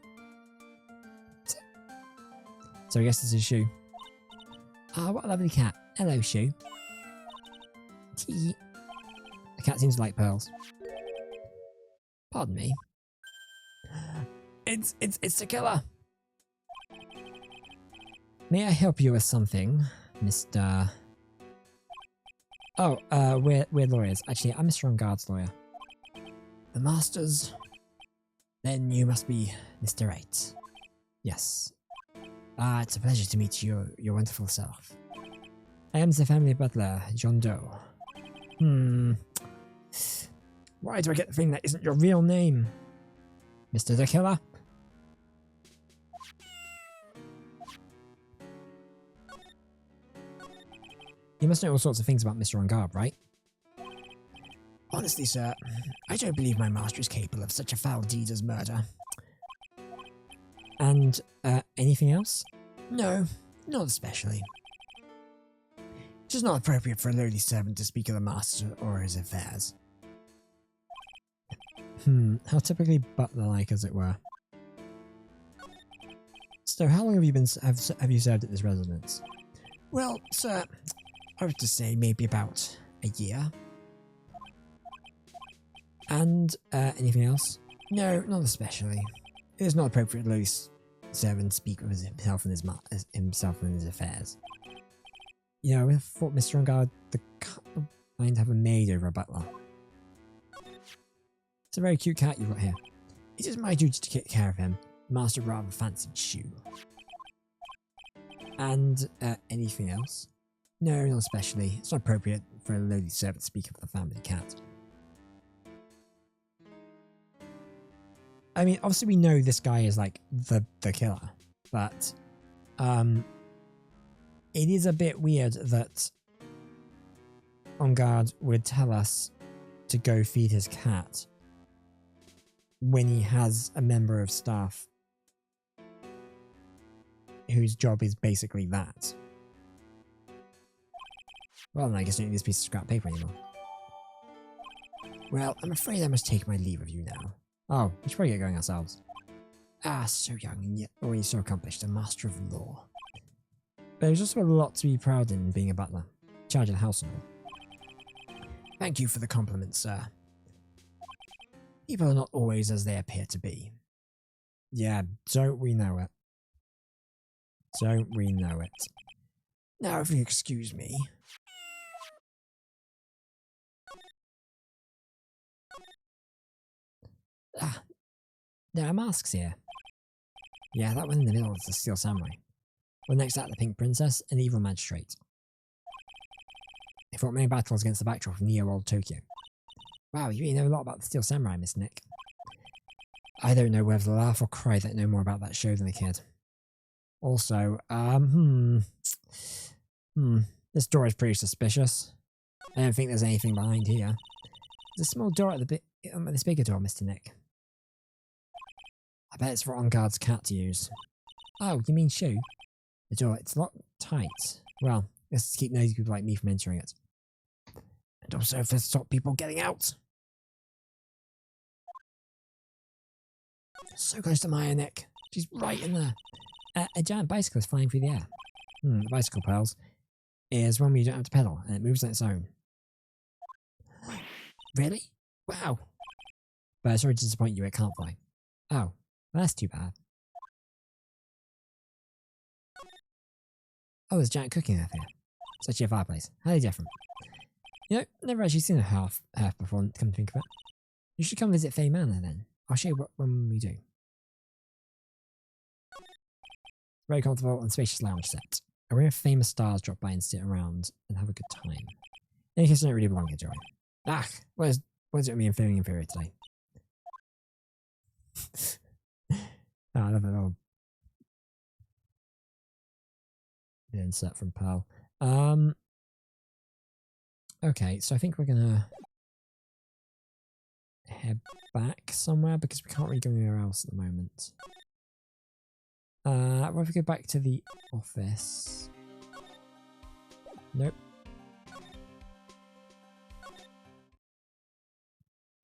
So I guess this is Shoe. Ah, what a lovely cat. Hello, Shoe. Tee. The cat seems to like pearls. Pardon me. It's the killer. May I help you with something, Mr. Oh, we're lawyers. Actually, I'm Mr. Ongard's lawyer. The Masters Then you must be Mr. Wright. Yes, It's a pleasure to meet your wonderful self. I am the family butler, John Doe. Why do I get the thing that isn't your real name? Mr. the Killer? You must know all sorts of things about Mr. On Guard, right? Honestly, sir, I don't believe my master is capable of such a foul deed as murder. And, anything else? No, not especially. It is not appropriate for a lowly servant to speak of the master or his affairs. How typically butler-like, as it were. So, how long have you have you served at this residence? Well, sir, I was to say maybe about a year. And, anything else? No, not especially. It is not appropriate for a lowly servant to speak of himself and his affairs. You know, I thought Mr. On Guard, the couple might have a maid over a butler. It's a very cute cat you've got here. It is my duty to take care of him. The master rather fancied Shoe. And, anything else? No, not especially. It's not appropriate for a lowly servant to speak of the family cat. I mean, obviously we know this guy is like the killer, but it is a bit weird that On Guard would tell us to go feed his cat when he has a member of staff whose job is basically that. Well, then I guess I don't need this piece of scrap paper anymore. Well, I'm afraid I must take my leave of you now. Oh, we should probably get going ourselves. So young and yet already so accomplished, a master of law. But there's also a lot to be proud in being a butler. Charge of the house and all. Thank you for the compliment, sir. People are not always as they appear to be. Yeah, don't we know it? Don't we know it? Now, if you excuse me. There are masks here. Yeah, that one in the middle is the Steel Samurai. Well, next that the Pink Princess and the Evil Magistrate. They fought many battles against the backdrop of neo-old Tokyo. Wow, you really know a lot about the Steel Samurai, Miss Nick. I don't know whether to laugh or cry that I know more about that show than a kid. Also, this door is pretty suspicious. I don't think there's anything behind here. There's a small door at this bigger door, Mr. Nick. I bet it's for On Guard's cat to use. Oh, you mean Shoe? The door, it's locked tight. Well, let's keep nosy people like me from entering it. And also to stop people getting out. So close to Maya, Nick. She's right in there. A giant bicycle is flying through the air. The bicycle pearls is one where you don't have to pedal and it moves on its own. Really? Wow. But sorry to disappoint you, it can't fly. Oh, well, that's too bad. Oh, there's a giant cooking earth here. It's actually a fireplace. Highly different. You know, never actually seen a hearth before, come to think of it. You should come visit Faye Manor then. I'll show you what when we do. Very comfortable and spacious lounge set. A ring of famous stars drop by and sit around and have a good time. In any case, I don't really belong here, do I? What is it with me and feeling inferior today? Oh, I love that little insert from Pearl. Okay, so I think we're gonna head back somewhere because we can't really go anywhere else at the moment. What if we go back to the office? Nope.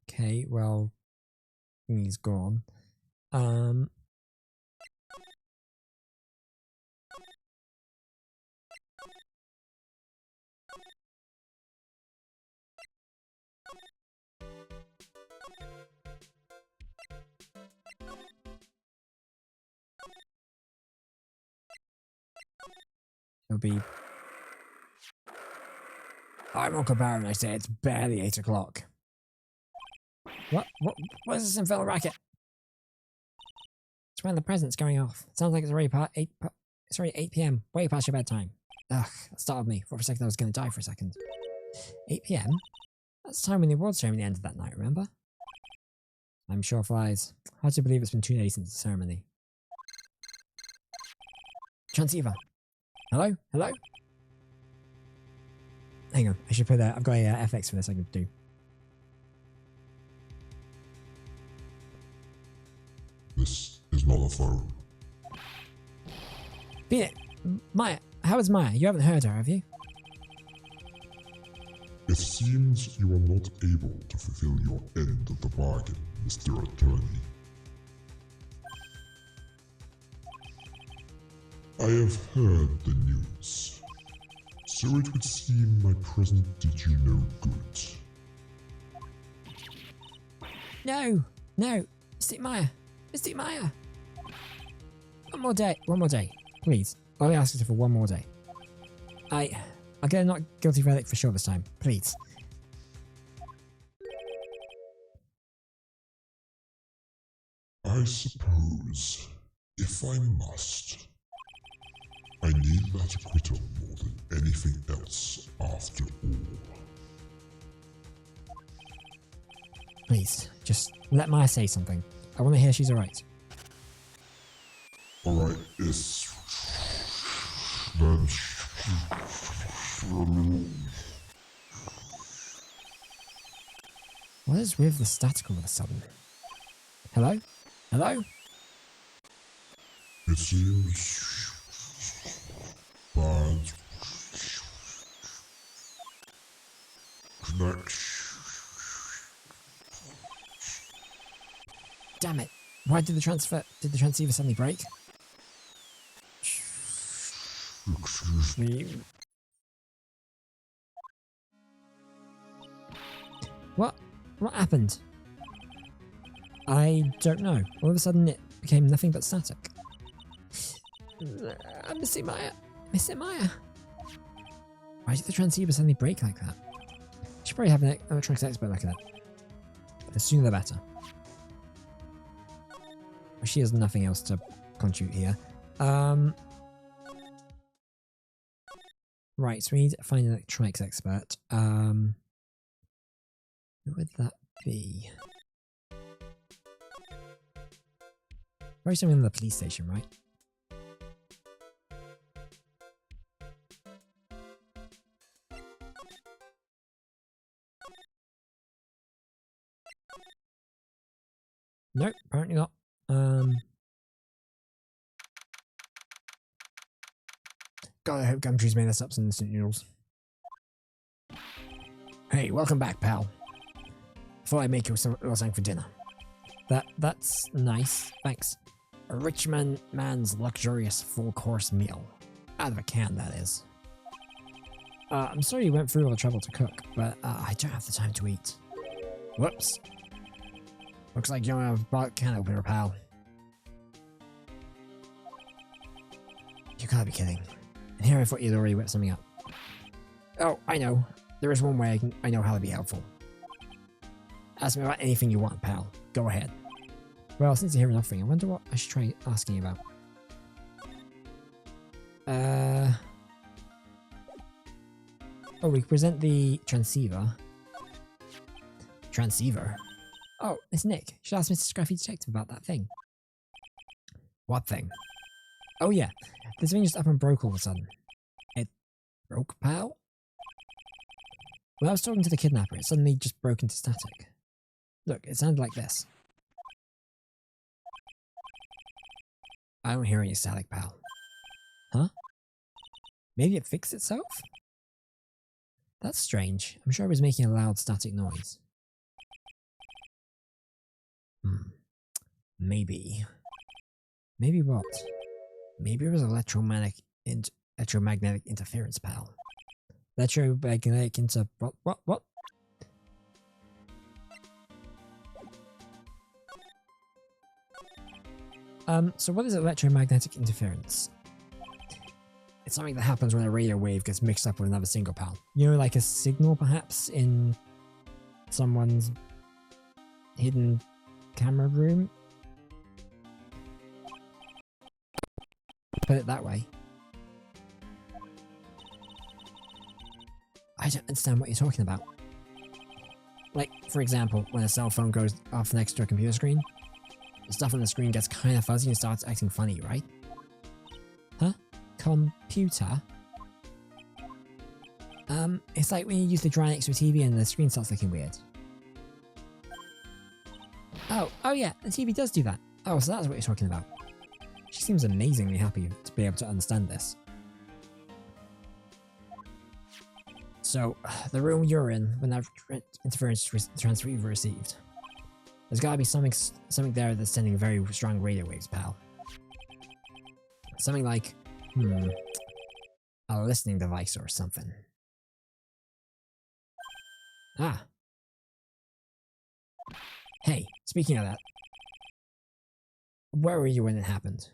Okay, well, he's gone. It'll be... I'm Uncle Baron, I say it's barely 8 o'clock. What is this infernal racket? It's when the present's going off. Sounds like it's already it's already 8 p.m. Way past your bedtime. Ugh, that startled me. Thought for a second I was going to die for a second. 8 p.m.? That's the time when the awards ceremony ended that night, remember? I'm sure flies. Hard to believe it's been 2 days since the ceremony. Transceiver. Hello? Hello? Hang on, I should put that. I've got a FX for this I can do. This is not a phone. Beat it! Maya! How is Maya? You haven't heard her, have you? It seems you are not able to fulfill your end of the bargain, Mr. Attorney. I have heard the news, so it would seem my present did you no good. No! No! Mystic Maya! Mystic Maya! One more day, please. I'll ask you for one more day. I'll get a not guilty verdict for sure this time, please. I suppose, if I must, I need that acquittal more than anything else after all. Please, just let Maya say something. I want to hear she's alright. Alright, it's... What is with the static all of a sudden? Hello? Hello? It seems... bad... connection... Damn it. Why did the transceiver suddenly break? Excuse me. What happened? I don't know. All of a sudden it became nothing but static. I'm missing Maya. Missing Maya. Why did the transceiver suddenly break like that? I should probably have an electronics expert look at it. The sooner the better. Well, she has nothing else to contribute here. Right, so we need to find an electronics expert. Who would that be? Probably someone in the police station, right? Nope, apparently not. God, I hope Gumtree's made us up some instant noodles. Hey, welcome back, pal. Thought I'd make you something for dinner. That's nice, thanks. A rich man's luxurious full-course meal. Out of a can, that is. I'm sorry you went through all the trouble to cook, but I don't have the time to eat. Whoops. Looks like you don't have a can opener, pal. You gotta be kidding. And here I thought you'd already whipped something up. Oh, I know. There is one way I know how to be helpful. Ask me about anything you want, pal. Go ahead. Well, since you're here nothing, I wonder what I should try asking you about. Oh, we present the transceiver. Transceiver? Oh, it's Nick. Should ask Mr. Scruffy Detective about that thing. What thing? Oh yeah, this thing just up and broke all of a sudden. It broke, pal? When I was talking to the kidnapper, it suddenly just broke into static. Look, it sounded like this. I don't hear any static, pal. Huh? Maybe it fixed itself? That's strange. I'm sure it was making a loud static noise. Maybe. Maybe what? Maybe it was electromagnetic interference, pal. Electromagnetic what? So what is electromagnetic interference? It's something that happens when a radio wave gets mixed up with another signal, pal. You know, like a signal, perhaps, in someone's hidden camera room? that way. I don't understand what you're talking about. Like, for example, when a cell phone goes off next to a computer screen, the stuff on the screen gets kind of fuzzy and starts acting funny, right? Huh? Computer? It's like when you use the dry next to a TV and the screen starts looking weird. Oh yeah, the TV does do that. Oh, so that's what you're talking about. She seems amazingly happy to be able to understand this. So, the room you're in when that interference transfer you received. There's gotta be something there that's sending very strong radio waves, pal. Something like, a listening device or something. Ah. Hey, speaking of that, where were you when it happened?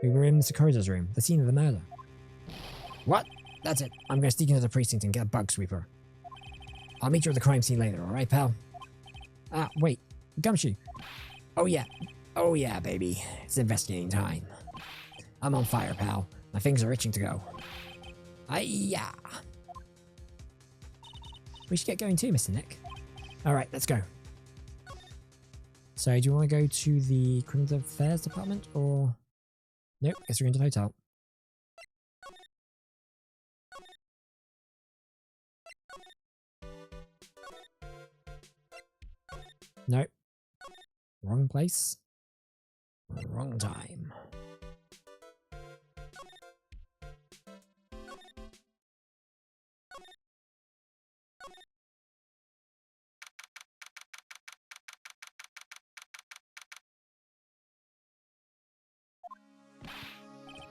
We were in Mr. Corridor's room, the scene of the murder. What? That's it. I'm gonna sneak into the precinct and get a bug sweeper. I'll meet you at the crime scene later, alright, pal? Ah, wait. Gumshoe. Oh yeah, baby. It's investigating time. I'm on fire, pal. My fingers are itching to go. Aye-ya! We should get going too, Mr. Nick. Alright, let's go. So, do you want to go to the Criminal Affairs Department, or... Nope, guess we're going to the hotel. Nope. Wrong place. Wrong time.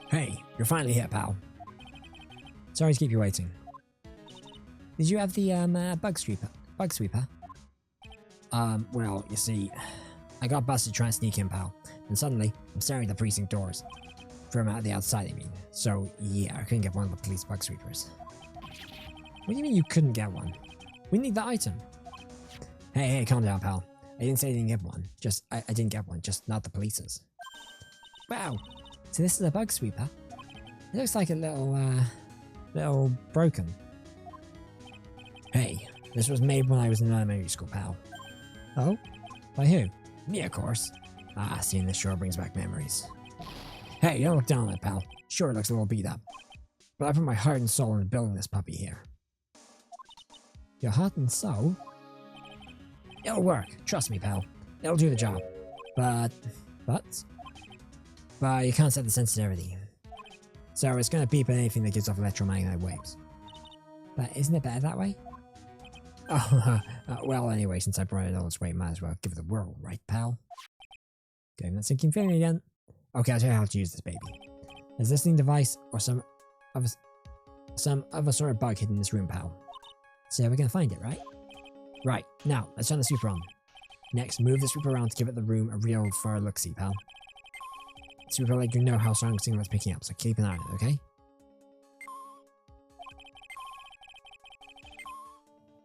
Hey, you're finally here, pal. Sorry to keep you waiting. Did you have the bug sweeper? Well, you see, I got busted trying to sneak in, pal. And suddenly, I'm staring at the precinct doors. From out the outside, I mean. So, yeah, I couldn't get one of the police bug sweepers. What do you mean you couldn't get one? We need the item. Hey, calm down, pal. I didn't say I didn't get one. I didn't get one, just not the police's. Wow. So this is a bug sweeper? It looks like a little broken. Hey, this was made when I was in elementary school, pal. Oh? By who? Me, of course. Ah, seeing this sure brings back memories. Hey, don't look down on it, pal. Sure, it looks a little beat up. But I put my heart and soul into building this puppy here. Your heart and soul? It'll work. Trust me, pal. It'll do the job. But you can't set the sensitivity. So it's gonna beep at anything that gives off electromagnetic waves. But isn't it better that way? Oh, well, anyway, since I brought it all this way, might as well give it a whirl, right, pal? Getting that sinking feeling again. Okay, I'll tell you how to use this baby. There's a listening device or some other sort of bug hidden in this room, pal. So we're gonna find it, right? Right, now, let's turn the sweeper on. Next, move the sweeper around to give it the room a real far look-see, pal. The sweeper will let you know how strong the signal is picking up, so keep an eye on it, okay?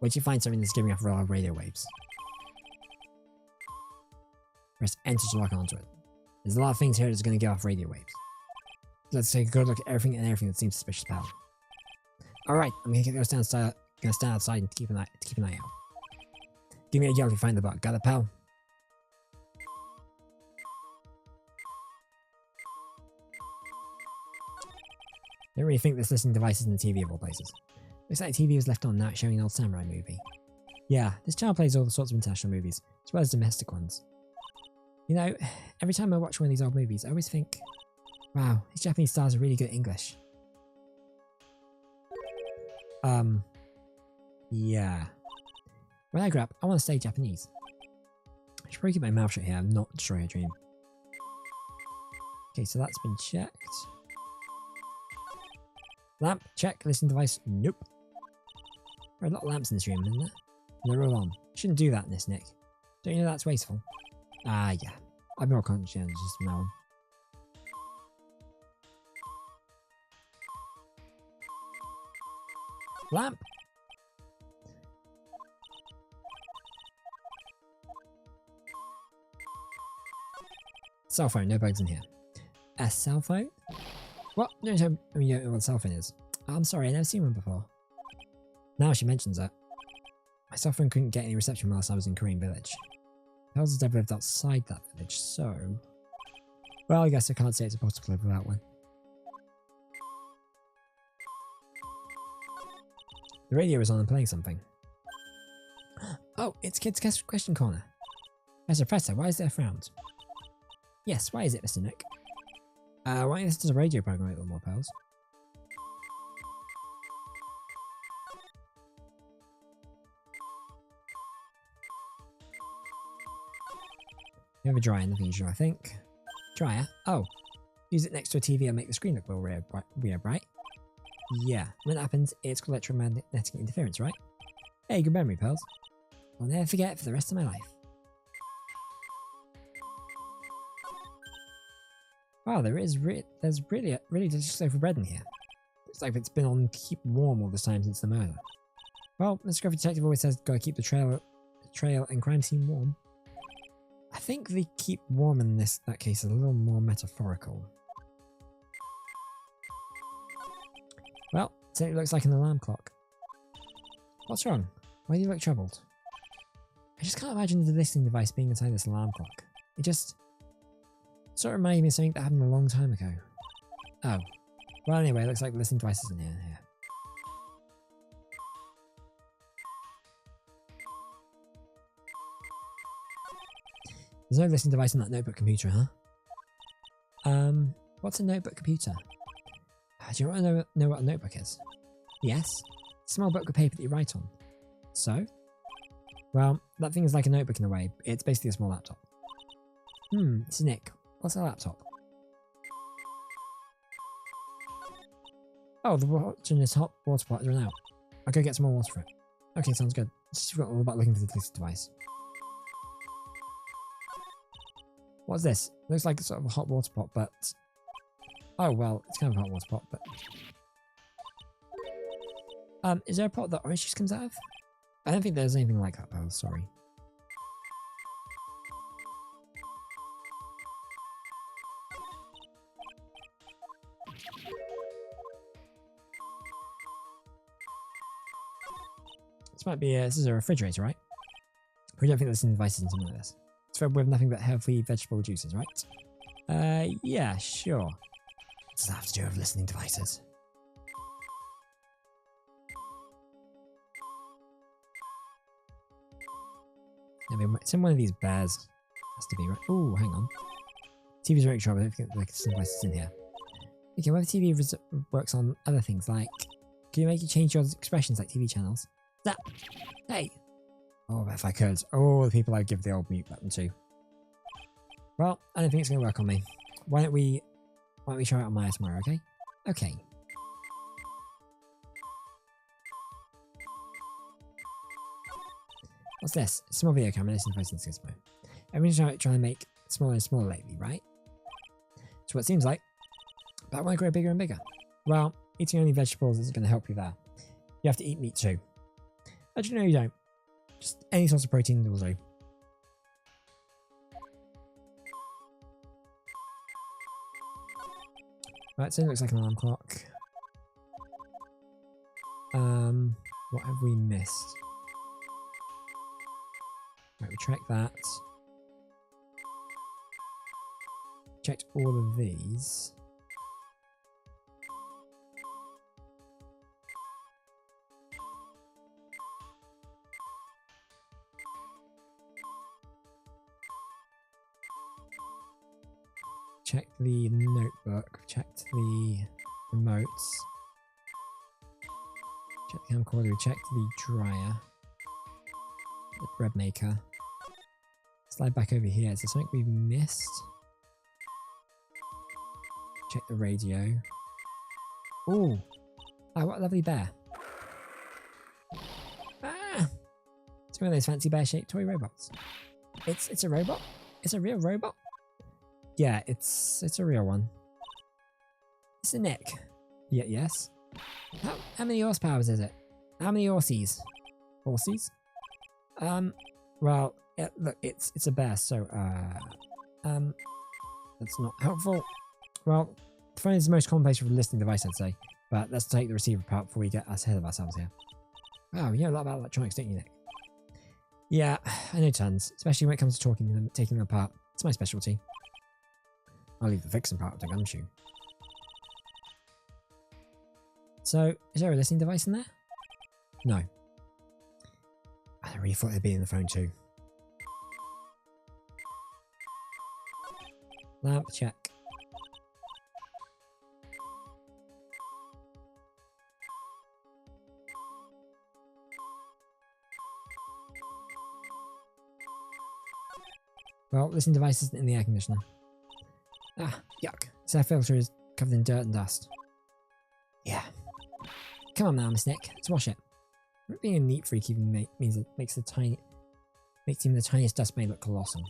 Wait till you find something that's giving off raw radio waves. Press enter to lock onto it. There's a lot of things here that's going to give off radio waves. Let's take a good look at everything that seems suspicious, pal. Alright, I'm gonna stand outside and keep an eye out. Give me a yell if you find the bug. Got it, pal? Don't really think this listening device is in the TV of all places. Looks like the TV was left on now, showing an old samurai movie. Yeah, this channel plays all sorts of international movies, as well as domestic ones. You know, every time I watch one of these old movies, I always think, wow, these Japanese stars are really good at English. Yeah. When I grow up, I want to stay Japanese. I should probably keep my mouth shut here and not destroy a dream. Okay, so that's been checked. Lamp, check. Listening device, nope. There are a lot of lamps in this room, isn't there? And they're all on. Shouldn't do that in this, Nick. Don't you know that's wasteful? Ah, yeah. I'm more conscientious from now on. Lamp! Cell phone, no bugs in here. A cell phone? What? No, I mean, you don't know what a cell phone is. I'm sorry, I've never seen one before. Now she mentions it. My cell phone couldn't get any reception whilst I was in Korean Village. Pels has never lived outside that village, so... Well, I guess I can't say it's impossible to live without one. The radio is on and playing something. Oh, it's Kids Question Corner. As a professor, why is there frowns? Yes, why is it, Mr. Nick? Why don't you listen to the radio program a little more, pals? You have a dryer in the future, I think. Dryer? Oh. Use it next to a TV and make the screen look real weird, right? Yeah. When that happens, it's called electromagnetic interference, right? Hey, good memory, pals. I'll never forget it for the rest of my life. Wow, there's really delicious loaf of bread in here. Looks like it's been on keep warm all this time since the murder. Well, Mr. Scruffy Detective always says gotta keep the trail and crime scene warm. I think the keep warm in that case is a little more metaphorical. Well, it certainly looks like an alarm clock. What's wrong? Why do you look troubled? I just can't imagine the listening device being inside this alarm clock. It just sort of reminded me of something that happened a long time ago. Oh. Well, anyway, it looks like the listening device is in here. There's no listening device on that notebook computer, huh? What's a notebook computer? Do you want to know what a notebook is? Yes. A small book of paper that you write on. So? Well, that thing is like a notebook in a way. It's basically a small laptop. It's Nick. What's a laptop? Oh, the water in this hot water pot is run out. I'll go get some more water for it. Okay, sounds good. Just forgot all about looking for the listening device. What's this? Looks like sort of a hot water pot, but... Oh, well, it's kind of a hot water pot, but... is there a pot that orange juice comes out of? I don't think there's anything like that, pal. Sorry. This might be this is a refrigerator, right? We don't think there's any devices in something like this. It's filled with nothing but healthy vegetable juices, right? Yeah, sure. What does that have to do with listening devices? It's in one of these bears. Has to be, right? Oh, hang on. TV's very trouble. I don't think the listening devices in here. Okay, whether TV works on other things like... Can you make it change your expressions like TV channels? That... Hey! Oh, if I could. Oh, the people I'd give the old mute button to. Well, I don't think it's going to work on me. Why don't we try it on Maya tomorrow, okay? Okay. What's this? It's a small video camera. Listen to this gizmo. Everyone's trying to make smaller and smaller lately, right? That's what it seems like. But I want to grow bigger and bigger. Well, eating only vegetables isn't going to help you there. You have to eat meat too. Actually, no, you don't. Just any source of protein will do. Right, so it looks like an alarm clock. What have we missed? Right, we tracked that. Checked all of these. Checked the notebook, checked the remotes, checked the camcorder, we checked the dryer, the bread maker. Slide back over here. Is there something we've missed? Check the radio. Ooh! Oh, what a lovely bear. Ah! It's one of those fancy bear-shaped toy robots. It's a robot? It's a real robot? Yeah, it's a real one. It's a Nick. Yeah, yes. How many horsepower is it? How many horsies? Horsies? Well, look, it's a bear, so that's not helpful. Well, the phone is the most common place for a listening device, I'd say. But let's take the receiver apart before we get ahead of ourselves here. Wow, you know a lot about electronics, don't you, Nick? Yeah, I know tons, especially when it comes to taking them apart. It's my specialty. I'll leave the fixing part to Gumshoe. So, is there a listening device in there? No. I really thought they'd be in the phone too. Lamp check. Well, listening device isn't in the air conditioner. Ah, yuck. This air filter is covered in dirt and dust. Yeah. Come on now, Miss Nick. Let's wash it. Being a neat freak even means it makes even the tiniest dust may look colossal.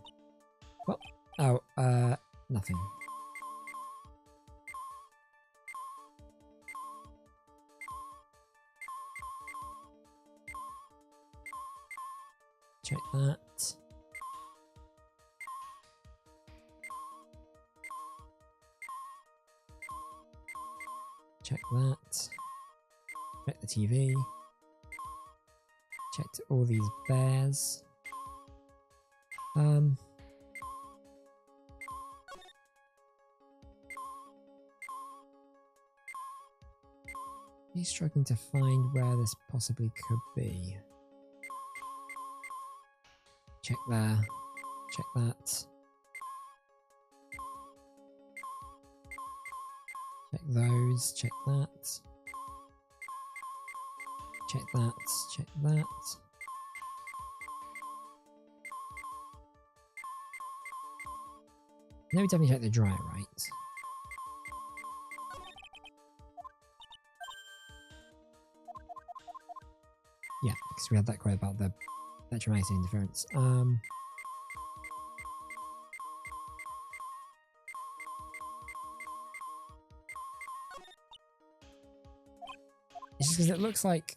What? Oh, nothing. Check that. Check that. Check the TV. Checked all these bears. He's struggling to find where this possibly could be. Check there. Check that. Check those. Check that. Check that. Check that. Now we definitely check the dryer, right? Yeah, because we had that quote about the electromagnetic interference. It's just because it looks like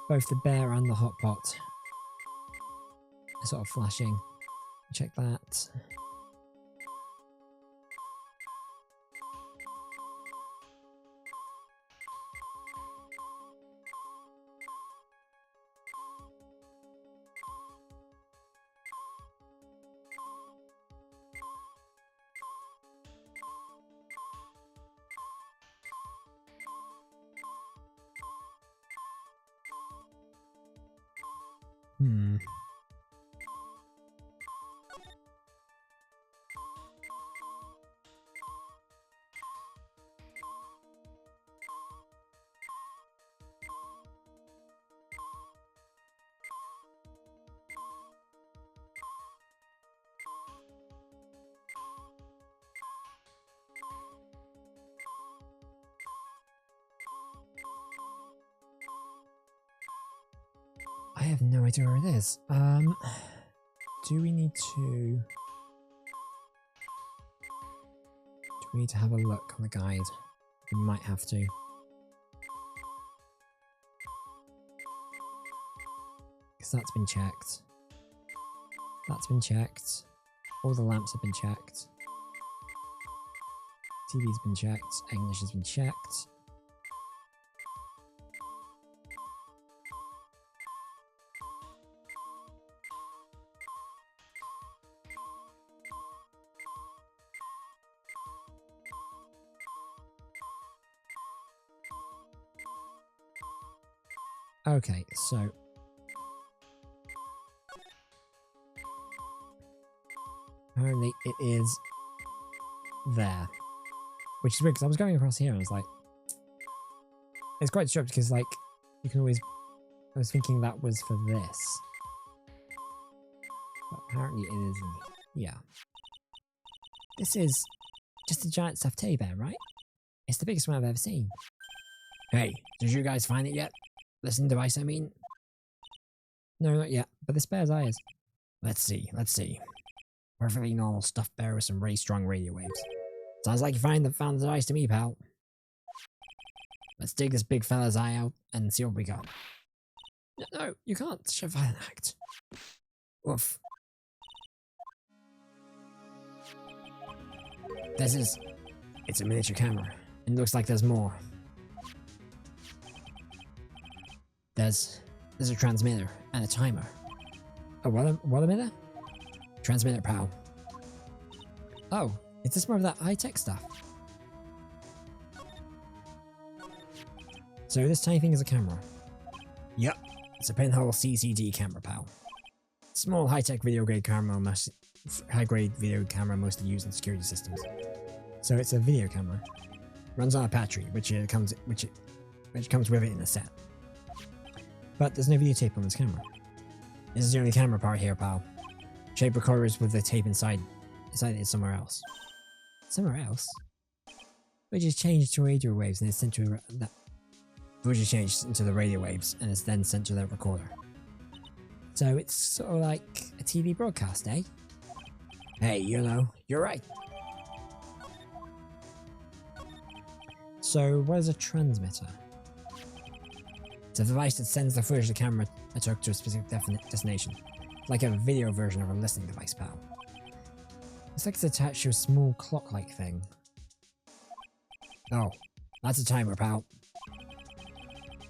both the bear and the hot pot are sort of flashing. Check that. I have no idea where it is. Do we need to have a look on the guide? We might have to. Because that's been checked. That's been checked. All the lamps have been checked. TV's been checked. Air conditioner's been checked. Okay, so apparently it is there, which is weird because I was going across here and I was like, it's quite disturbed because like you can always. I was thinking that was for this, but apparently it isn't. Yeah, this is just a giant stuffed teddy bear, right? It's the biggest one I've ever seen. Hey, did you guys find it yet? Listen device, I mean. No, not yet, but this bear's eye is. Let's see. Perfectly normal stuffed bear with some really strong radio waves. Sounds like you found the device to me, pal. Let's dig this big fella's eye out and see what we got. No, you can't. Such a violent act. Woof. It's a miniature camera. It looks like there's more. There's a transmitter and a timer. Oh, what a minute? Transmitter, pal. Oh, is this more of that high-tech stuff? So this tiny thing is a camera. Yep, it's a pinhole CCD camera, pal. Small high-tech video-grade camera, high-grade video camera mostly used in security systems. So it's a video camera. Runs on a battery, which comes with it in a set. But there's no videotape on this camera. This is the only camera part here, pal. Shape recorders with the tape inside it somewhere else. Somewhere else? Which is changed to radio waves and it's sent to that. Which is changed into the radio waves and is then sent to the recorder. So it's sort of like a TV broadcast, eh? Hey, you know, you're right. So what is a transmitter? It's a device that sends the footage the camera took to a specific destination. Like a video version of a listening device, pal. It's like it's attached to a small clock-like thing. Oh, that's a timer, pal.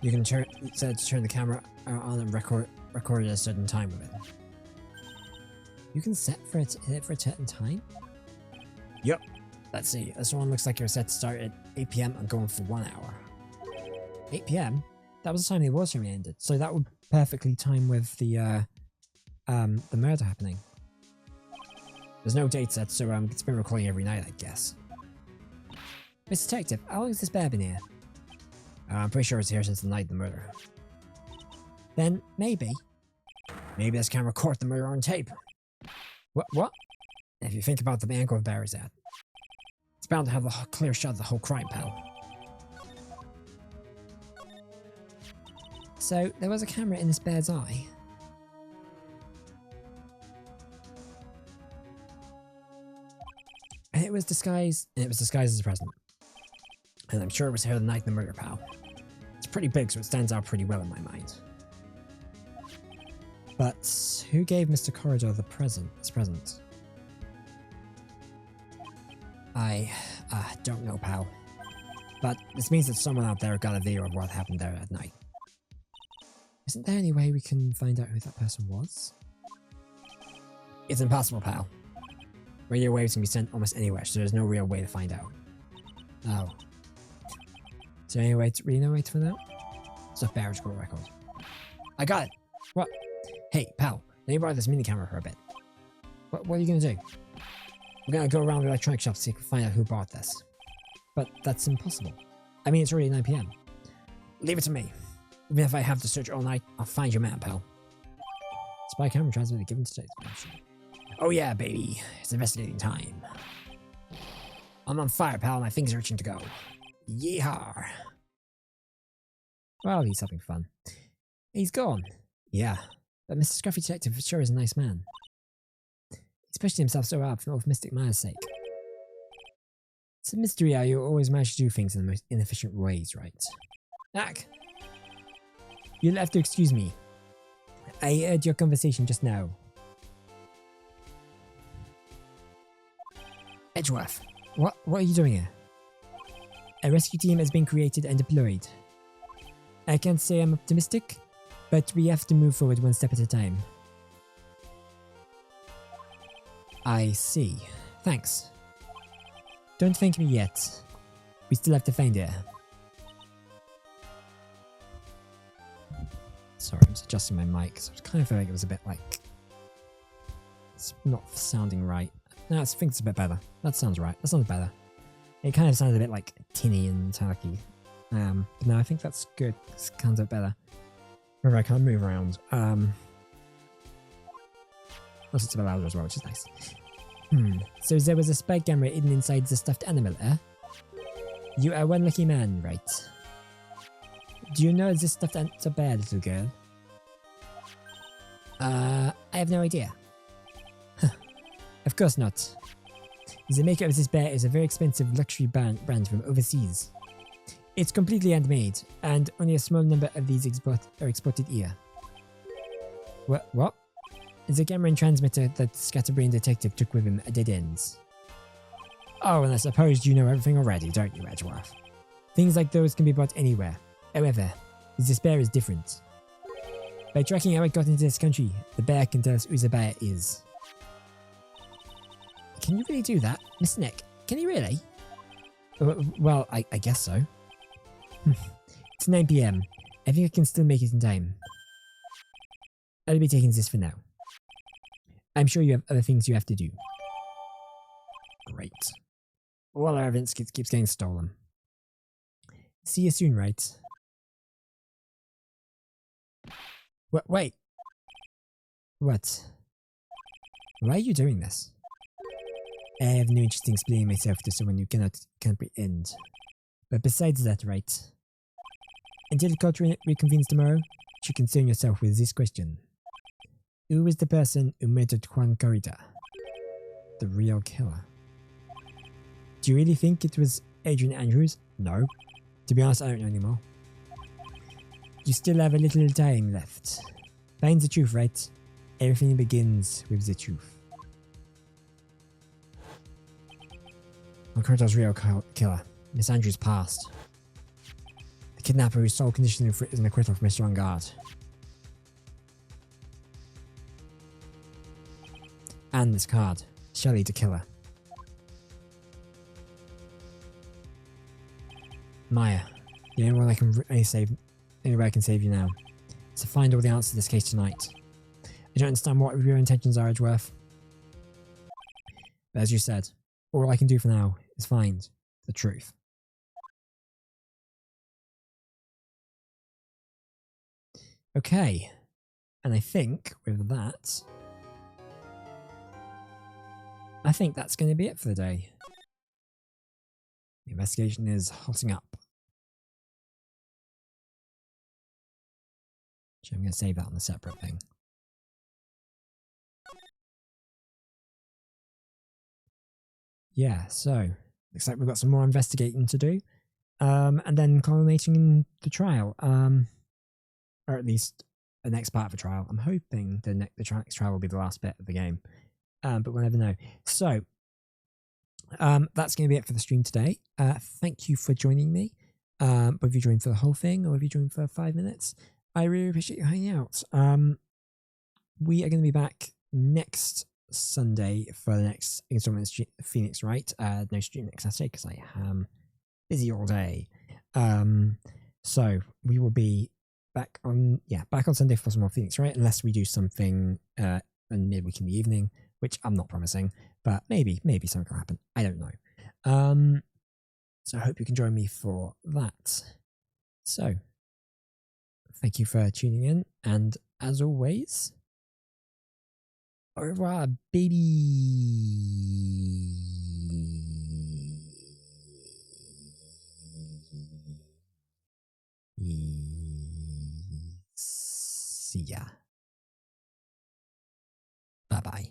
You can turn the camera on and record at a certain time with it. You can set for it for a certain time? Yup. Let's see. This one looks like you're set to start at 8 PM and going for 1 hour. 8 PM? That was the time the war ceremony ended, so that would perfectly time with the murder happening. There's no date set, so it's been recording every night, I guess. Mr. Detective, how long has this bear been here? I'm pretty sure it's here since the night of the murder. Then, maybe this camera caught the murder on tape. What? If you think about the angle the bear is at, it's bound to have a clear shot of the whole crime, pal. So, there was a camera in this bear's eye. And it was disguised as a present. And I'm sure it was here the night of the murder, pal. It's pretty big, so it stands out pretty well in my mind. But who gave Mr. Corridor this present? I don't know, pal. But this means that someone out there got a video of what happened there at night. Isn't there any way we can find out who that person was? It's impossible, pal. Radio waves can be sent almost anywhere, so there's no real way to find out. Oh. Is there any way to find out? It's a bear score record. I got it! What? Hey, pal, let me borrow this mini camera for a bit. What are you gonna do? We're gonna go around the electronic shops to see if we can find out who bought this. But that's impossible. I mean, it's already 9 PM. Leave it to me. Even if I have to search all night, I'll find your man, pal. Spy camera transmitter given to today's mission. Oh yeah, baby. It's investigating time. I'm on fire, pal. My things are itching to go. Yeehaw. Well, he's having fun. He's gone. Yeah. But Mr. Scruffy Detective sure is a nice man. He's pushing himself so hard for old Mystic Maya's sake. It's a mystery how you always manage to do things in the most inefficient ways, right? Ack! You'll have to excuse me. I heard your conversation just now. Edgeworth, what are you doing here? A rescue team has been created and deployed. I can't say I'm optimistic, but we have to move forward one step at a time. I see. Thanks. Don't thank me yet. We still have to find her. Sorry, I'm just adjusting my mic, so I kind of feel like it was a bit like... It's not sounding right. No, I think it's a bit better. That sounds right. That sounds better. It kind of sounded a bit like tinny and talky. But no, I think that's good. It sounds a bit better. Remember, I can't move around. Also, it's a bit louder as well, which is nice. So there was a spy camera hidden inside the stuffed animal, eh? You are one lucky man, right? Do you know this stuffed animal's a bear, little girl? I have no idea. Huh. Of course not. The maker of this bear is a very expensive luxury brand from overseas. It's completely handmade, and only a small number of these are exported here. What? The camera and transmitter that Scatterbrain Detective took with him at dead ends. Oh, and I suppose you know everything already, don't you, Edgeworth? Things like those can be brought anywhere. However, his despair is different. By tracking how it got into this country, the bear can tell us who the bear is. Can you really do that? Mr. Nick, can you really? Well, I guess so. It's 9 PM. I think I can still make it in time. I'll be taking this for now. I'm sure you have other things you have to do. Great. All our evidence keeps getting stolen. See you soon, Wright. Wait. What? Why are you doing this? I have no interest in explaining myself to someone who cannot comprehend. But besides that, Wright, until the court reconvenes tomorrow, you should concern yourself with this question. Who was the person who murdered Juan Corrida? The real killer. Do you really think it was Adrian Andrews? No. To be honest, I don't know anymore. You still have a little time left. Find the truth, right? Everything begins with the truth. Corrida's real killer. Miss Andrews passed. The kidnapper whose sole condition is an acquittal from Mr. On Guard. And this card. Shelley the killer. Maya, the only one I can only way I can save you now. is to find all the answers to this case tonight. I don't understand what your intentions are, Edgeworth. But as you said, all I can do for now is find the truth. Okay, and I think with that, that's going to be it for the day. The investigation is hotting up. Actually, I'm going to save that on a separate thing. Yeah, so looks like we've got some more investigating to do, and then culminating in the trial, or at least the next part of the trial. I'm hoping the next trial will be the last bit of the game, but we'll never know. So that's going to be it for the stream today. Thank you for joining me. Whether you joined for the whole thing or if you joined for 5 minutes, I really appreciate you hanging out. We are going to be back next Sunday for the next installment of Phoenix Wright. No stream next Saturday because I am busy all day. So we will be back on Sunday for some more Phoenix Wright, unless we do something in midweek in the evening, which I'm not promising, but maybe something will happen. I don't know. So I hope you can join me for that. So thank you for tuning in, and as always, au revoir, baby. See ya. Bye-bye.